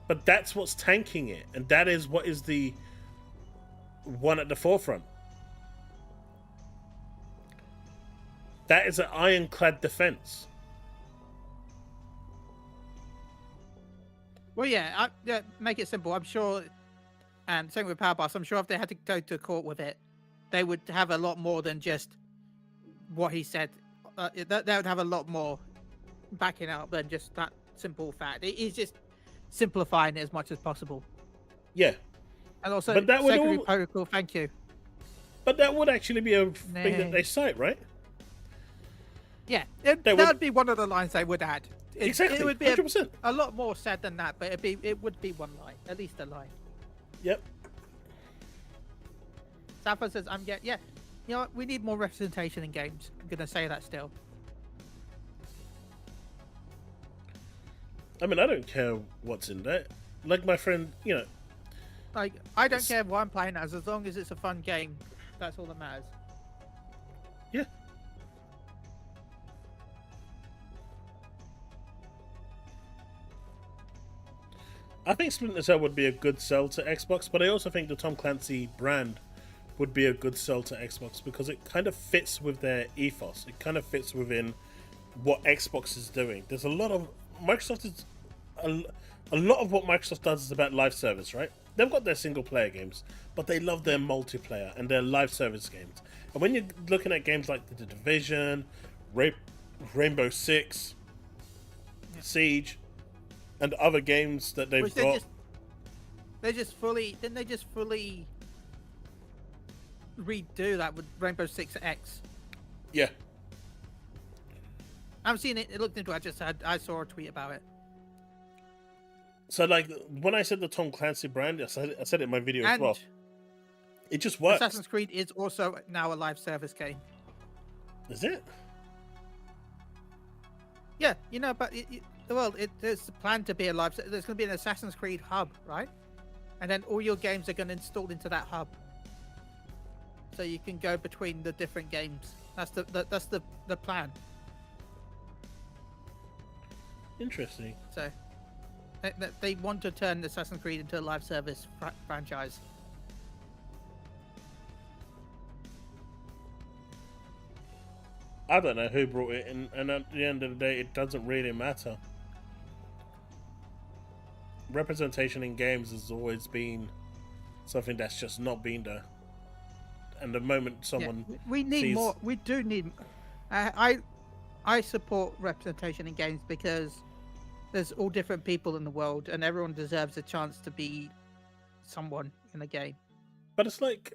S1: But that's what's tanking it, and that is what is the one at the forefront. That is an ironclad defense.
S2: Well, yeah, make it simple. I'm sure, same with Power Boss, I'm sure if they had to go to court with it, they would have a lot more than just what he said. They would have a lot more backing up than just that simple fact. It is just simplifying it as much as possible.
S1: Yeah,
S2: And also,
S1: But that would
S2: secondary
S1: all-
S2: protocol. Thank you.
S1: but that would actually be a thing that
S2: Nah.
S1: they cite, right?
S2: Yeah,
S1: They
S2: that
S1: would-
S2: would be one of the lines they would add.
S1: Exactly,
S2: It would be
S1: 100%.
S2: a lot more said than that, but it would be one line, at least a line.
S1: Yep.
S2: Safa says, yeah. You know what? We need more representation in games. I'm gonna say that still.
S1: I mean, I don't care what's in there. Like my friend, you know,
S2: Like, I don't
S1: It's-
S2: care what I'm playing as long as it's a fun game. That's all that matters.
S1: yeah. I think Splinter Cell would be a good sell to Xbox, but I also think the Tom Clancy brand would be a good sell to Xbox because it kind of fits with their ethos. It kind of fits within what Xbox is doing. There's a lot of Microsoft is a lot of what Microsoft does is about live service, right? They've got their single player games, but they love their multiplayer and their live service games. And when you're looking at games like The Division, Rainbow Six, Siege, and other games that they've
S2: Which
S1: got,
S2: they just fully redo that with Rainbow Six X.
S1: yeah,
S2: I've seen it. It looked into it. I saw a tweet about it.
S1: so like when I said the Tom Clancy brand, I said it in my video as
S2: And
S1: well. It just works.
S2: Assassin's Creed is also now a live service game.
S1: Is it?
S2: Yeah, you know, but there's planned to be a live. There's going to be an Assassin's Creed hub, right? And then all your games are going to install into that hub, so you can go between the different games. That's the plan.
S1: Interesting.
S2: So they want to turn Assassin's Creed into a live service franchise.
S1: I don't know who brought it in, and at the end of the day, it doesn't really matter. Representation in games has always been something that's just not been there. And the moment someone
S2: We need
S1: sees-
S2: more. We do need. I support representation in games because there's all different people in the world, and everyone deserves a chance to be someone in a game.
S1: But it's like,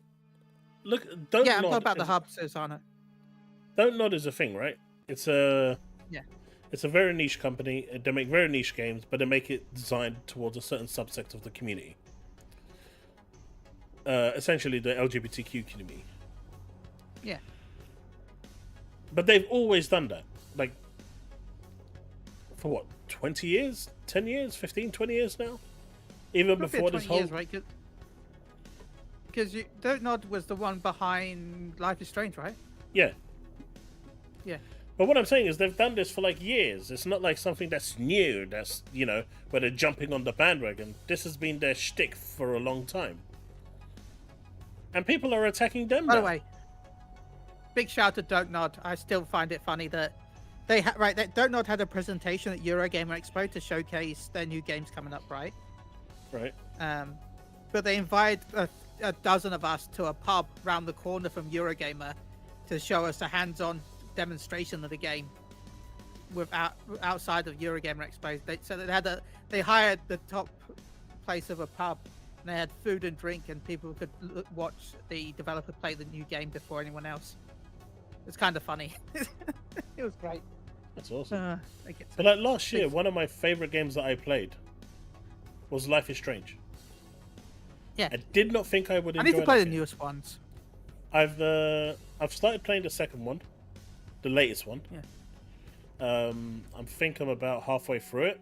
S1: look, don't
S2: Yeah, I'm
S1: nod
S2: talking about the
S1: is-
S2: hub, Susanna.
S1: Don't Nod is a thing, right? It's a very niche company. They make very niche games, but they make it designed towards a certain subsect of the community. Essentially, the LGBTQ community.
S2: Yeah.
S1: But they've always done that. Like, for what, 20 years? 10 years? 15, 20 years now? Even
S2: Probably
S1: before this
S2: 20
S1: whole...
S2: years, right? Because Don't Nod was the one behind Life is Strange, right?
S1: Yeah.
S2: Yeah.
S1: But what I'm saying is they've done this for like years. It's not like something that's new, that's, you know, where they're jumping on the bandwagon. This has been their shtick for a long time. And people are attacking them
S2: By
S1: now.
S2: the way, big shout to Don't Nod. I still find it funny that they that Don't Nod had a presentation at Eurogamer Expo to showcase their new games coming up, right?
S1: Right.
S2: But they invited a dozen of us to a pub round the corner from Eurogamer to show us a hands-on demonstration of the game outside of Eurogamer Expo. They hired the top place of a pub, and they had food and drink, and people could watch the developer play the new game before anyone else. It's kind of funny. It was great.
S1: That's awesome.
S2: I get
S1: But like last year, one of my favorite games that I played was Life is Strange.
S2: Yeah.
S1: I did not think I would
S2: I
S1: enjoy
S2: need to play
S1: that
S2: the
S1: game.
S2: newest ones.
S1: I've started playing the second one, the latest one.
S2: Yeah.
S1: I think I'm about halfway through it.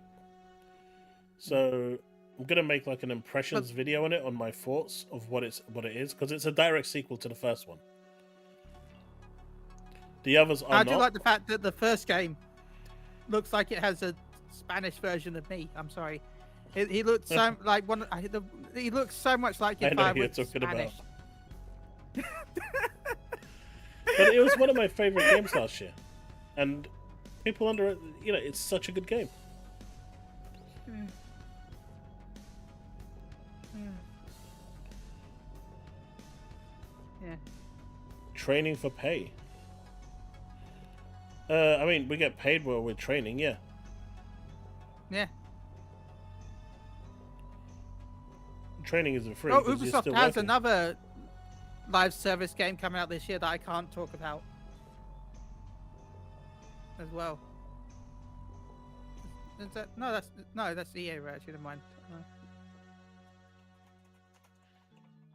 S1: So I'm gonna make like an impressions video on it, on my thoughts of what it is, because it's a direct sequel to the first one. The others are
S2: I
S1: not.
S2: do like the fact that the first game looks like it has a Spanish version of me. I'm sorry. He looks so like one. He looks so much like
S1: I
S2: if
S1: know
S2: I
S1: who you're
S2: was
S1: talking
S2: Spanish.
S1: about. But it was one of my favorite games last year, and people it's such a good game.
S2: Yeah.
S1: Training for pay. I mean, we get paid while we're training, yeah.
S2: Yeah.
S1: training isn't free.
S2: Oh,
S1: 'cause you're
S2: Ubisoft
S1: still
S2: has
S1: working.
S2: another live service game coming out this year that I can't talk about as well. Is that, that's EA, right? Actually, never mind.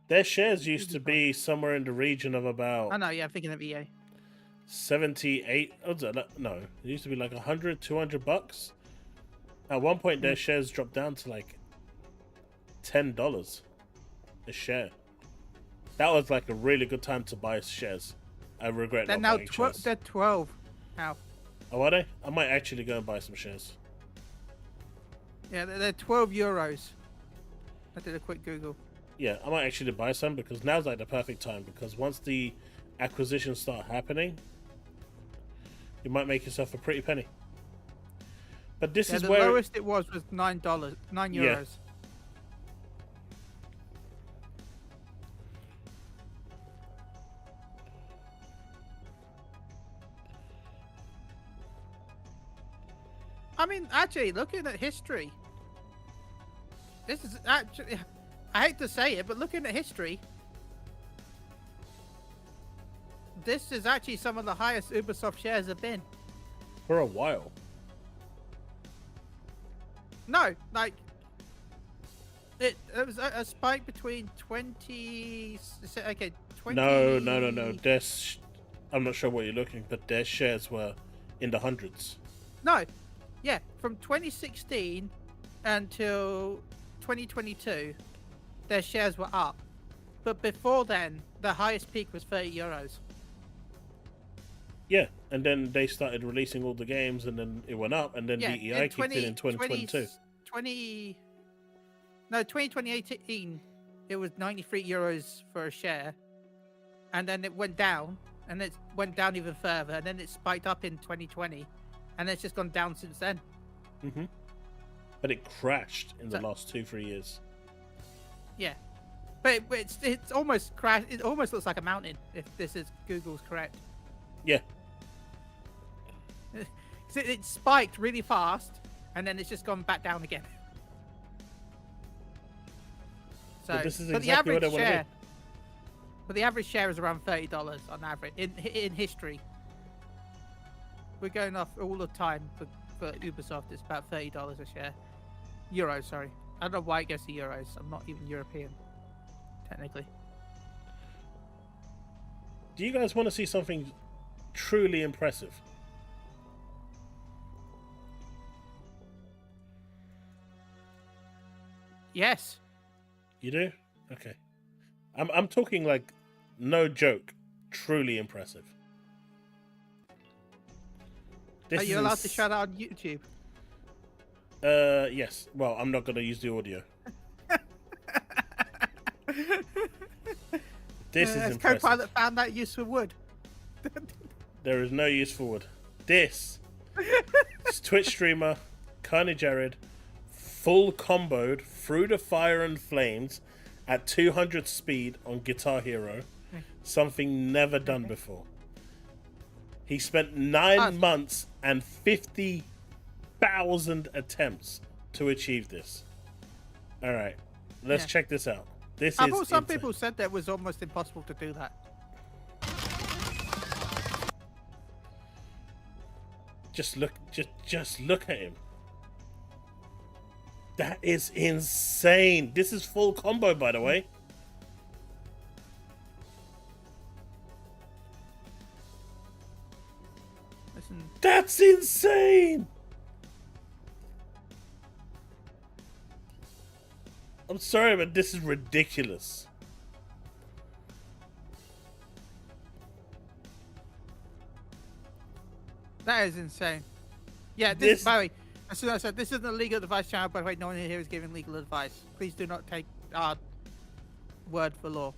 S1: Their shares used to be somewhere in the region of about
S2: Oh no, yeah, I'm thinking of EA.
S1: 78. Oh, no, it used to be like 100, 200 bucks. At one point, their shares dropped down to like $10 a share. That was like a really good time to buy shares. I regret
S2: They're
S1: not
S2: now
S1: buying shares.
S2: they're 12 now.
S1: Oh, are they? I might actually go and buy some shares.
S2: Yeah, they're 12 euros. I did a quick Google.
S1: Yeah, I might actually buy some because now's like the perfect time, because once the acquisitions start happening, you might make yourself a pretty penny. But this is
S2: the
S1: where
S2: lowest it was $9, €9.
S1: Yeah.
S2: I mean, actually, looking at history, this is actually, I hate to say it, but looking at history, this is actually some of the highest Ubisoft shares have been.
S1: for a while.
S2: No, like, it was a spike between 20, okay, 20...
S1: No. I'm not sure what you're looking, but their shares were in the hundreds.
S2: No, yeah, from 2016 until 2022, their shares were up. But before then, the highest peak was €30.
S1: Yeah, and then they started releasing all the games, and then it went up, and then
S2: Yeah,
S1: DEI kicked in 2022.
S2: 2018, it was €93 for a share, and then it went down, and it went down even further, and then it spiked up in 2020, and it's just gone down since then.
S1: Mm-hmm. But it crashed in the last 2-3 years.
S2: Yeah, but it's almost crashed. It almost looks like a mountain if this is Google's correct.
S1: Yeah.
S2: It spiked really fast, and then it's just gone back down again. So,
S1: But this is
S2: the
S1: exactly what I
S2: average
S1: want to
S2: share, but the average share is around $30 on average in history. We're going off all the time for Ubisoft. It's about $30 a share. Euros, sorry. I don't know why it goes to euros. I'm not even European, technically.
S1: Do you guys want to see something truly impressive?
S2: Yes.
S1: You do? Okay. I'm talking like, no joke, truly impressive.
S2: Are you allowed to shout out on YouTube?
S1: Yes. Well, I'm not going to use the audio. This is
S2: Has
S1: impressive.
S2: Copilot found that use for wood?
S1: There is no use for wood. This is Twitch streamer Carney Jared, full comboed through the fire and flames at 200 speed on Guitar Hero, something never done before. He spent 9 months and 50,000 attempts to achieve this. All right, let's check this out. This
S2: I
S1: is
S2: thought some
S1: insane.
S2: people said that it was almost impossible to do that.
S1: Just look at him. That is insane. This is full combo, by the way.
S2: Listen,
S1: That's insane. I'm sorry, but this is ridiculous.
S2: that is insane. Yeah, this by the way, as soon as I said this isn't a legal advice channel, by the way, no one here is giving legal advice. Please do not take our word for law.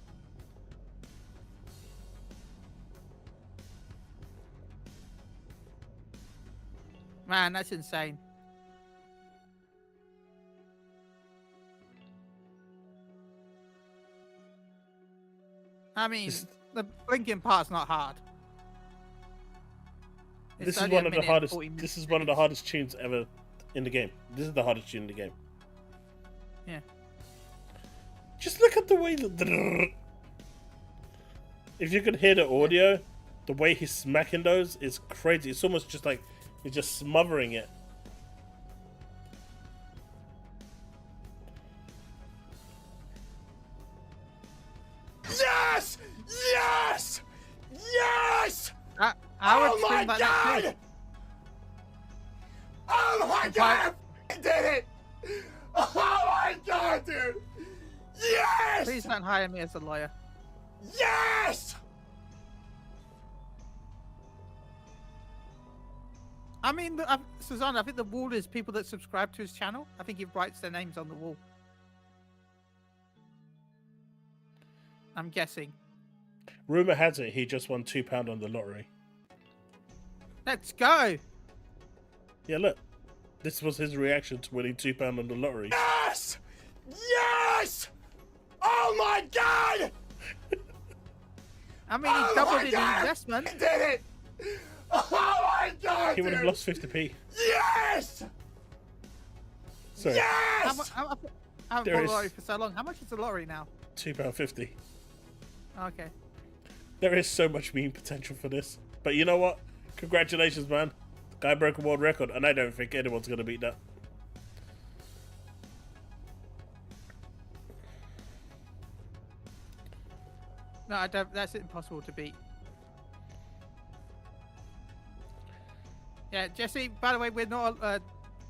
S2: Man, that's insane. I mean, the blinking part's not hard.
S1: This is
S2: only
S1: one
S2: a
S1: of the
S2: minute and
S1: hardest.
S2: 40
S1: This is one of the hardest tunes ever in the game. This is the hardest tune in the game.
S2: Yeah.
S1: Just look at the way that. If you could hear the audio, the way he's smacking those is crazy. It's almost just like he's just smothering it.
S9: Yes! Yes! Yes!
S2: I would
S9: Oh my
S2: scream like that too.
S9: god! Oh my god! I did it! Oh my god, dude! Yes!
S2: Please don't hire me as a lawyer.
S9: Yes!
S2: I mean, Susanna, I think the wall is people that subscribe to his channel. I think he writes their names on the wall. I'm guessing.
S1: Rumor has it he just won £2 on the lottery.
S2: Let's go!
S1: Yeah, look. This was his reaction to winning £2 on the lottery.
S9: Yes! Yes! Oh my god!
S2: I mean, he doubled his investment.
S9: I did it! Oh my god,
S1: He would have
S9: dude!
S1: lost 50p.
S9: Yes!
S1: Sorry,
S9: Yes!
S2: I haven't
S1: There
S2: bought a
S1: is-
S2: lottery for so long. How much is the lottery now?
S1: £2.50.
S2: Okay.
S1: There is so much meme potential for this. But you know what? Congratulations, man. The guy broke a world record, and I don't think anyone's going to beat that.
S2: No, I don't. That's impossible to beat. Yeah, Jesse, by the way, we're not a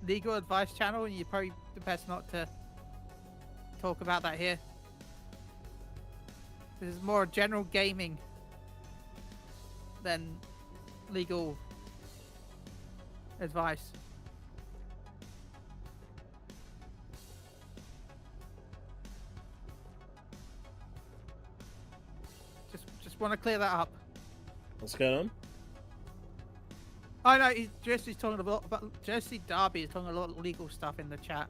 S2: legal advice channel, and you're probably the best not to talk about that here. This is more general gaming than legal advice. Just want to clear that up.
S1: What's going on?
S2: Oh no, Jesse's talking a lot about Jesse Darby is talking a lot of legal stuff in the chat.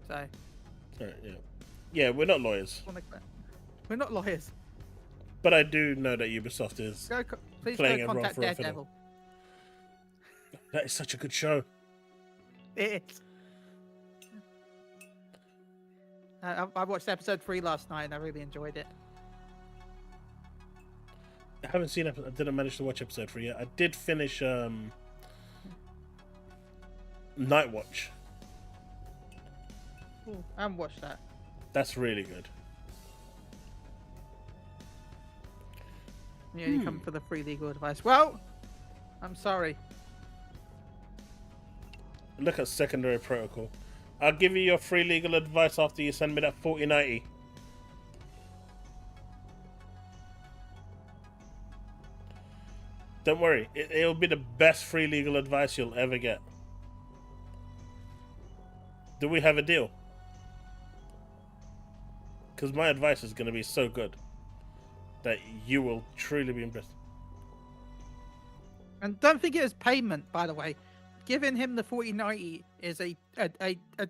S2: So,
S1: Alright, yeah. Yeah, we're not lawyers.
S2: we're not lawyers.
S1: But I do know that Ubisoft is
S2: Please
S1: playing
S2: go
S1: a role
S2: contact
S1: for a film.
S2: Daredevil.
S1: That is such a good show.
S2: It is. I watched episode 3 last night and I really enjoyed it.
S1: I haven't seen it. I didn't manage to watch episode 3 yet. I did finish Night Watch.
S2: Ooh, I haven't watched that.
S1: That's really good.
S2: Yeah, you come for the free legal advice. Well, I'm sorry.
S1: Look at secondary protocol. I'll give you your free legal advice after you send me that 4090. Don't worry, it'll be the best free legal advice you'll ever get. Do we have a deal? Because my advice is going to be so good that you will truly be impressed.
S2: And don't think it as payment, by the way. Giving him the 4090 is a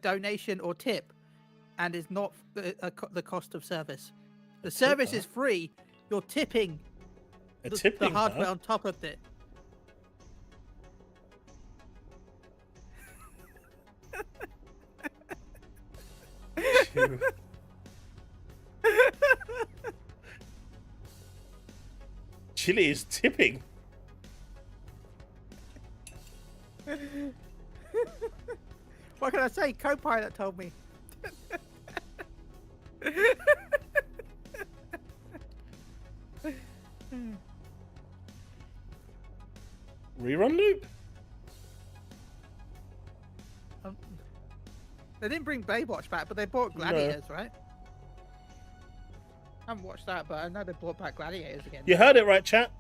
S2: donation or tip, and is not the cost of service. The service is free. You're tipping the hardware on top of it.
S1: Chille is tipping.
S2: What can I say? Co-pilot told me.
S1: Rerun loop?
S2: They didn't bring Baywatch back, but they brought Gladiators, right? I haven't watched that, but I know they brought back Gladiators again.
S1: You heard it right, chat?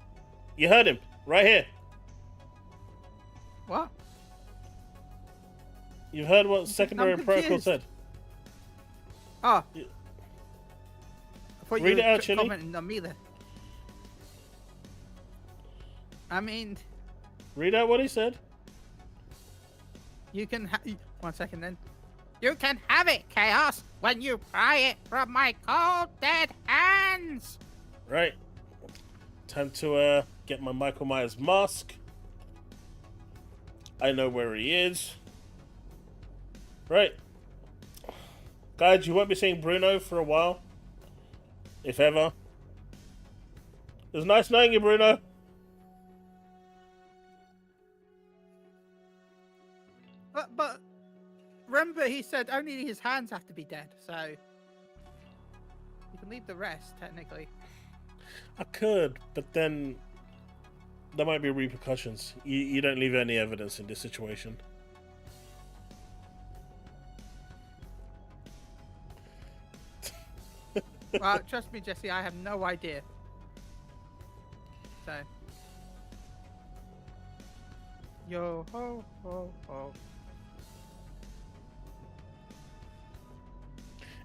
S1: You heard him. Right here.
S2: What?
S1: You've heard what secondary protocol
S2: confused.
S1: said.
S2: Oh.
S1: Yeah.
S2: I thought
S1: Read
S2: you
S1: it out,
S2: were
S1: Chille.
S2: commenting on me there. I mean,
S1: Read out what he said.
S2: you can one second then. You can have it, Chaos, when you pry it from my cold, dead hands.
S1: Right. Time to get my Michael Myers mask. I know where he is. Right. Guys, you won't be seeing Bruno for a while. If ever. It was nice knowing you, Bruno.
S2: But remember, he said only his hands have to be dead, so you can leave the rest technically.
S1: I could, but then there might be repercussions. You don't leave any evidence in this situation.
S2: Well, trust me, Jesse, I have no idea. So, yo ho ho ho.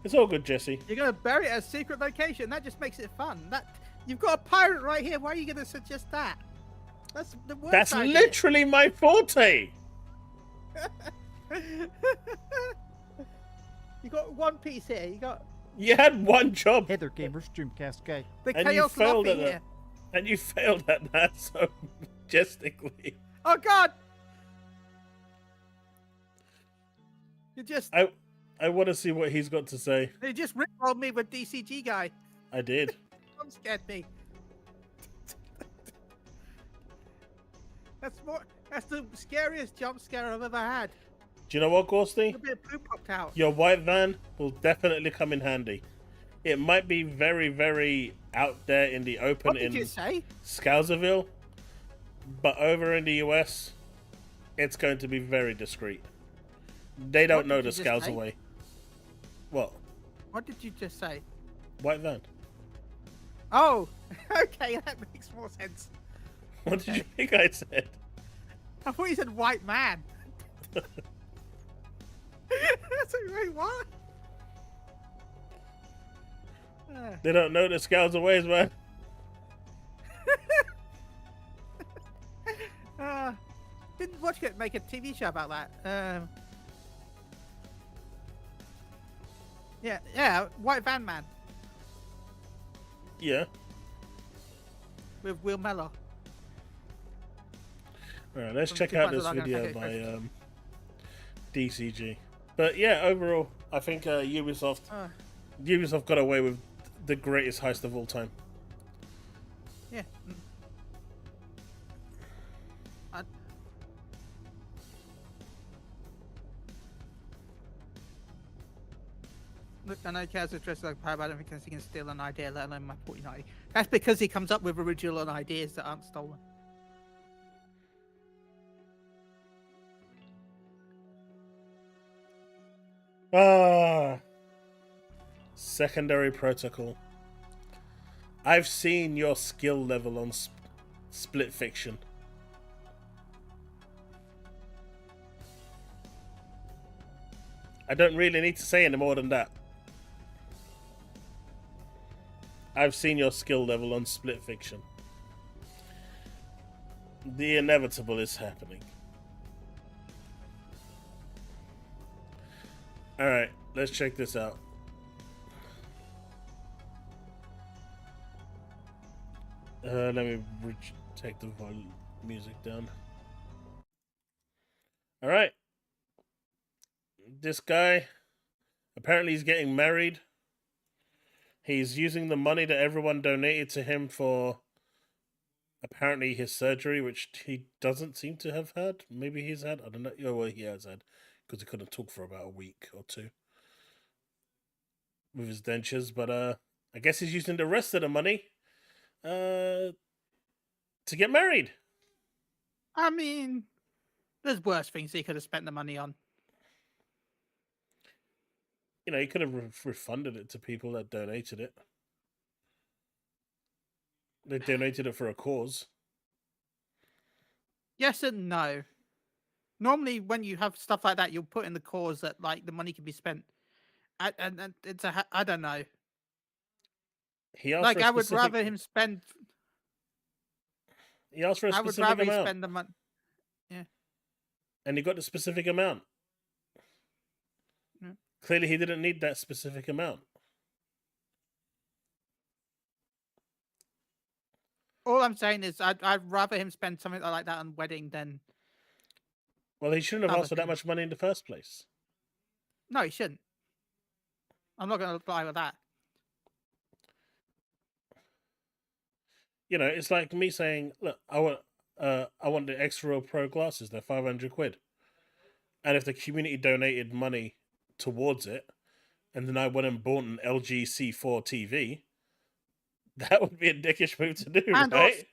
S1: It's all good, Jesse.
S2: You're gonna bury it at a secret location. That just makes it fun. That you've got a pirate right here. Why are you gonna suggest that? That's the worst.
S1: That's
S2: idea.
S1: literally my forte.
S2: You got one piece here. You got
S1: You had one job.
S10: Hey there, gamers. Dreamcast guy.
S2: the
S1: And you
S2: chaos
S1: failed
S2: lobby
S1: at
S2: here.
S1: that. And you failed at that so majestically.
S2: Oh God! You just
S1: I want to see what he's got to say.
S2: you just rickrolled me with DCG guy.
S1: I did.
S2: Jump scared me. That's the scariest jump scare I've ever had.
S1: Do you know what, Gorsty?
S2: A bit of poo popped out.
S1: Your white van will definitely come in handy. It might be very, very out there in the open
S2: What did you say?
S1: Scouserville, but over in the US, it's going to be very discreet. They don't
S2: What
S1: know
S2: did
S1: the
S2: you just
S1: Scouts
S2: say?
S1: away. What?
S2: What did you just say?
S1: White van.
S2: Oh, okay, that makes more sense.
S1: What did you think I said?
S2: I thought you said white man. That's like, wait, what?
S1: They don't know the Scouts ways, man.
S2: Didn't watch it make a TV show about that. Yeah, white van man
S1: Yeah.
S2: with Will Mellor.
S1: Alright, let's
S2: From
S1: check
S2: Two
S1: out
S2: Pints
S1: this
S2: of Lager.
S1: video
S2: Okay,
S1: by
S2: first.
S1: DCG. But yeah, overall, I think Ubisoft got away with the greatest heist of all time.
S2: Yeah. Look, I know Kaz is dressed like a pirate, but I don't think he can steal an idea, let alone my 4090. That's because he comes up with original ideas that aren't stolen.
S1: Secondary protocol. I've seen your skill level on split fiction. I don't really need to say any more than that. I've seen your skill level on split fiction. The inevitable is happening. Alright, let's check this out. Let me take the volume music down. Alright. This guy, apparently he's getting married. He's using the money that everyone donated to him for apparently his surgery, which he doesn't seem to have had. Maybe he's had. I don't know. Oh, well, he has had, because he couldn't talk for about a week or two with his dentures. But I guess he's using the rest of the money to get married.
S2: I mean, there's worse things he could have spent the money on.
S1: You know, he could have refunded it to people that donated it. They donated it for a cause.
S2: Yes and no. Normally, when you have stuff like that, you'll put in the cause that like the money can be spent. And it's I don't know.
S1: He asked
S2: Like
S1: for a
S2: I would
S1: specific-
S2: rather him spend.
S1: He asked for a
S2: I would
S1: specific
S2: rather he
S1: amount.
S2: spend the money. Yeah.
S1: And he got the specific amount.
S2: Yeah.
S1: Clearly, he didn't need that specific amount.
S2: All I'm saying is I'd rather him spend something like that on wedding than.
S1: Well, he shouldn't have
S2: Other
S1: asked for that
S2: things.
S1: much money in the first place.
S2: No, he shouldn't. I'm not going to lie with that.
S1: You know, it's like me saying, look, I want the X-Real Pro glasses. They're 500 quid. And if the community donated money towards it, and then I went and bought an LG C4 TV, that would be a dickish move to do,
S2: And
S1: right?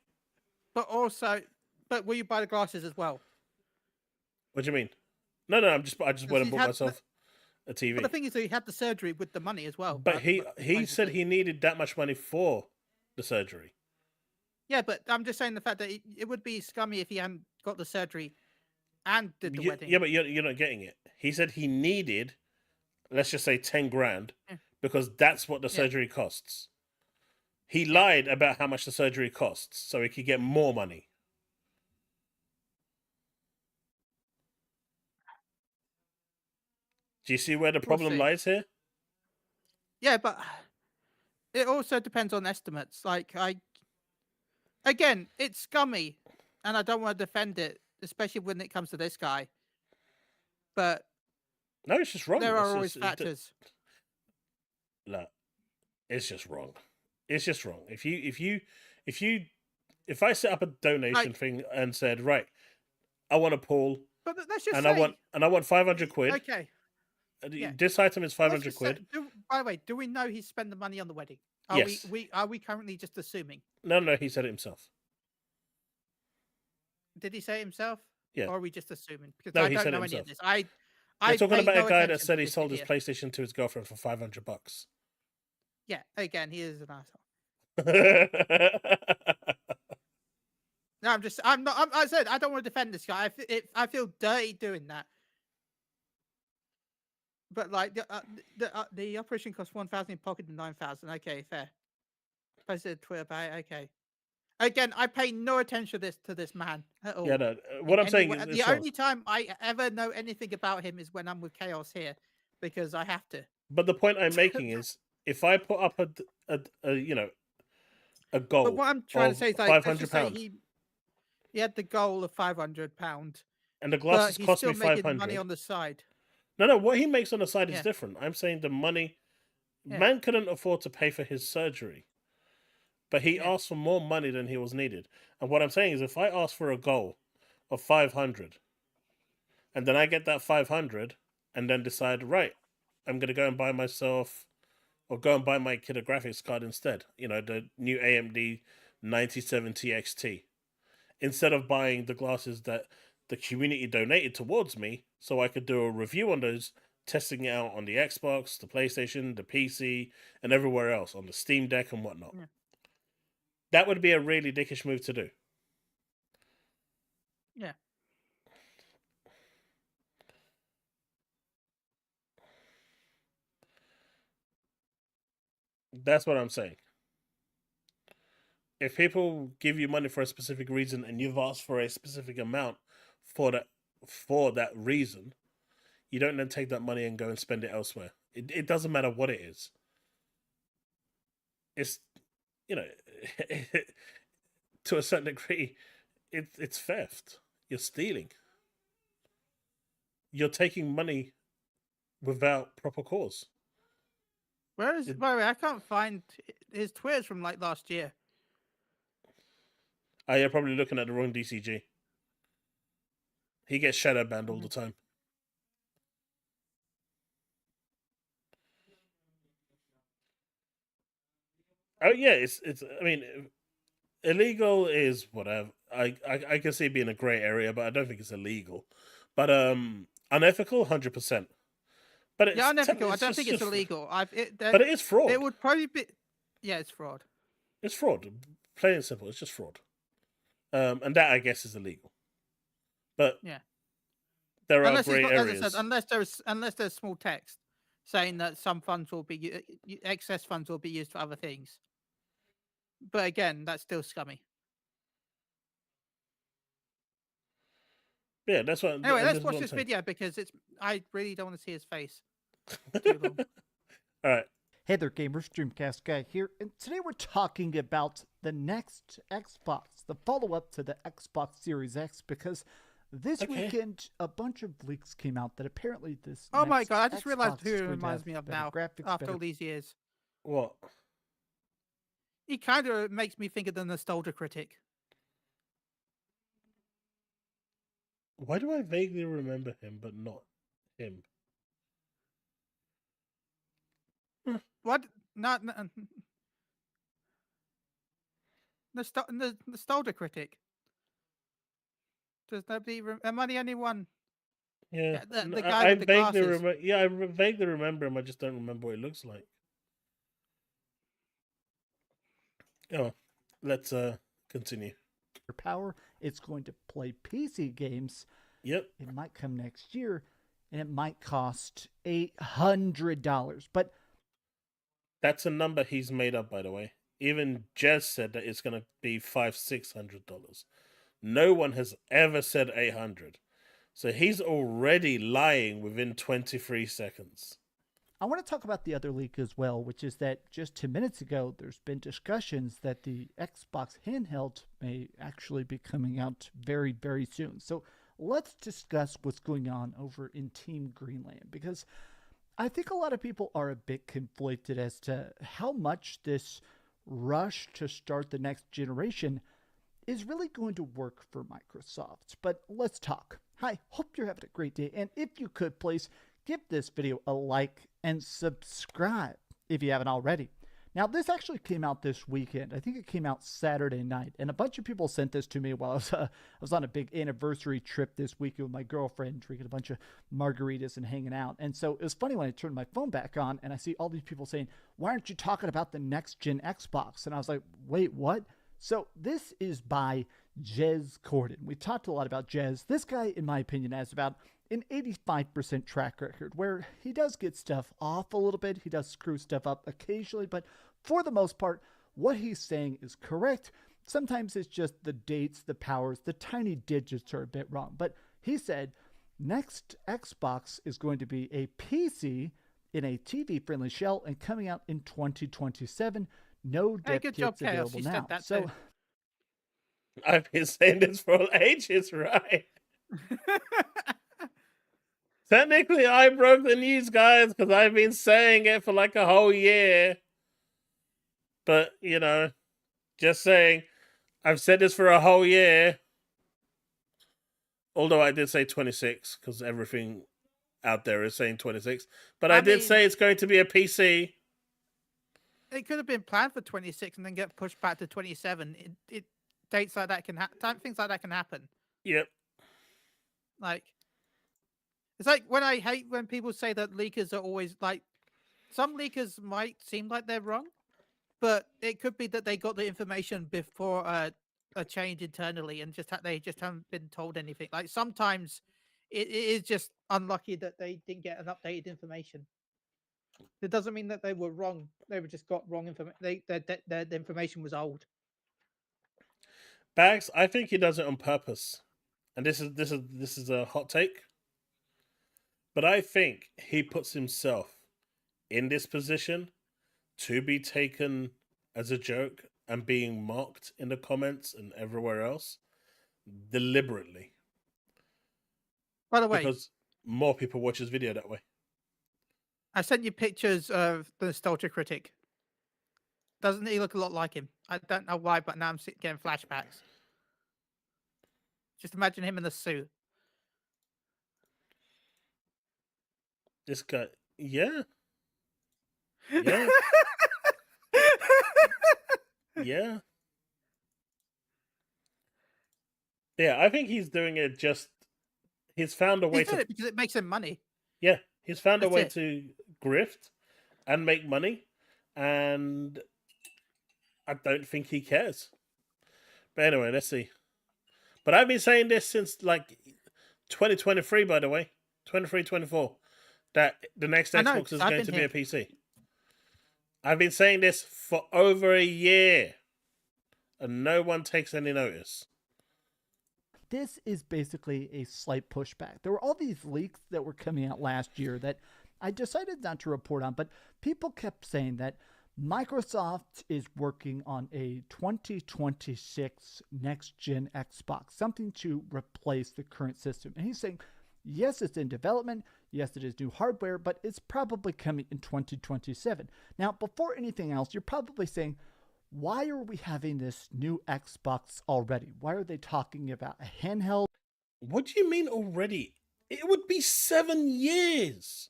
S2: but will you buy the glasses as well?
S1: What do you mean? No, I just went and bought
S2: had
S1: myself a TV.
S2: But the thing is, that he had the surgery with the money as well.
S1: But he said he needed that much money for the surgery.
S2: Yeah, but I'm just saying the fact that it would be scummy if he hadn't got the surgery and did the wedding.
S1: Yeah, but you're not getting it. He said he needed, let's just say 10 grand, because that's what the surgery costs. He lied about how much the surgery costs so he could get more money. Do you see where the problem lies here?
S2: Yeah, but it also depends on estimates. Like, again, it's scummy, and I don't want to defend it, especially when it comes to this guy. But
S1: no, it's just wrong.
S2: There are always factors.
S1: Look, it's just wrong. It's just wrong. If I set up a donation thing and said, right, I want a pool,
S2: but let's just
S1: and
S2: say,
S1: I want 500 quid.
S2: Okay.
S1: This item is 500 quid.
S2: By the way, do we know he spent the money on the wedding?
S1: Yes.
S2: Are we currently just assuming?
S1: No, he said it himself.
S2: Did he say it himself?
S1: Yeah.
S2: Or are we just assuming? Because
S1: No,
S2: I
S1: he
S2: don't
S1: said it
S2: know any of
S1: himself.
S2: this.
S1: We're talking
S2: paid
S1: about
S2: no
S1: a guy that
S2: attention
S1: said
S2: to
S1: he
S2: this
S1: sold his
S2: video.
S1: PlayStation to his girlfriend for $500.
S2: Yeah, again, he is an asshole. No, I said I don't want to defend this guy. I feel dirty doing that. But like the operation cost 1,000 in pocket and 9,000. Okay, fair. Posted a Twitter about it. Okay. Again, I pay no attention to this man at all.
S1: Yeah, no. What I'm saying is
S2: the only time I ever know anything about him is when I'm with Chaos here, because I have to.
S1: But the point I'm making is, if I put up a goal,
S2: but what I'm trying to say is, like,
S1: £500,
S2: he had the goal of £500,
S1: and the glasses
S2: but
S1: cost me
S2: he's still making
S1: 500.
S2: money on the side.
S1: No, what he makes on the side is different. I'm saying the money,
S2: Yeah.
S1: man couldn't afford to pay for his surgery, but he asked for more money than he was needed. And what I'm saying is, if I ask for a goal of 500, and then I get that 500, and then decide, right, I'm going to go and buy myself, or go and buy my kid a graphics card instead, the new AMD 9070 XT, instead of buying the glasses that the community donated towards me, so I could do a review on those, testing it out on the Xbox, the PlayStation, the PC, and everywhere else, on the Steam Deck and whatnot.
S2: Yeah.
S1: That would be a really dickish move to do.
S2: Yeah.
S1: That's what I'm saying. If people give you money for a specific reason and you've asked for a specific amount for that reason, you don't then take that money and go and spend it elsewhere. It doesn't matter what it is. It's, to a certain degree, it's theft. You're stealing. You're taking money without proper cause.
S2: By the way, I can't find his Twitter's from like last year.
S1: Oh, you're probably looking at the wrong DCG. He gets shadow banned all the time. Oh yeah, it's. I mean, illegal is whatever. I can see it being a grey area, but I don't think it's illegal. But unethical, 100%. But it's
S2: unethical. I don't think it's illegal.
S1: But it is fraud.
S2: It would probably be. Yeah, it's fraud.
S1: It's fraud. Plain and simple. It's just fraud. And that, I guess, is illegal. But
S2: yeah,
S1: there are grey areas.
S2: As I said, unless there's small text saying that some funds will be excess funds will be used for other things. But again, that's still scummy.
S1: Yeah, that's what.
S2: Anyway, let's watch this video because I really don't want to see his face. Too long.
S1: All right.
S10: Hey there, gamers. Dreamcast Guy here, and today we're talking about the next Xbox, the follow-up to the Xbox Series X, because This
S1: Okay.
S10: weekend, a bunch of leaks came out that apparently this.
S2: Oh my
S10: next
S2: god! I just realized
S10: Xbox
S2: who
S10: is
S2: it
S10: going to
S2: reminds
S10: have
S2: me of
S10: better
S2: now.
S10: graphics,
S2: After
S10: better
S2: all these years,
S1: What?
S2: he kind of makes me think of the nostalgia critic.
S1: Why do I vaguely remember him, but not him?
S2: What? Not nostalgia critic. Does nobody? Am I the only one?
S1: Yeah,
S2: Yeah, the
S1: no,
S2: guy
S1: I
S2: with the
S1: vaguely
S2: glasses.
S1: remember. Yeah, I vaguely remember him. I just don't remember what he looks like. Oh, let's continue.
S10: power. It's going to play PC games.
S1: Yep.
S10: It might come next year, and it might cost $800. But
S1: That's a number he's made up, by the way. Even Jez said that it's gonna be $500-$600. No one has ever said 800. So he's already lying within 23 seconds.
S10: I want to talk about the other leak as well, which is that just 2 minutes ago, there's been discussions that the Xbox Handheld may actually be coming out very, very soon. So let's discuss what's going on over in Team Greenland, because I think a lot of people are a bit conflicted as to how much this rush to start the next generation is really going to work for Microsoft. But let's talk. Hi, hope you're having a great day. And if you could, please give this video a like and subscribe if you haven't already. Now, this actually came out this weekend. I think it came out Saturday night. And a bunch of people sent this to me while I was on a big anniversary trip this weekend with my girlfriend, drinking a bunch of margaritas and hanging out. And so it was funny when I turned my phone back on and I see all these people saying, why aren't you talking about the next gen Xbox? And I was like, wait, what? So this is by Jez Corden. We talked a lot about Jez. This guy, in my opinion, has about an 85% track record where he does get stuff off a little bit. He does screw stuff up occasionally, but for the most part, what he's saying is correct. Sometimes it's just the dates, the powers, the tiny digits are a bit wrong. But he said next Xbox is going to be a PC in a TV-friendly shell and coming out in 2027. No
S2: Hey,
S10: dev
S2: good
S10: kits
S2: job, Chaos.
S10: available
S2: You
S10: now.
S2: said that
S10: So
S2: too.
S1: I've been saying this for ages, right? Technically, I broke the news, guys, because I've been saying it for like a whole year. But, you know, just saying, I've said this for a whole year. Although I did say 26, because everything out there is saying 26. But I did
S2: mean,
S1: say it's going to be a PC.
S2: it could have been planned for 26 and then get pushed back to 27. Dates like that can happen. Things like that can happen.
S1: Yep.
S2: Like, it's like when I hate when people say that leakers are always like, some leakers might seem like they're wrong, but it could be that they got the information before a change internally and they just haven't been told anything. Like sometimes it is just unlucky that they didn't get an updated information. It doesn't mean that they were wrong. They were just got wrong information. Their information was old.
S1: Bags, I think he does it on purpose. And this is a hot take. But I think he puts himself in this position to be taken as a joke and being mocked in the comments and everywhere else deliberately.
S2: By the way,
S1: because more people watch his video that way.
S2: I sent you pictures of the nostalgia critic. Doesn't he look a lot like him? I don't know why, but now I'm getting flashbacks. Just imagine him in the suit.
S1: This guy, yeah. Yeah. Yeah. Yeah, I think he's doing it just... He's found a way
S2: He did
S1: to...
S2: it because it makes him money.
S1: Yeah, he's found a
S2: That's
S1: way
S2: it.
S1: to grift and make money, and I don't think he cares. But anyway, let's see. But I've been saying this since like 2023, by the way. 23, 24. That the next
S2: I know,
S1: Xbox is
S2: I've
S1: going
S2: been
S1: to be
S2: here.
S1: a PC. I've been saying this for over a year, and no one takes any notice.
S10: this is basically a slight pushback. There were all these leaks that were coming out last year that I decided not to report on, but people kept saying that Microsoft is working on a 2026 next-gen Xbox, something to replace the current system. And he's saying, yes, it's in development. Yes, it is new hardware, but it's probably coming in 2027. Now, before anything else, you're probably saying, why are we having this new Xbox already? Why are they talking about a handheld?
S1: What do you mean already? It would be 7 years.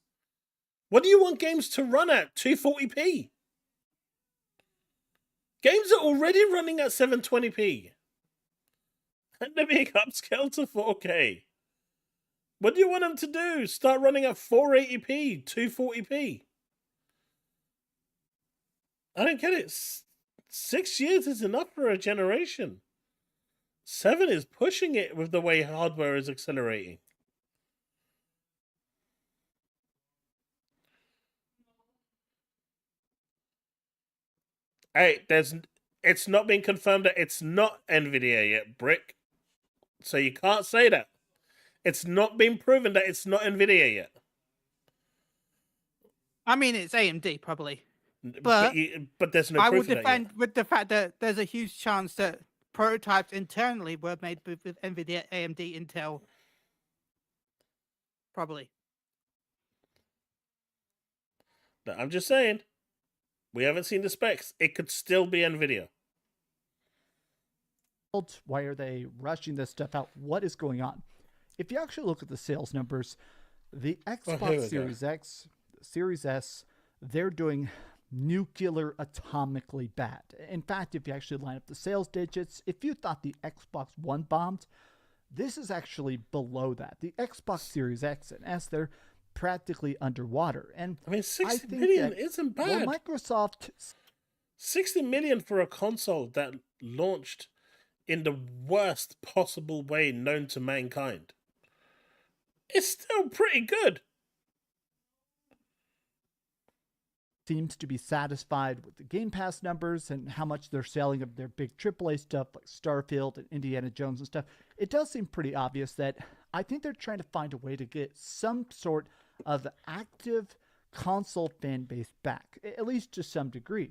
S1: What do you want games to run at? 240p? Games are already running at 720p. And they're being upscaled to 4K. What do you want them to do? Start running at 480p, 240p? I don't get it. 6 years is enough for a generation. 7 is pushing it with the way hardware is accelerating. Hey, it's not been confirmed that it's not NVIDIA yet, Brick. So you can't say that. It's not been proven that it's not NVIDIA yet.
S2: I mean, it's AMD probably.
S1: But there's no proof
S2: I will
S1: of that
S2: defend
S1: yet.
S2: with the fact that there's a huge chance that prototypes internally were made with NVIDIA, AMD, Intel. Probably.
S1: No, I'm just saying. We haven't seen the specs. It could still be NVIDIA.
S10: Why are they rushing this stuff out? What is going on? If you actually look at the sales numbers, the Xbox Series X, Series S, they're doing nuclear atomically bad. In fact, if you actually line up the sales digits, if you thought the Xbox One bombed, this is actually below that. The Xbox Series X and S, they're practically underwater. And
S1: I mean, 60 million isn't bad.
S10: Well, Microsoft...
S1: 60 million for a console that launched in the worst possible way known to mankind. It's still pretty good.
S10: Seems to be satisfied with the Game Pass numbers and how much they're selling of their big AAA stuff like Starfield and Indiana Jones and stuff. It does seem pretty obvious that I think they're trying to find a way to get some sort of active console fan base back, at least to some degree.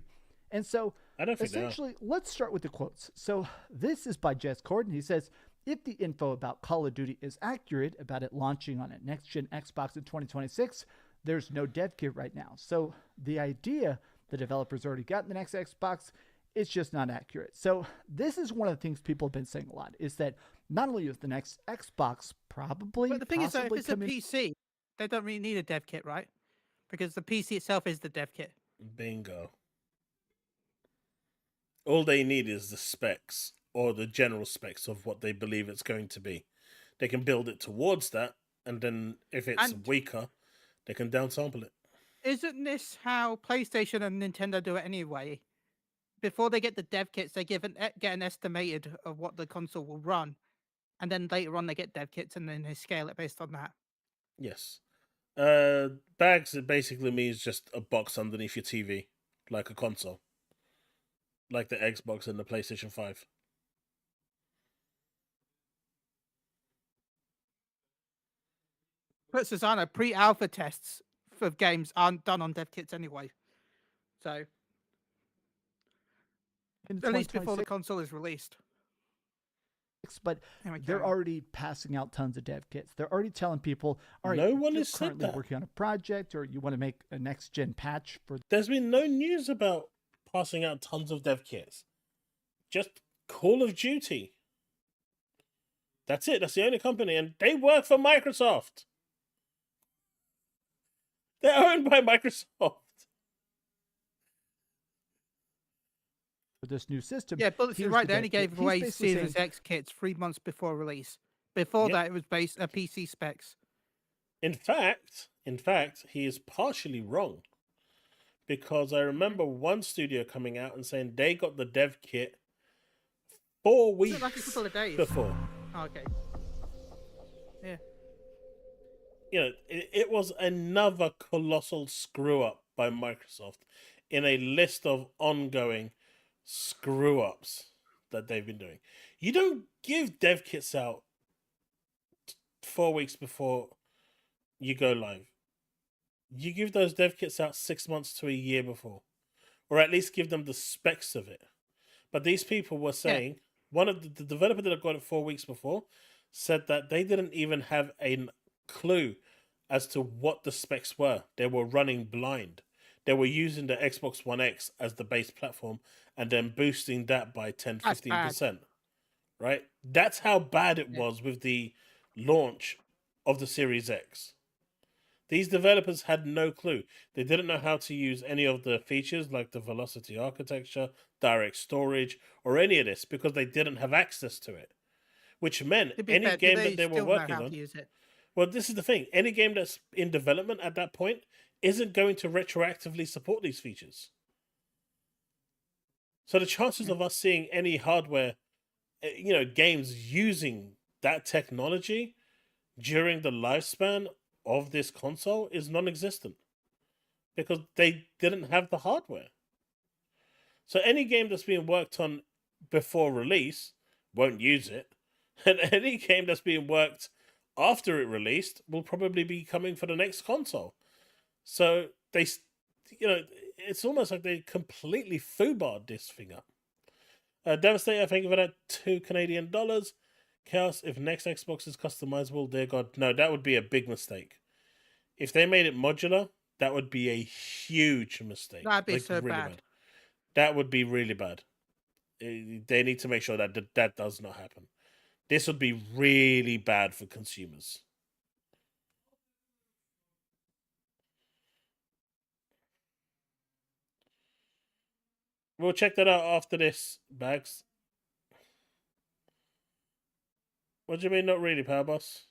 S10: And so, essentially, let's start with the quotes. So this is by Jez Corden. He says, if the info about Call of Duty is accurate about it launching on a next-gen Xbox in 2026, there's no dev kit right now. So the idea the developers already got in the next Xbox is just not accurate. So this is one of the things people have been saying a lot, is that not only is the next Xbox probably...
S2: But the thing is, if it's a PC, they don't really need a dev kit, right? Because the PC itself is the dev kit.
S1: Bingo. All they need is the specs, or the general specs of what they believe it's going to be. They can build it towards that, and then if it's weaker, they can downsample it.
S2: Isn't this how PlayStation and Nintendo do it anyway? Before they get the dev kits, they get an estimated of what the console will run, and then later on they get dev kits, and then they scale it based on that.
S1: Yes. Bags, it basically means just a box underneath your TV, like a console. Like the Xbox and the PlayStation 5.
S2: But Susanna, pre-alpha tests for games aren't done on dev kits anyway. So, at least before the console is released.
S10: But they're already passing out tons of dev kits. They're already telling people, all right,
S1: no one
S10: you're
S1: has said
S10: currently
S1: that.
S10: working on a project, or you want to make a next-gen patch for...
S1: There's been no news about passing out tons of dev kits. Just Call of Duty. That's it. That's the only company. And they work for Microsoft. They're owned by Microsoft.
S10: For this new system.
S2: Yeah, but you're right. They only gave away Series X kits 3 months before release. Before that, it was based on PC specs.
S1: In fact, he is partially wrong. Because I remember one studio coming out and saying they got the dev kit 4 weeks
S2: like a couple of days
S1: before.
S2: Oh, okay. Yeah.
S1: You know, it was another colossal screw up by Microsoft in a list of ongoing screw ups that they've been doing. You don't give dev kits out 4 weeks before you go live. You give those dev kits out 6 months to a year before, or at least give them the specs of it. But these people were saying, one of the developer that got it 4 weeks before said that they didn't even have a clue as to what the specs were. They were running blind. They were using the Xbox One X as the base platform and then boosting that by 10-15%. Right? That's how bad it was with the launch of the Series X. These developers had no clue. They didn't know how to use any of the features like the velocity architecture, direct storage, or any of this because they didn't have access to it. Which meant any game that they were working on. Well, this is the thing. Any game that's in development at that point isn't going to retroactively support these features. So the chances of us seeing any hardware, games using that technology during the lifespan of this console is non-existent because they didn't have the hardware. So any game that's being worked on before release won't use it, and any game that's being worked after it released will probably be coming for the next console. So they, it's almost like they completely foobarred this thing up. Devastator, thank you for that $2 Canadian. Chaos, if next Xbox is customizable, dear God, no, that would be a big mistake. If they made it modular, that would be a huge mistake.
S2: That'd be so
S1: really
S2: bad.
S1: That would be really bad. They need to make sure that that does not happen. This would be really bad for consumers. We'll check that out after this, Bags. What do you mean, not really, Power Boss?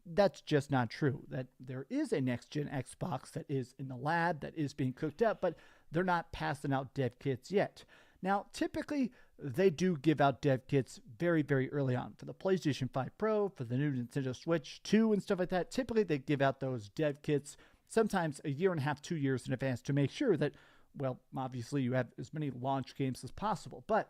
S10: That's just not true. That there is a next-gen Xbox that is in the lab, that is being cooked up, but they're not passing out dev kits yet. Now, typically, they do give out dev kits very, very early on. For the PlayStation 5 Pro, for the new Nintendo Switch 2 and stuff like that, typically they give out those dev kits sometimes a year and a half, 2 years in advance to make sure that, well, obviously you have as many launch games as possible. But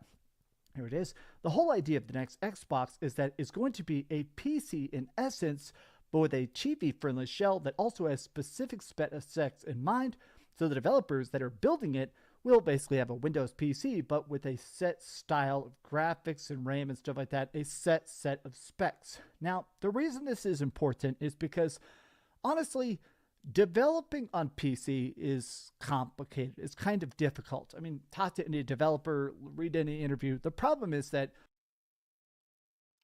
S10: here it is. The whole idea of the next Xbox is that it's going to be a PC in essence, but with a chibi-friendly shell that also has specific specs in mind, so the developers that are building it will basically have a Windows PC, but with a set style of graphics and RAM and stuff like that, a set of specs. Now, the reason this is important is because, honestly, developing on PC is complicated. It's kind of difficult. I mean, talk to any developer, read any interview. The problem is that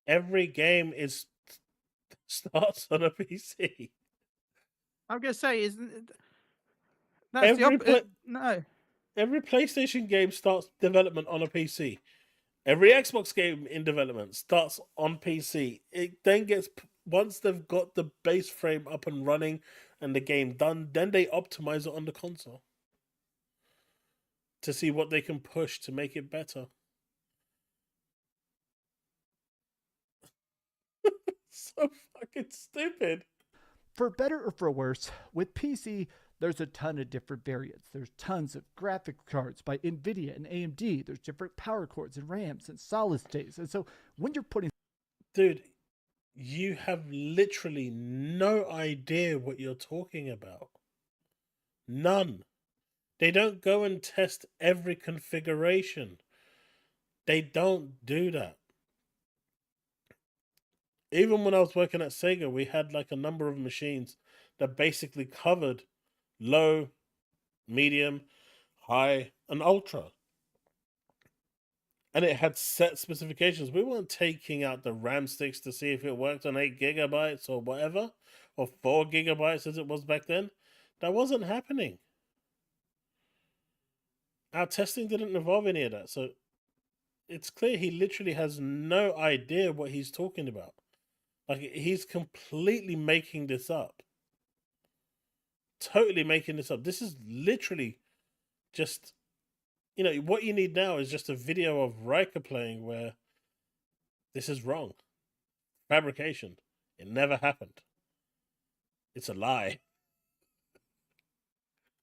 S1: every game starts on a PC.
S2: I'm gonna say, isn't it? No.
S1: Every PlayStation game starts development on a PC. Every Xbox game in development starts on PC. It then gets, once they've got the base frame up and running and the game done, then they optimize it on the console to see what they can push to make it better. So fucking stupid.
S10: For better or for worse, with PC, there's a ton of different variants. There's tons of graphic cards by NVIDIA and AMD. There's different power cords and RAMs and solid states. And so when you're putting...
S1: Dude, you have literally no idea what you're talking about. None. They don't go and test every configuration. They don't do that. Even when I was working at Sega, we had like a number of machines that basically covered low, medium, high, and ultra. And it had set specifications. We weren't taking out the RAM sticks to see if it worked on 8 gigabytes or whatever, or 4 gigabytes as it was back then. That wasn't happening. Our testing didn't involve any of that. So it's clear he literally has no idea what he's talking about. Like, he's completely making this up. Totally making this up. This is literally just, what you need now is just a video of Riker playing where this is wrong. Fabrication. It never happened. It's a lie.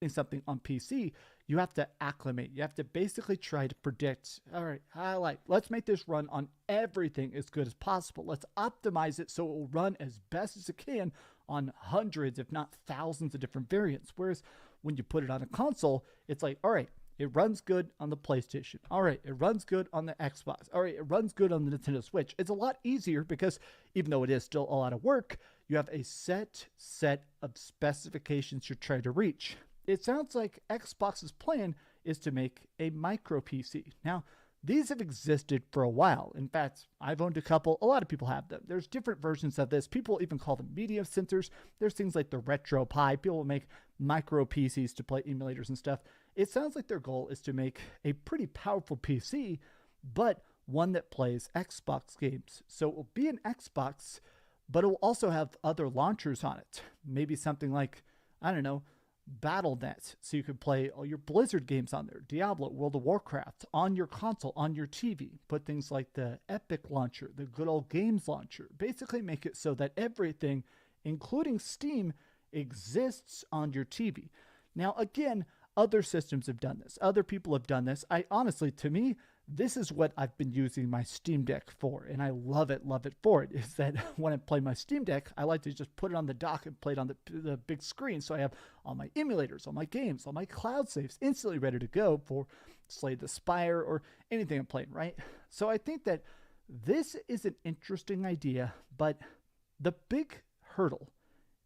S10: Something on PC, you have to acclimate. You have to basically try to predict, all right, let's make this run on everything as good as possible. Let's optimize it so it will run as best as it can on hundreds, if not thousands of different variants. Whereas when you put it on a console, it's like, all right, It runs good on the PlayStation. All right, it runs good on the Xbox. All right, it runs good on the Nintendo Switch. It's a lot easier because even though it is still a lot of work, you have a set of specifications you're trying to reach. It sounds like Xbox's plan is to make a micro PC. Now, these have existed for a while. In fact, I've owned a couple. A lot of people have them. There's different versions of this. People even call them media sensors. There's things like the Retro Pi. People will make micro PCs to play emulators and stuff. It sounds like their goal is to make a pretty powerful PC, but one that plays Xbox games. So it will be an Xbox, but it will also have other launchers on it. Maybe something like, I don't know, Battle.net, so you could play all your Blizzard games on there, Diablo, World of Warcraft, on your console, on your TV. Put things like the Epic launcher, the good old games launcher. Basically make it so that everything, including Steam, exists on your TV. Now, again, other systems have done this. Other people have done this. To me, this is what I've been using my Steam Deck for, and I love it for it, is that when I play my Steam Deck, I like to just put it on the dock and play it on the big screen, so I have all my emulators, all my games, all my cloud saves instantly ready to go for Slay the Spire or anything I'm playing, right? So I think that this is an interesting idea, but the big hurdle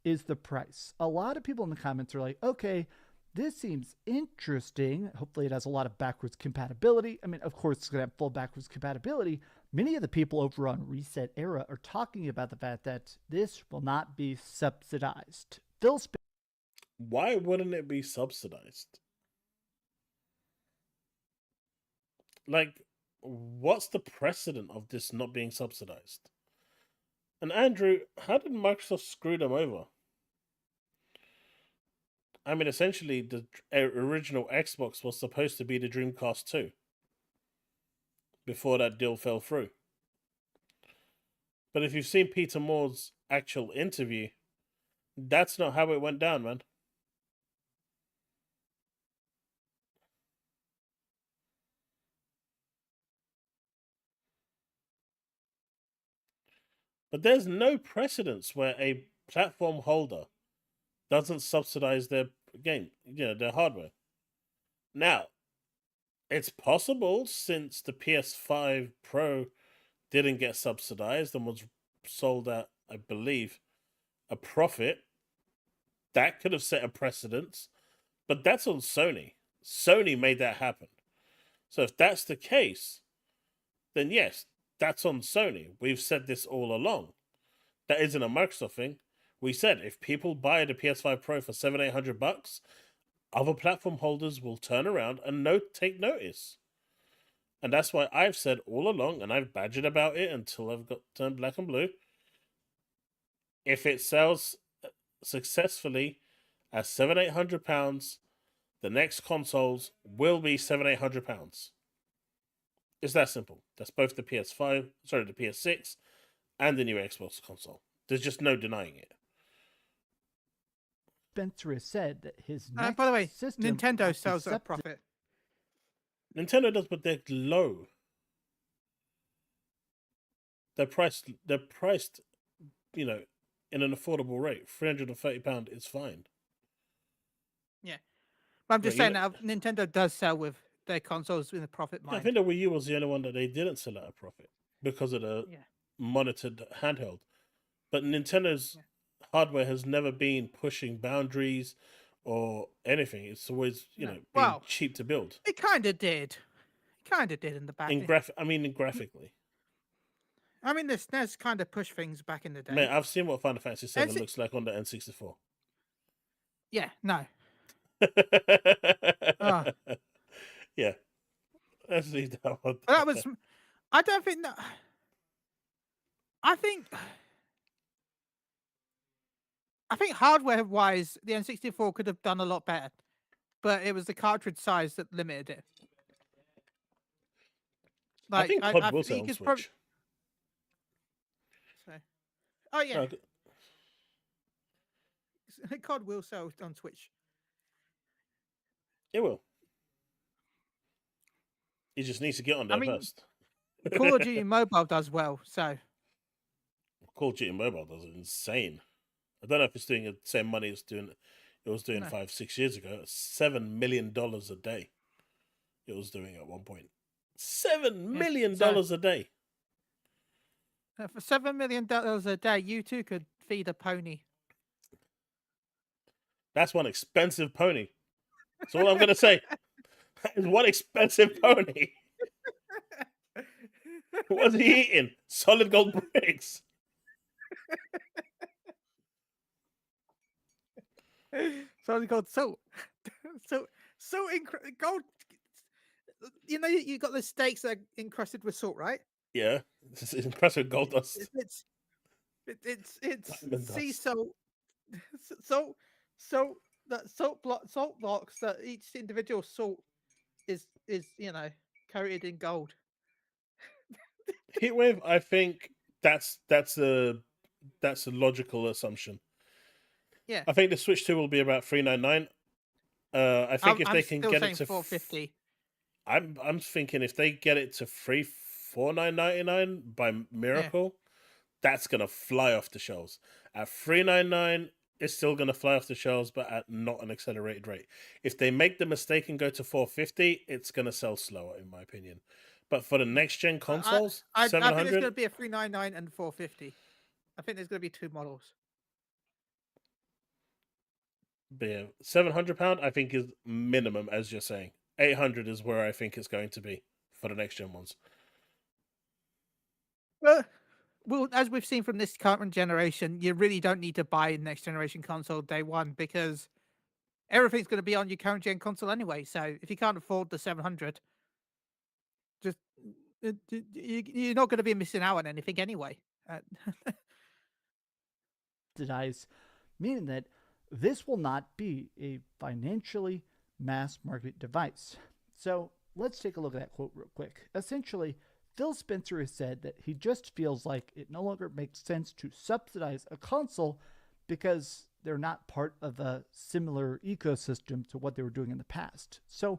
S10: is the price. A lot of people in the comments are like, okay, this seems interesting. Hopefully it has a lot of backwards compatibility. I mean, of course, it's going to have full backwards compatibility. Many of the people over on Reset Era are talking about the fact that this will not be subsidized. Phil Spencer.
S1: Why wouldn't it be subsidized? Like, what's the precedent of this not being subsidized? And Andrew, how did Microsoft screw them over? I mean, essentially, the original Xbox was supposed to be the Dreamcast 2 before that deal fell through. But if you've seen Peter Moore's actual interview, that's not how it went down, man. But there's no precedence where a platform holder doesn't subsidize their game, their hardware. Now, it's possible, since the PS5 Pro didn't get subsidized and was sold at, I believe, a profit, that could have set a precedence, but that's on Sony. Sony made that happen. So if that's the case, then yes, that's on Sony. We've said this all along. That isn't a Microsoft thing. We said if people buy the PS5 Pro for $700-800, other platform holders will turn around and take notice. And that's why I've said all along, and I've badgered about it until I've got turned black and blue. If it sells successfully at £700-800, the next consoles will be £700-800. It's that simple. That's both the PS6, and the new Xbox console. There's just no denying it.
S10: Spencer has said that his next
S2: by the way,
S10: system
S2: Nintendo sells at a profit.
S1: Nintendo does, but they're low. They're priced, in an affordable rate. £330 is fine.
S2: Yeah. But I'm just saying now, Nintendo does sell with their consoles in a profit mind.
S1: I think the Wii U was the only one that they didn't sell at a profit because of the monitored handheld. But Nintendo's hardware has never been pushing boundaries or anything. It's always, being cheap to build.
S2: It kind of did. In the back.
S1: Graphically.
S2: I mean, the SNES kind of pushed things back in the day.
S1: Man, I've seen what Final Fantasy VII looks like on the N64.
S2: Yeah, no.
S1: Yeah. Let's leave that one.
S2: That was... I don't think that... I think hardware-wise, the N64 could have done a lot better. But it was the cartridge size that limited it.
S1: I think COD will sell on Switch.
S2: Oh, yeah. COD will sell on Switch.
S1: It will. It just needs to get on there first.
S2: Call of Duty Mobile does well, so...
S1: Call of Duty Mobile does insane. I don't know if it's doing the same money it was doing 5-6 years ago. $7 million a day. it was doing at one point. $7
S2: Yeah,
S1: million
S2: so-
S1: a day.
S2: For $7 million a day, you too could feed a pony.
S1: That's one expensive pony. That's all I'm gonna say. That is one expensive pony. What's he eating? Solid gold bricks.
S2: So it's called salt. Gold. You know, you got the steaks that are encrusted with salt, right?
S1: Yeah, it's impressive gold dust.
S2: It's
S1: Diamond
S2: sea
S1: dust.
S2: salt, that salt blocks that each individual salt is coated in gold.
S1: Heatwave, I think that's a logical assumption.
S2: Yeah,
S1: I think the Switch 2 will be about $399. I think if
S2: I'm
S1: they can
S2: still
S1: get
S2: saying
S1: it to
S2: $450.
S1: I'm thinking if they get it to $4,999 by miracle, that's gonna fly off the shelves. At $399, it's still gonna fly off the shelves, but at not an accelerated rate. If they make the mistake and go to $450, it's gonna sell slower, in my opinion. But for the next gen consoles,
S2: I think there's going to
S1: $700.
S2: be a $399 and $450. I think there's going to be two models.
S1: But yeah, £700, I think is minimum, as you're saying. 800 is where I think it's going to be for the next gen ones.
S2: Well, as we've seen from this current generation, you really don't need to buy a next generation console day one because everything's going to be on your current gen console anyway. So if you can't afford the 700, just you're not going to be missing out on anything anyway.
S10: Subsidize, meaning that this will not be a financially mass market device. So let's take a look at that quote real quick. Essentially, Phil Spencer has said that he just feels like it no longer makes sense to subsidize a console because they're not part of a similar ecosystem to what they were doing in the past. So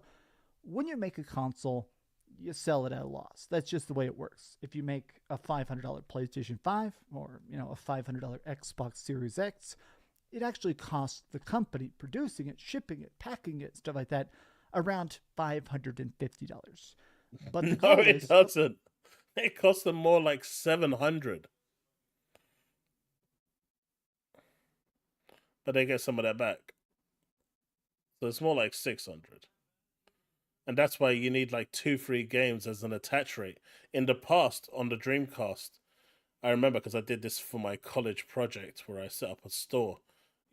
S10: when you make a console, you sell it at a loss. That's just the way it works. If you make a $500 PlayStation 5 or, a $500 Xbox Series X, it actually costs the company producing it, shipping it, packing it, stuff like that, around $550. But the
S1: No,
S10: goal
S1: it
S10: is,
S1: doesn't. It costs them more like $700. But they get some of that back. So it's more like $600. And that's why you need like 2 free games as an attach rate. In the past, on the Dreamcast, I remember because I did this for my college project where I set up a store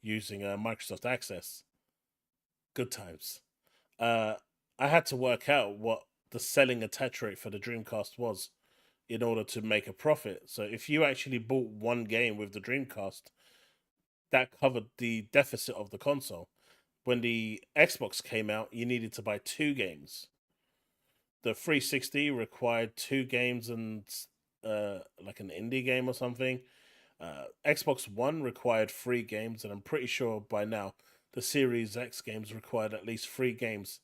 S1: using Microsoft Access. Good times. I had to work out what the selling attach rate for the Dreamcast was in order to make a profit. So if you actually bought one game with the Dreamcast, that covered the deficit of the console. When the Xbox came out, you needed to buy 2 games. The 360 required 2 games and like an indie game or something. Xbox One required 3 games, and I'm pretty sure by now the Series X games required at least 3 games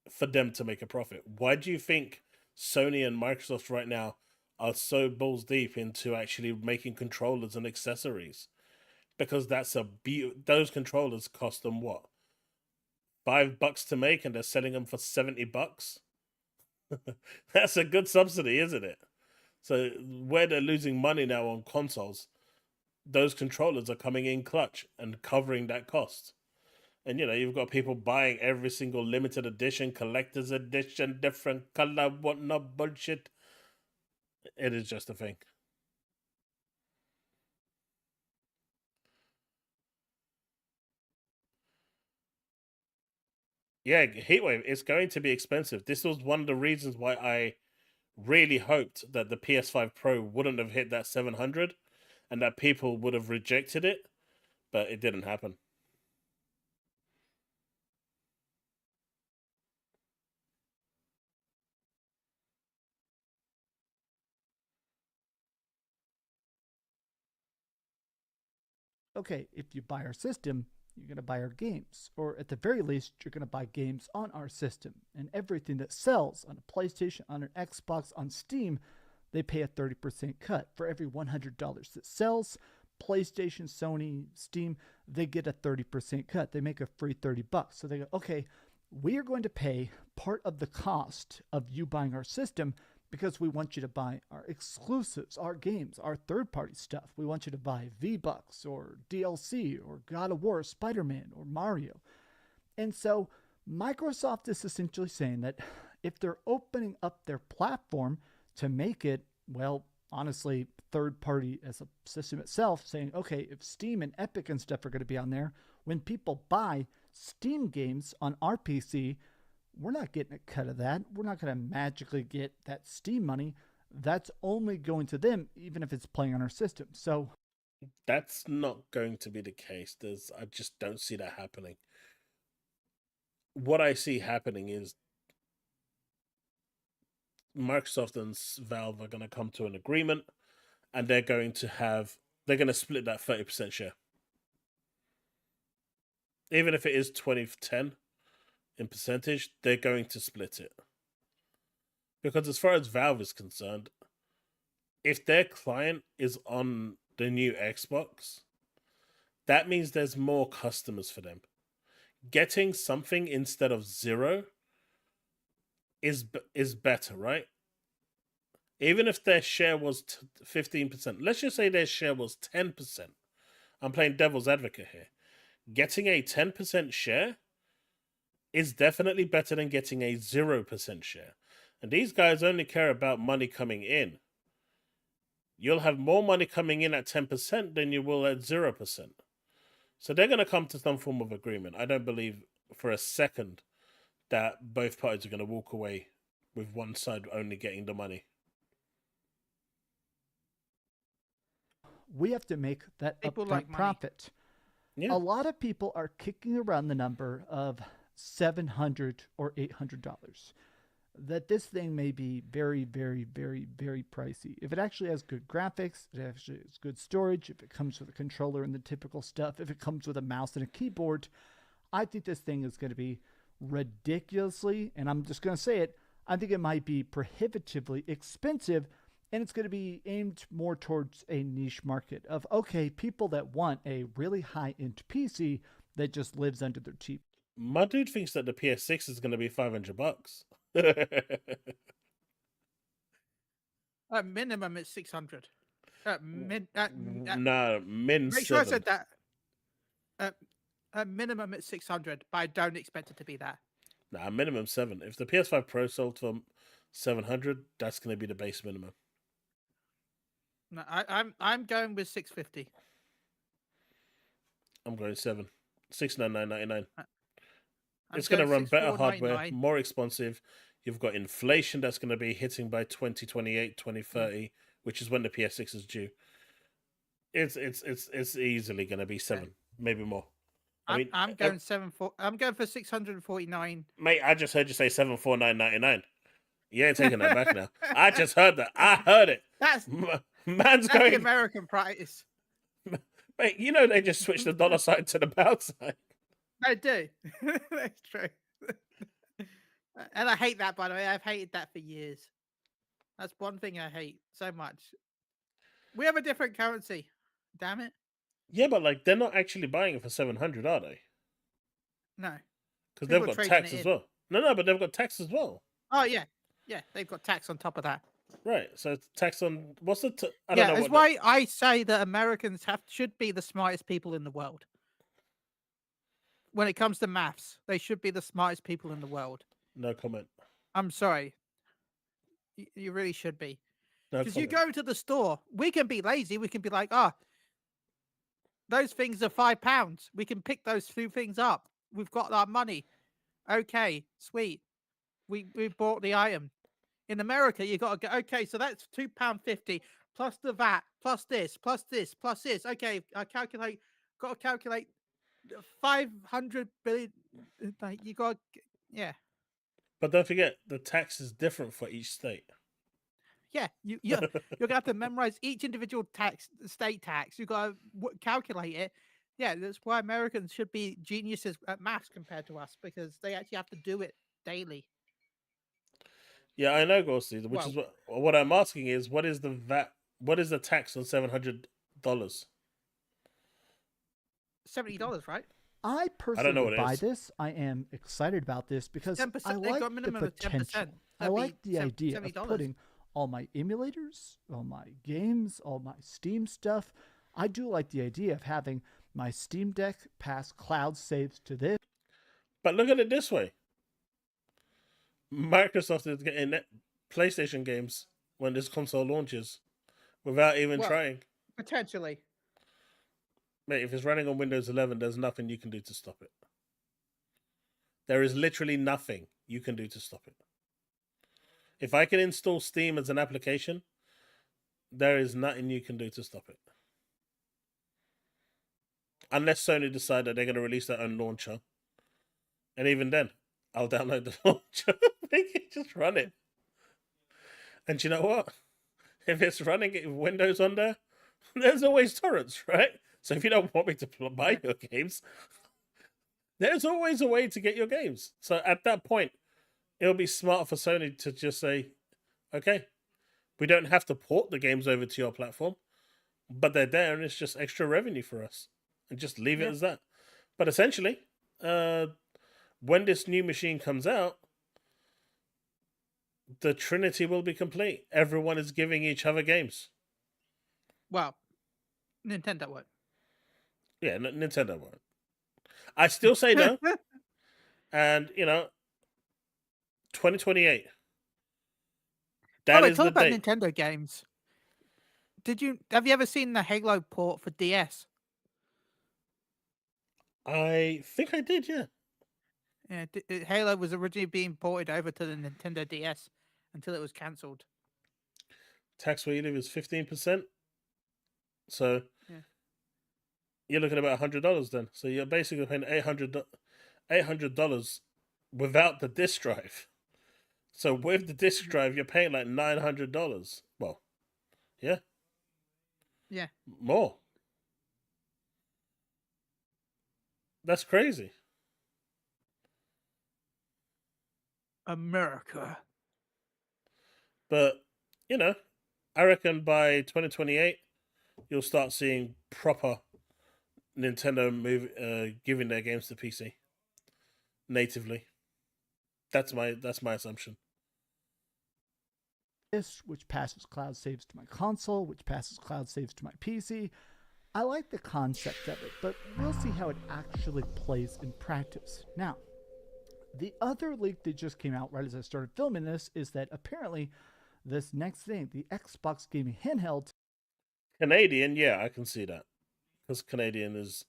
S1: for them to make a profit. Why do you think Sony and Microsoft right now are so balls deep into actually making controllers and accessories? Because that's those controllers cost them what? $5 to make, and they're selling them for $70. That's a good subsidy, isn't it? So where they're losing money now on consoles, those controllers are coming in clutch and covering that cost. And you've got people buying every single limited edition, collector's edition, different color, whatnot bullshit. It is just a thing. Yeah, Heatwave, it's going to be expensive. This was one of the reasons why I really hoped that the PS5 Pro wouldn't have hit that 700 and that people would have rejected it, but it didn't happen.
S10: okay, if you buy our system, you're going to buy our games. Or at the very least, you're going to buy games on our system. And everything that sells on a PlayStation, on an Xbox, on Steam, they pay a 30% cut. For every $100 that sells, PlayStation, Sony, Steam, they get a 30% cut. They make a free $30. So they go, okay, we are going to pay part of the cost of you buying our system because we want you to buy our exclusives, our games, our third-party stuff. We want you to buy V-Bucks or DLC or God of War, Spider-Man or Mario. And so Microsoft is essentially saying that if they're opening up their platform to make it, well, honestly, third-party as a system itself, saying, okay, if Steam and Epic and stuff are going to be on there, when people buy Steam games on our PC, we're not getting a cut of that. We're not going to magically get that Steam money. That's only going to them, even if it's playing on our system. So
S1: that's not going to be the case. I just don't see that happening. What I see happening is Microsoft and Valve are going to come to an agreement, and they're going to split that 30% share. Even if it is 20-10 in percentage, they're going to split it. Because as far as Valve is concerned, if their client is on the new Xbox, that means there's more customers for them. Getting something instead of zero is better, right? Even if their share was 15%, let's just say their share was 10%. I'm playing devil's advocate here. Getting a 10% share is definitely better than getting a 0% share. And these guys only care about money coming in. You'll have more money coming in at 10% than you will at 0%. So they're going to come to some form of agreement. I don't believe for a second that both parties are going to walk away with one side only getting the money.
S10: We have to make that
S2: People
S10: upfront
S2: like money.
S10: profit.
S1: Yeah.
S10: A lot of people are kicking around the number of $700 or $800. That this thing may be very, very, very, very pricey. If it actually has good graphics, it actually has good storage, if it comes with a controller and the typical stuff, if it comes with a mouse and a keyboard, I think this thing is going to be ridiculously, and I'm just going to say it, I think it might be prohibitively expensive, and it's going to be aimed more towards a niche market of, okay, people that want a really high-end PC that just lives under their cheap.
S1: My dude thinks that the PS6 is going to be $500.
S2: At minimum, it's 600.
S1: Min
S2: Make sure I
S1: 7.
S2: said that. At minimum, it's 600, but I don't expect it to be that.
S1: Nah, minimum 7. If the PS5 Pro sold for 700, that's going to be the base minimum.
S2: No, I'm going with 650.
S1: I'm going 7. $699.99.
S2: I'm
S1: It's going to
S2: going
S1: run better hardware,
S2: 6499.
S1: more expensive. You've got inflation that's going to be hitting by 2028, 2030, which is when the PS6 is due. It's easily going to be 7, maybe more.
S2: I'm going I'm going for 649.
S1: Mate, I just heard you say 749.99. You ain't taking that back now. I just heard that. I heard it.
S2: That's
S1: Man's going
S2: the American price.
S1: Mate, you know they just switched the dollar sign to the pound sign.
S2: I do. That's true. And I hate that, by the way. I've hated that for years. That's one thing I hate so much. We have a different currency. Damn it.
S1: Yeah, but like they're not actually buying it for 700, are they?
S2: No.
S1: Because they've
S2: People
S1: got
S2: trading
S1: tax
S2: it
S1: as
S2: in.
S1: well. No, but they've got tax as well.
S2: Oh, yeah. Yeah, they've got tax on top of that.
S1: Right. So it's tax on what's the? I don't
S2: Yeah,
S1: know.
S2: that's
S1: What
S2: why I say that Americans should be the smartest people in the world. When it comes to maths, they should be the smartest people in the world.
S1: No comment.
S2: I'm sorry. You really should be.
S1: No
S2: Because you
S1: comment.
S2: go to the store, we can be lazy. We can be like, those things are £5. We can pick those two things up. We've got our money. Okay, sweet. We bought the item. In America, you got to go, okay, so that's £2.50 plus the VAT, plus this, plus this, plus this. Okay, got to calculate 500 billion. Like, you got, yeah.
S1: But don't forget, the tax is different for each state.
S2: Yeah, you're gonna have to memorize each individual state tax. You got to calculate it. Yeah, that's why Americans should be geniuses at maths compared to us, because they actually have to do it daily.
S1: Yeah, I know, Ghosty. Which is what I'm asking is, what is the VAT? What is the tax on $700?
S2: $70, right?
S10: I
S1: know
S10: personally
S1: what
S10: would
S1: it
S10: buy
S1: is.
S10: this. I am excited about this because
S2: 10%.
S10: I
S2: They got
S10: like
S2: a
S10: the
S2: minimum of 10%.
S10: potential. I
S2: That'd be
S10: like the idea of
S2: $70.
S10: putting all my emulators, all my games, all my Steam stuff. I do like the idea of having my Steam Deck pass cloud saves to this.
S1: But look at it this way: Microsoft is getting PlayStation games when this console launches without even
S2: Well,
S1: trying.
S2: Potentially.
S1: Mate, if it's running on Windows 11, there's nothing you can do to stop it. There is literally nothing you can do to stop it. If I can install Steam as an application, there is nothing you can do to stop it. Unless Sony decide that they're going to release their own launcher. And even then, I'll download the launcher. They can just run it. And you know what? If it's running Windows on there, there's always torrents, right? So if you don't want me to buy your games, there's always a way to get your games. So at that point, it'll be smart for Sony to just say, okay, we don't have to port the games over to your platform, but they're there and it's just extra revenue for us. And just leave it as that. But essentially, when this new machine comes out, the Trinity will be complete. Everyone is giving each other games.
S2: Well, Nintendo won't.
S1: Yeah, Nintendo won't. I still say no. And, 2028. That is
S2: talk
S1: the
S2: about
S1: date.
S2: Nintendo games. Have you ever seen the Halo port for DS?
S1: I think I did, yeah.
S2: Yeah, Halo was originally being ported over to the Nintendo DS until it was cancelled.
S1: Tax where you live is 15%. So you're looking at about $100 then. So you're basically paying $800 without the disc drive. So with the disc drive, you're paying like $900. Well, yeah.
S2: Yeah.
S1: More. That's crazy.
S2: America.
S1: But, I reckon by 2028, you'll start seeing proper Nintendo giving their games to PC natively. That's my assumption.
S10: This, which passes cloud saves to my console, which passes cloud saves to my PC. I like the concept of it, but we'll see how it actually plays in practice. Now, the other leak that just came out right as I started filming this is that apparently this next thing, the Xbox gaming handheld.
S1: Canadian, yeah, I can see that. Because Canadian is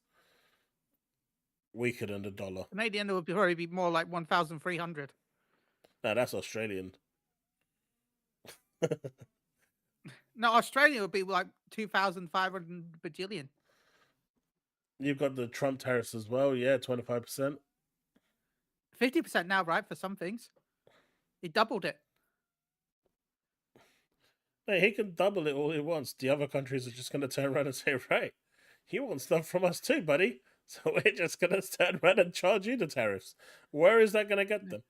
S1: weaker than the dollar.
S2: Canadian would probably be more like 1,300.
S1: No, that's Australian.
S2: No, Australia would be like 2,500 bajillion.
S1: You've got the Trump tariffs as well, yeah, 25%.
S2: 50% now, right, for some things. He doubled it.
S1: Hey, he can double it all he wants. The other countries are just going to turn around and say, right, you want stuff from us too, buddy. So we're just going to turn around and charge you the tariffs. Where is that going to get them?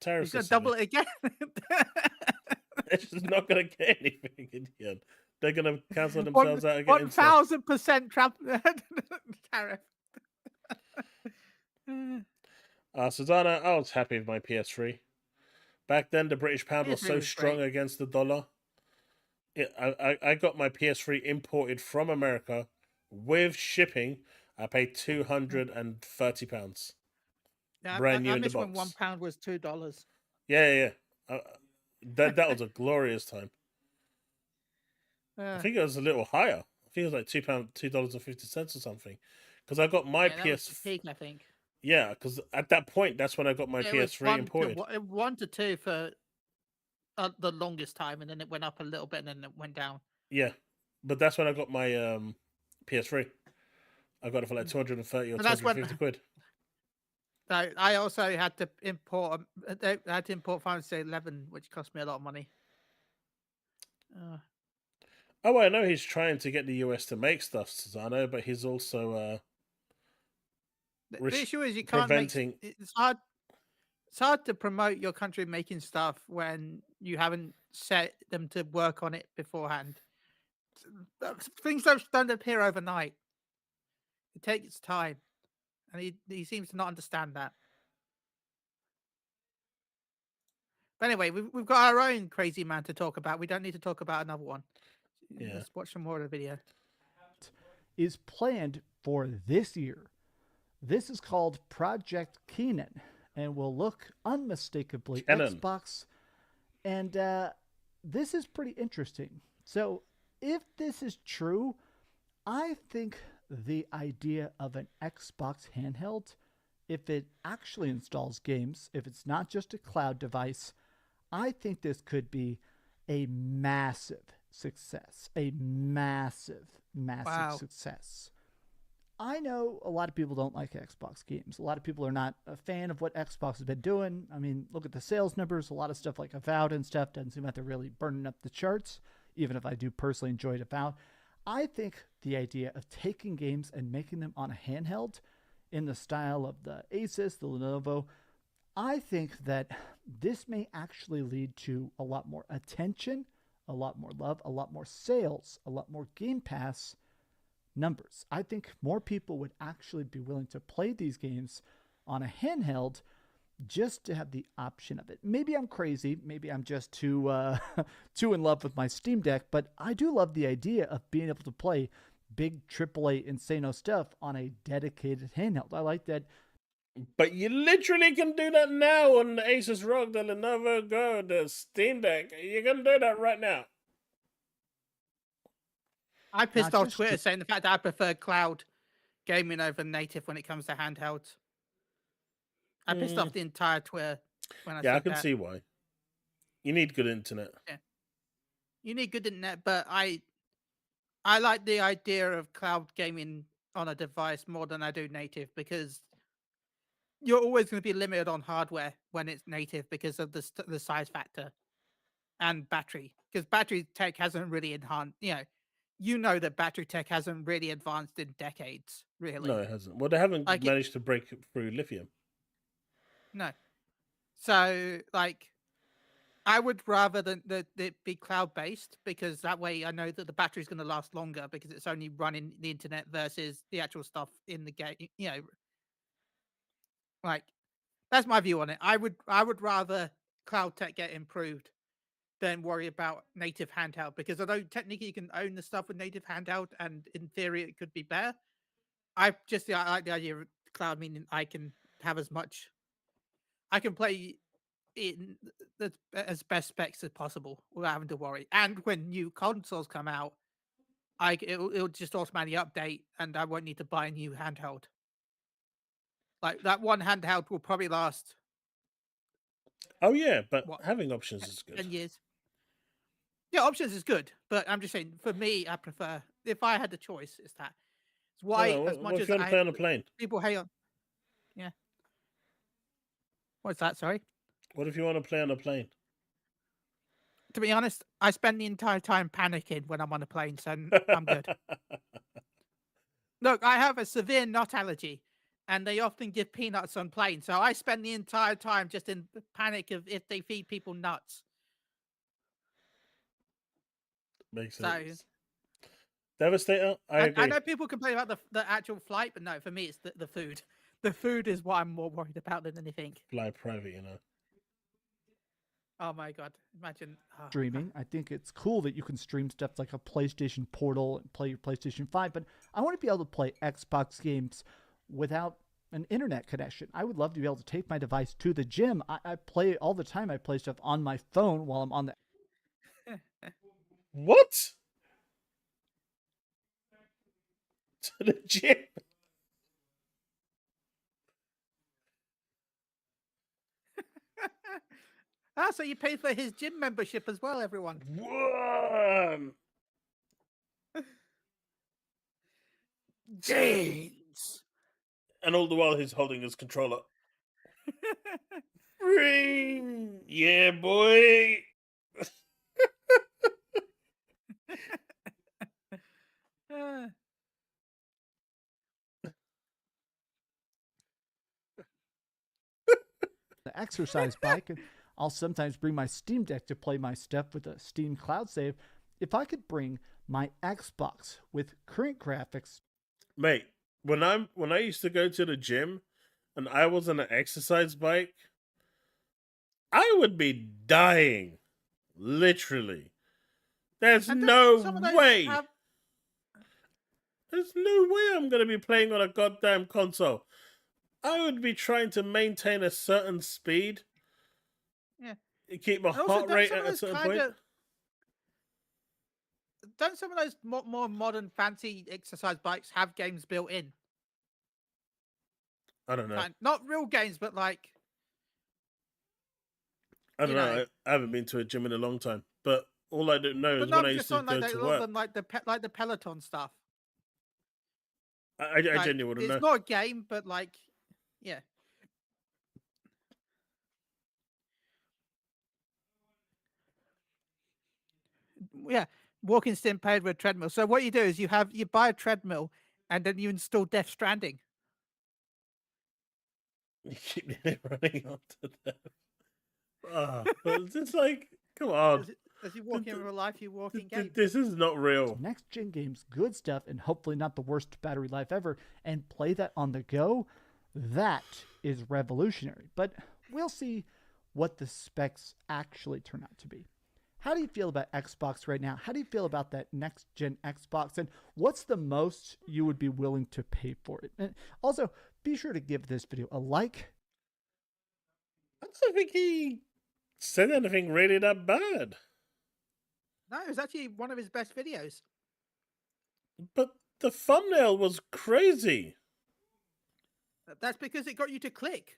S1: Tariffs.
S2: He's going to double it again.
S1: They're just not going to get anything in the end. They're going to cancel themselves out again.
S2: 1,000% tariff.
S1: Susanna, I was happy with my PS3. Back then, the British pound was so strong against the dollar. I got my PS3 imported from America with shipping. I paid £230.
S2: Yeah,
S1: brand new
S2: I
S1: in the
S2: miss when
S1: box.
S2: £1 was $2.
S1: Yeah. That was a glorious time. I think it was a little higher. I think it was like $2.50 or something. Because I got my PS.
S2: Peak, I think.
S1: Yeah, because at that point, that's when I got my PS3 imported.
S2: 1 to 2 for the longest time, and then it went up a little bit, and then it went down.
S1: Yeah, but that's when I got my PS3. I got it for like 230 or 250 quid.
S2: I also had to import. I had to import Final Fantasy 11, which cost me a lot of money.
S1: Oh, I know he's trying to get the US to make stuff, Susano, but he's also
S2: the issue is you can't make. It's hard. It's hard to promote your country making stuff when you haven't set them to work on it beforehand. Things don't appear overnight. It takes time, and he seems to not understand that. But anyway, we've got our own crazy man to talk about. We don't need to talk about another one.
S1: Yeah.
S2: Let's watch some more of the video.
S10: Is planned for this year. This is called Project Kenan and will look unmistakably
S1: Kenan.
S10: Xbox. And this is pretty interesting. So if this is true, I think the idea of an Xbox handheld, if it actually installs games, if it's not just a cloud device, I think this could be a massive success. A massive
S2: Wow.
S10: success. I know a lot of people don't like Xbox games. A lot of people are not a fan of what Xbox has been doing. I mean, look at the sales numbers. A lot of stuff like Avowed and stuff doesn't seem like they're really burning up the charts, even if I do personally enjoy Avowed. I think the idea of taking games and making them on a handheld in the style of the Asus, the Lenovo, I think that this may actually lead to a lot more attention, a lot more love, a lot more sales, a lot more Game Pass numbers. I think more people would actually be willing to play these games on a handheld just to have the option of it. Maybe I'm crazy. Maybe I'm just too in love with my Steam Deck, but I do love the idea of being able to play big AAA Insano stuff on a dedicated handheld. I like that.
S1: But you literally can do that now on the Asus ROG, the Lenovo Go, the Steam Deck. You can do that right now.
S2: I pissed
S10: Not
S2: off
S10: just
S2: Twitter saying the fact that I prefer cloud gaming over native when it comes to handhelds. I pissed off the entire Twitter when I said
S1: Yeah,
S2: that.
S1: I can see why. You need good internet.
S2: Yeah. You need good internet, but I like the idea of cloud gaming on a device more than I do native, because you're always going to be limited on hardware when it's native because of the size factor and battery. Because battery tech hasn't really enhanced. You know that battery tech hasn't really advanced in decades. Really,
S1: No, it hasn't. Well, they haven't
S2: Like it-
S1: managed to break through lithium.
S2: no. So I would rather that it be cloud based, because that way I know that the battery's going to last longer because it's only running the internet versus the actual stuff in the game. Like that's my view on it. I would rather cloud tech get improved than worry about native handheld, because although technically you can own the stuff with native handheld and in theory it could be better, I like the idea of cloud, meaning I can have I can play in as best specs as possible without having to worry. And when new consoles come out, it'll just automatically update, and I won't need to buy a new handheld. Like that one handheld will probably last
S1: Oh, yeah, but
S2: What?
S1: having options is
S2: 10
S1: good.
S2: years. Yeah, options is good, but I'm just saying, for me, I prefer, if I had the choice, it's that. It's why,
S1: No,
S2: as
S1: what
S2: much
S1: if
S2: as
S1: you want to play on a plane?
S2: people hate on. Yeah. What's that? Sorry.
S1: What if you want to play on a plane?
S2: To be honest, I spend the entire time panicking when I'm on a plane, so I'm good. Look, I have a severe nut allergy, and they often give peanuts on planes, so I spend the entire time just in panic of if they feed people nuts.
S1: Makes
S2: So
S1: sense. Devastator, I agree.
S2: I know people complain about the actual flight, but no, for me, it's the food. The food is what I'm more worried about than anything.
S1: Fly private, you know.
S2: Oh my god! Imagine
S10: Streaming. I think it's cool that you can stream stuff like a PlayStation Portal and play your PlayStation 5, but I want to be able to play Xbox games without an internet connection. I would love to be able to take my device to the gym. I play all the time. I play stuff on my phone while I'm on the...
S1: What? To the gym?
S2: so you pay for his gym membership as well, everyone.
S1: One.
S2: James.
S1: And all the while he's holding his controller. Ring! Yeah, boy!
S10: the exercise bike, and I'll sometimes bring my Steam Deck to play my stuff with a Steam Cloud Save. If I could bring my Xbox with current graphics...
S1: Mate, when I used to go to the gym and I was on an exercise bike, I would be dying. Literally. There's
S2: And
S1: no
S2: some of those
S1: way.
S2: have-
S1: There's no way I'm gonna be playing on a goddamn console. I would be trying to maintain a certain speed.
S2: Yeah.
S1: Keep my
S2: And also,
S1: heart
S2: don't
S1: rate
S2: some of
S1: at a
S2: those
S1: certain
S2: kind
S1: point.
S2: of don't some of those more modern fancy exercise bikes have games built in?
S1: I don't know.
S2: Not real games, but like
S1: I don't
S2: you
S1: know.
S2: know.
S1: I haven't been to a gym in a long time. But all I don't know
S2: But
S1: is
S2: no,
S1: when I
S2: I'm
S1: used
S2: just
S1: to
S2: on like
S1: go
S2: a
S1: to
S2: lot of
S1: work.
S2: them, like the Peloton stuff.
S1: I
S2: Like,
S1: genuinely wouldn't know.
S2: it's not a game, but like, yeah. Yeah, walking sim paired with a treadmill. So what you do is you buy a treadmill and then you install Death Stranding.
S1: You keep nearly running onto them. But it's just like, come on.
S2: As you walk in real life, you walk in game.
S1: This is not real.
S10: Next gen games, good stuff, and hopefully not the worst battery life ever, and play that on the go. That is revolutionary. But we'll see what the specs actually turn out to be. How do you feel about Xbox right now? How do you feel about that next gen Xbox? And what's the most you would be willing to pay for it? And also, be sure to give this video a like.
S1: I don't think he said anything really that bad.
S2: No, it was actually one of his best videos.
S1: But the thumbnail was crazy.
S2: That's because it got you to click.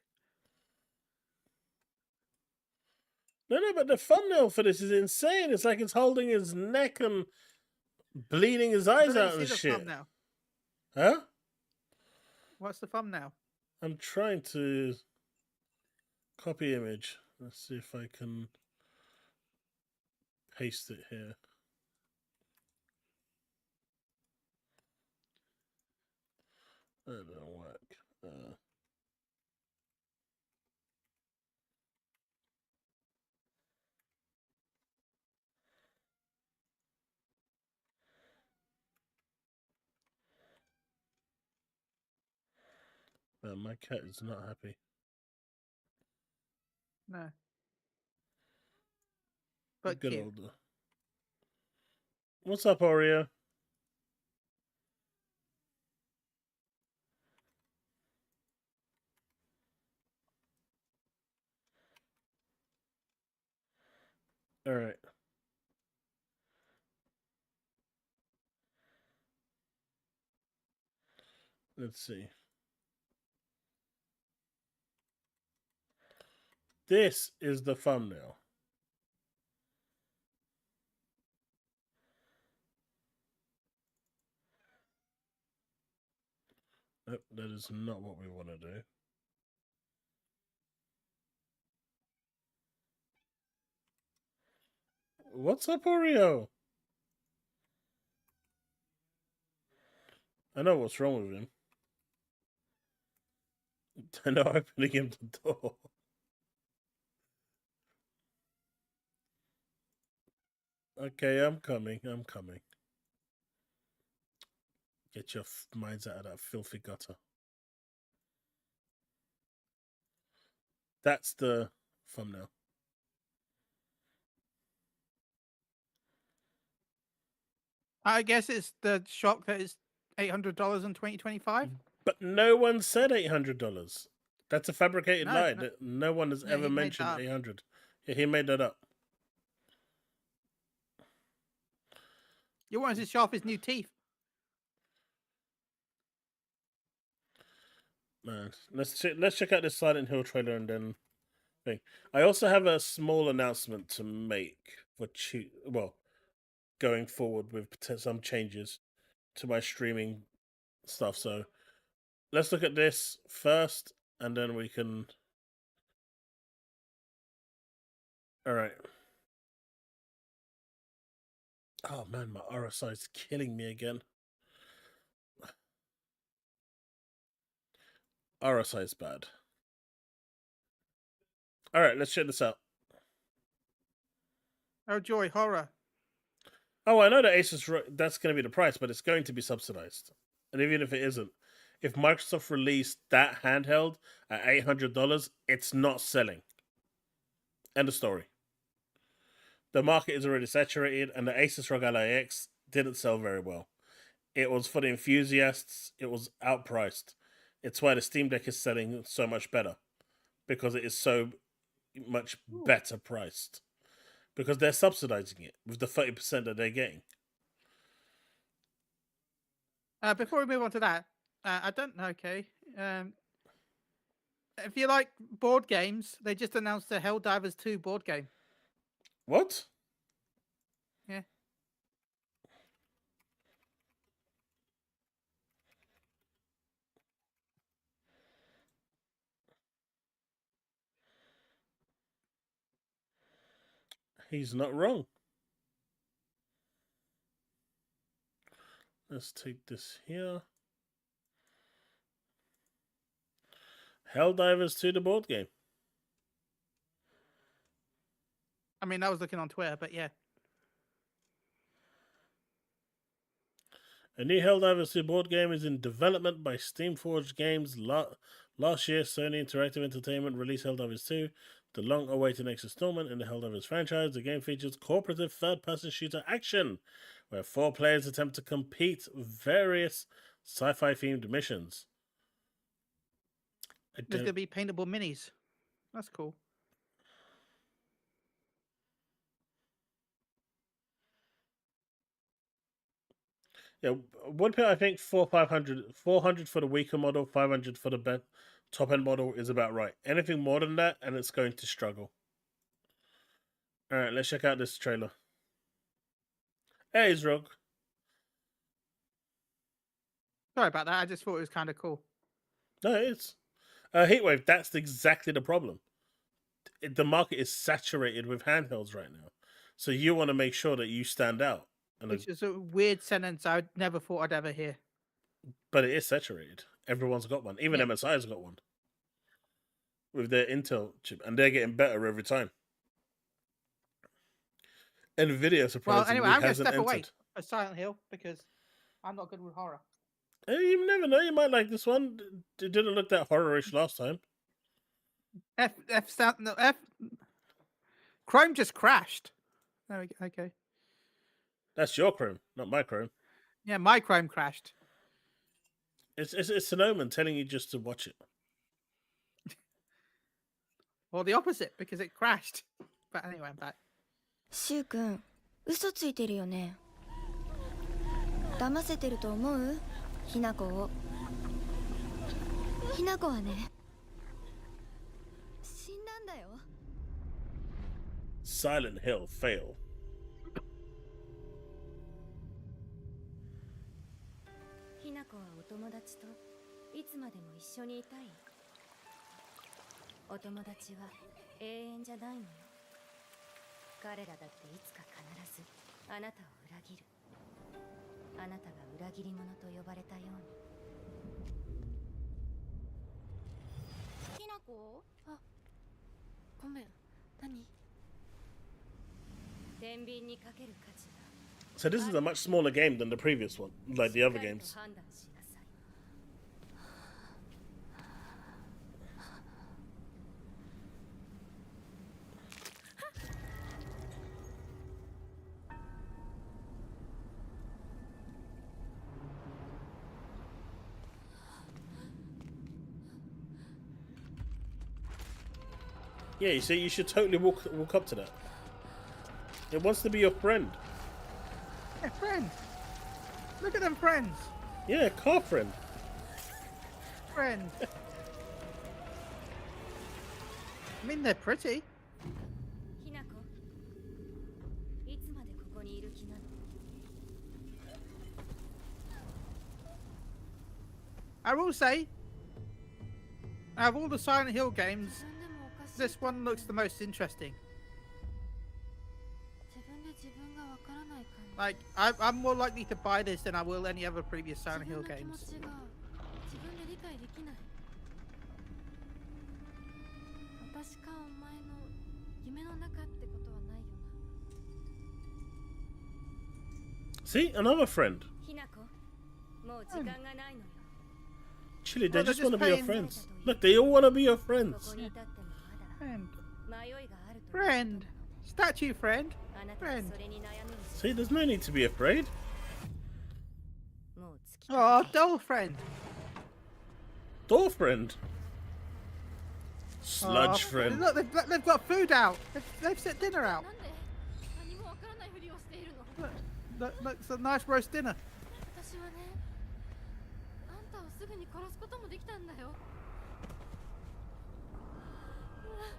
S1: No, but the thumbnail for this is insane. It's like it's holding his neck and bleeding his eyes
S2: Let me
S1: out
S2: see
S1: and
S2: the
S1: shit.
S2: thumbnail.
S1: Huh?
S2: What's the thumbnail?
S1: I'm trying to copy image. Let's see if I can paste it here. That don't work. My cat is not happy.
S2: No. But
S1: Good
S2: cute.
S1: old. What's up, Oreo? All right. Let's see. This is the thumbnail. Nope, that is not what we want to do. What's up, Oreo? I know what's wrong with him. They're not opening him the door. Okay, I'm coming. Get your minds out of that filthy gutter. That's the thumbnail.
S2: I guess it's the shock that it's $800 in 2025.
S1: But no one said $800. That's a fabricated lie.
S2: No.
S1: No one has
S2: Yeah,
S1: ever
S2: he made
S1: mentioned
S2: that up.
S1: 800. Yeah, he made that up.
S2: You want to show off his new teeth.
S1: Man, let's check out this Silent Hill trailer and then thing. I also have a small announcement to make for going forward with some changes to my streaming stuff. So let's look at this first, and then we can. All right. Oh man, my RSI is killing me again. RSI is bad. All right, let's check this out.
S2: Oh joy, horror.
S1: Oh, I know that Asus that's going to be the price, but it's going to be subsidized. And even if it isn't, if Microsoft released that handheld at $800, it's not selling. End of story. The market is already saturated, and the Asus ROG Ally X didn't sell very well. It was for the enthusiasts. It was outpriced. It's why the Steam Deck is selling so much better, because it is so much better priced. Because they're subsidizing it with the 30% that they're getting.
S2: Before we move on to that, I don't know, okay. If you like board games, they just announced the Helldivers 2 board game.
S1: What?
S2: Yeah.
S1: He's not wrong. Let's take this here. Helldivers 2 the board game.
S2: I mean, I was looking on Twitter, but yeah.
S1: A new Helldivers 2 board game is in development by Steamforged Games. Last year, Sony Interactive Entertainment released Helldivers 2, the long-awaited next installment in the Helldivers franchise. The game features cooperative third-person shooter action, where 4 players attempt to complete various sci-fi themed missions.
S2: There's going to be paintable minis. That's cool.
S1: Yeah, one thing I think 400 for the weaker model, 500 for the top end model is about right. Anything more than that, and it's going to struggle. All right, let's check out this trailer. Hey, Zrog.
S2: Sorry about that. I just thought it was kind of cool.
S1: No, it is. Heatwave, that's exactly the problem. The market is saturated with handhelds right now. So you want to make sure that you stand out.
S2: Which is a weird sentence I never thought I'd ever hear.
S1: But it is saturated. Everyone's got one. Even MSI's got one. With their Intel chip. And they're getting better every time. NVIDIA, surprisingly,
S2: well, anyway, I'm going to step
S1: entered.
S2: away for Silent Hill because I'm not good with horror.
S1: You never know. You might like this one. It didn't look that horror-ish last time.
S2: Chrome just crashed. There we go. Okay.
S1: That's your Chrome, not my Chrome.
S2: Yeah, my Chrome crashed.
S1: It's an omen telling you just to watch it.
S2: Or the opposite, because it crashed. But anyway, I'm back.
S11: シュウ君、嘘ついてるよね。騙せてると思う？ひなこを。ひなこはね、死んだんだよ。
S1: Silent Hill fail.
S11: ひなこはお友達といつまでも一緒にいたい。お友達は永遠じゃないのよ。彼らだっていつか必ずあなたを裏切る。あなたが裏切り者と呼ばれたように。ひなこ？あ、ごめん。何？天秤にかける価値が。
S1: So this is a much smaller game than the previous one, like the other games. Yeah, you see, you should totally walk up to that. It wants to be your friend.
S2: Yeah, friend. Look at them friends.
S1: Yeah, car friend.
S2: Friend. I mean, they're pretty. I will say, out of all the Silent Hill games, this one looks the most interesting. Like, I'm more likely to buy this than I will any other previous Silent Hill games.
S1: See, another friend. Chille, they
S2: they're
S1: just
S2: just
S1: want to be your
S2: playing-
S1: friends. Look, they all want to be your friends.
S2: Friend. Friend. Statue friend. Friend.
S1: See, there's no need to be afraid.
S2: Oh, doll friend.
S1: Door friend. Sludge
S2: Oh,
S1: friend.
S2: Look, they've got food out. They've set dinner out. Look, it's a nice roast dinner.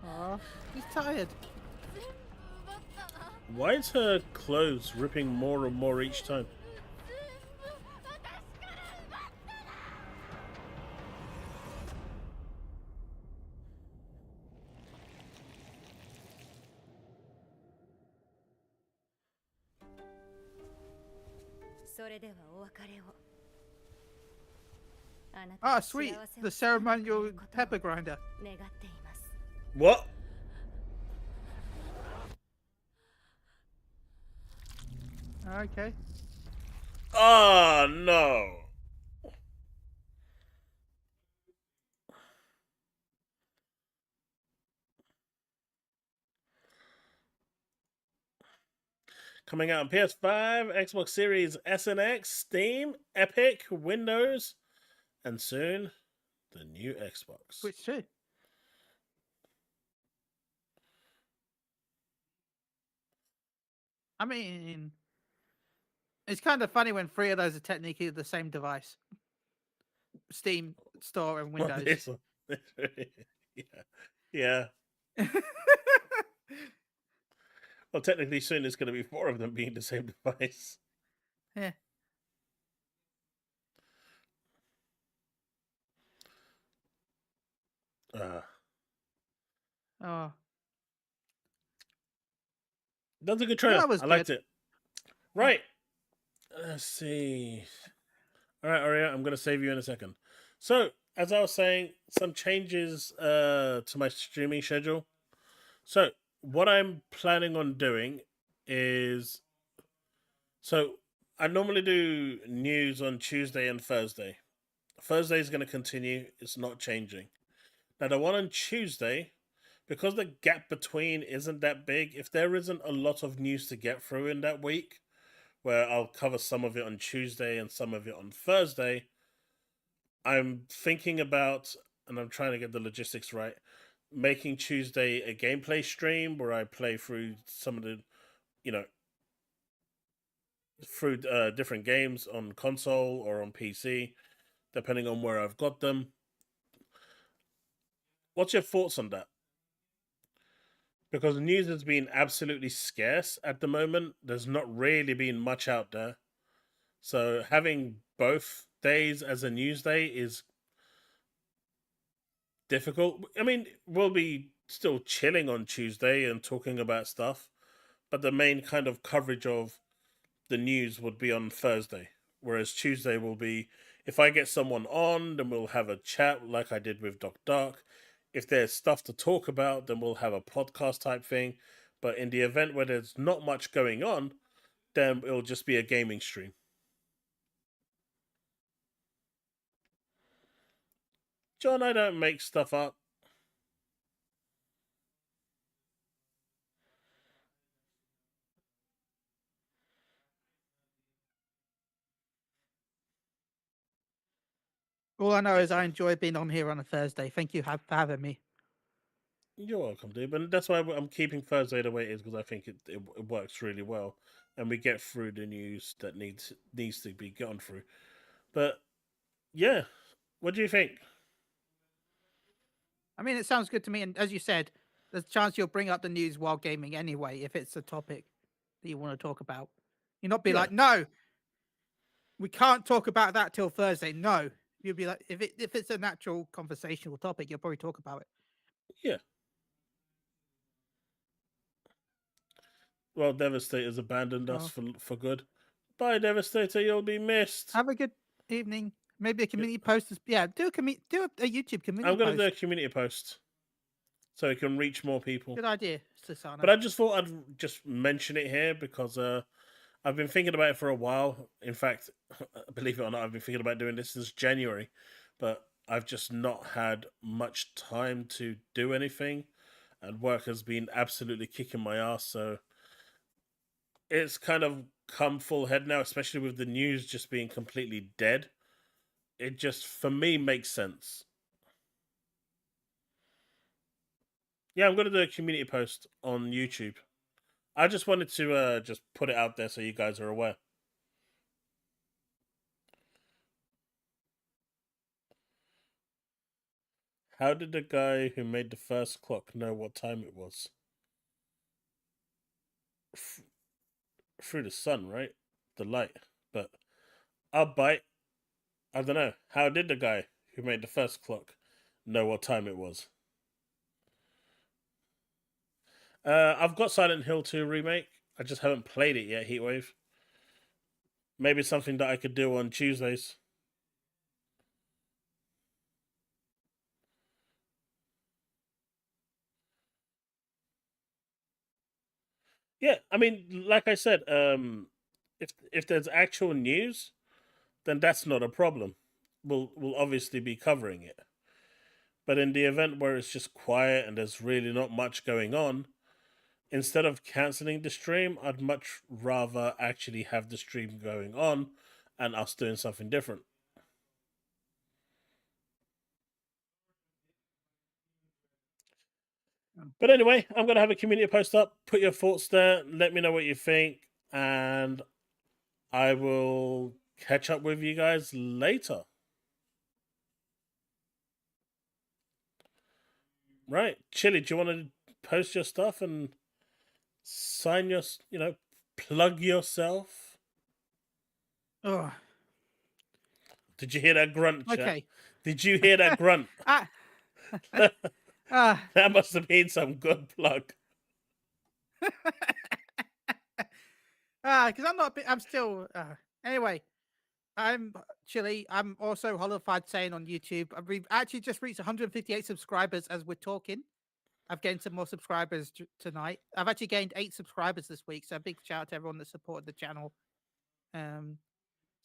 S2: Oh, he's tired.
S1: Why is her clothes ripping more and more each time?
S2: Ah, sweet. The ceremonial pepper grinder.
S1: What?
S2: Okay.
S1: Oh, no. Coming out on PS5, Xbox Series S and X, Steam, Epic, Windows, and soon the new Xbox.
S2: Switch 2. I mean, it's kind of funny when 3 of those are technically the same device. Steam, Store, and
S1: Well,
S2: Windows.
S1: this one. Yeah. Well, technically, soon it's going to be 4 of them being the same device.
S2: Yeah. Oh.
S1: That's a good trailer.
S2: That was
S1: I liked
S2: good.
S1: it. Right. Let's see. All right, Aria, I'm going to save you in a second. So, as I was saying, some changes to my streaming schedule. So, what I'm planning on doing is... So, I normally do news on Tuesday and Thursday. Thursday is going to continue. It's not changing. Now, the one on Tuesday, because the gap between isn't that big, if there isn't a lot of news to get through in that week, where I'll cover some of it on Tuesday and some of it on Thursday, I'm thinking about, and I'm trying to get the logistics right, making Tuesday a gameplay stream where I play through some of the, through different games on console or on PC, depending on where I've got them. What's your thoughts on that? Because the news has been absolutely scarce at the moment. There's not really been much out there. So having both days as a news day is difficult. I mean, we'll be still chilling on Tuesday and talking about stuff, but the main kind of coverage of the news would be on Thursday. Whereas Tuesday will be, if I get someone on, then we'll have a chat like I did with Doc Dark. If there's stuff to talk about, then we'll have a podcast type thing. But in the event where there's not much going on, then it'll just be a gaming stream. John, I don't make stuff up.
S2: All I know is I enjoy being on here on a Thursday. Thank you for having me.
S1: You're welcome, dude. But that's why I'm keeping Thursday the way it is, because I think it works really well, and we get through the news that needs to be gone through. But yeah, what do you think?
S2: I mean, it sounds good to me. And as you said, there's a chance you'll bring up the news while gaming anyway, if it's a topic that you want to talk about. You'll not be like, no, we can't talk about that till Thursday. No. You'll be like, if it's a natural conversational topic, you'll probably talk about it.
S1: Yeah. Well, Devastator's abandoned us for good. Bye, Devastator. You'll be missed.
S2: Have a good evening. Maybe a community post. Do a YouTube community
S1: I'm going
S2: post.
S1: to do a community post so it can reach more people.
S2: Good idea, Susana.
S1: But I just thought I'd just mention it here because I've been thinking about it for a while. In fact, believe it or not, I've been thinking about doing this since January. But I've just not had much time to do anything, and work has been absolutely kicking my ass. So it's kind of come full head now, especially with the news just being completely dead. It just, for me, makes sense. Yeah, I'm going to do a community post on YouTube. I just wanted to just put it out there so you guys are aware. How did the guy who made the first clock know what time it was? Through the sun, right? The light. But I'll bite. I don't know. How did the guy who made the first clock know what time it was? I've got Silent Hill 2 remake. I just haven't played it yet, Heatwave. Maybe something that I could do on Tuesdays. Yeah, I mean, like I said, if there's actual news, then that's not a problem. We'll obviously be covering it. But in the event where it's just quiet and there's really not much going on, instead of canceling the stream, I'd much rather actually have the stream going on and us doing something different. But anyway, I'm going to have a community post up. Put your thoughts there. Let me know what you think. And I will catch up with you guys later. Right. Chille, do you want to post your stuff and sign your, plug yourself?
S2: Oh.
S1: Did you hear that grunt, chat?
S2: Okay.
S1: Did you hear that grunt? That must have been some good plug.
S2: Because I'm still. Anyway, I'm Chille. I'm also Holified saying on YouTube. We've actually just reached 158 subscribers as we're talking. I've gained some more subscribers tonight. I've actually gained 8 subscribers this week. So a big shout out to everyone that supported the channel. So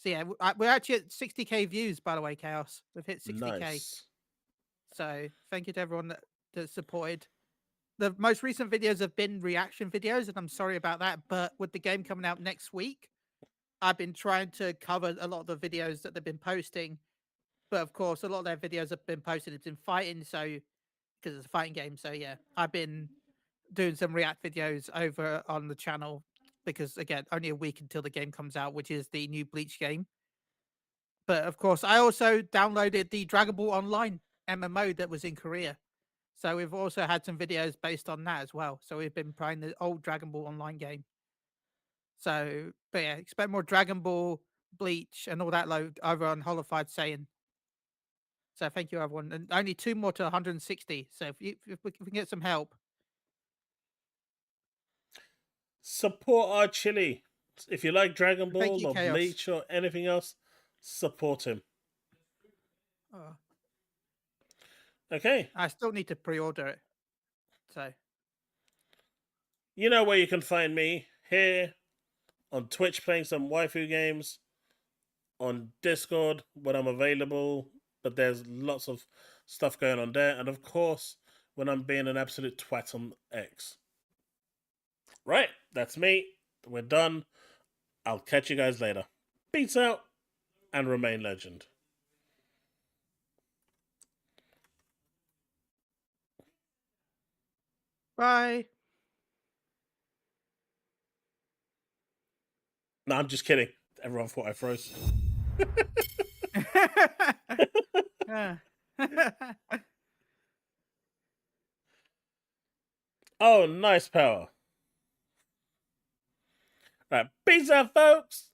S2: yeah, we're actually at 60k views, by the way, Chaos. We've hit 60k.
S1: Nice.
S2: So thank you to everyone that supported. The most recent videos have been reaction videos, and I'm sorry about that. But with the game coming out next week, I've been trying to cover a lot of the videos that they've been posting. But of course, a lot of their videos have been posted. It's in fighting, so because it's a fighting game. So yeah, I've been doing some react videos over on the channel because again, only a week until the game comes out, which is the new Bleach game. But of course, I also downloaded the Dragon Ball Online MMO that was in Korea. So we've also had some videos based on that as well. So we've been playing the old Dragon Ball Online game. So, but yeah, expect more Dragon Ball, Bleach, and all that load over on Holified saying. So thank you, everyone. And only 2 more to 160. So if we can get some help.
S1: Support our Chille. If you like Dragon Ball
S2: Thank you,
S1: or
S2: Chaos.
S1: Bleach or anything else, support him.
S2: Oh.
S1: Okay.
S2: I still need to pre-order it. So.
S1: You know where you can find me. Here on Twitch playing some waifu games. On Discord when I'm available. But there's lots of stuff going on there. And of course, when I'm being an absolute twat on X. Right, that's me. We're done. I'll catch you guys later. Peace out and remain legend.
S2: Bye.
S1: No, I'm just kidding. Everyone thought I froze. Oh, nice power. Right, peace out, folks.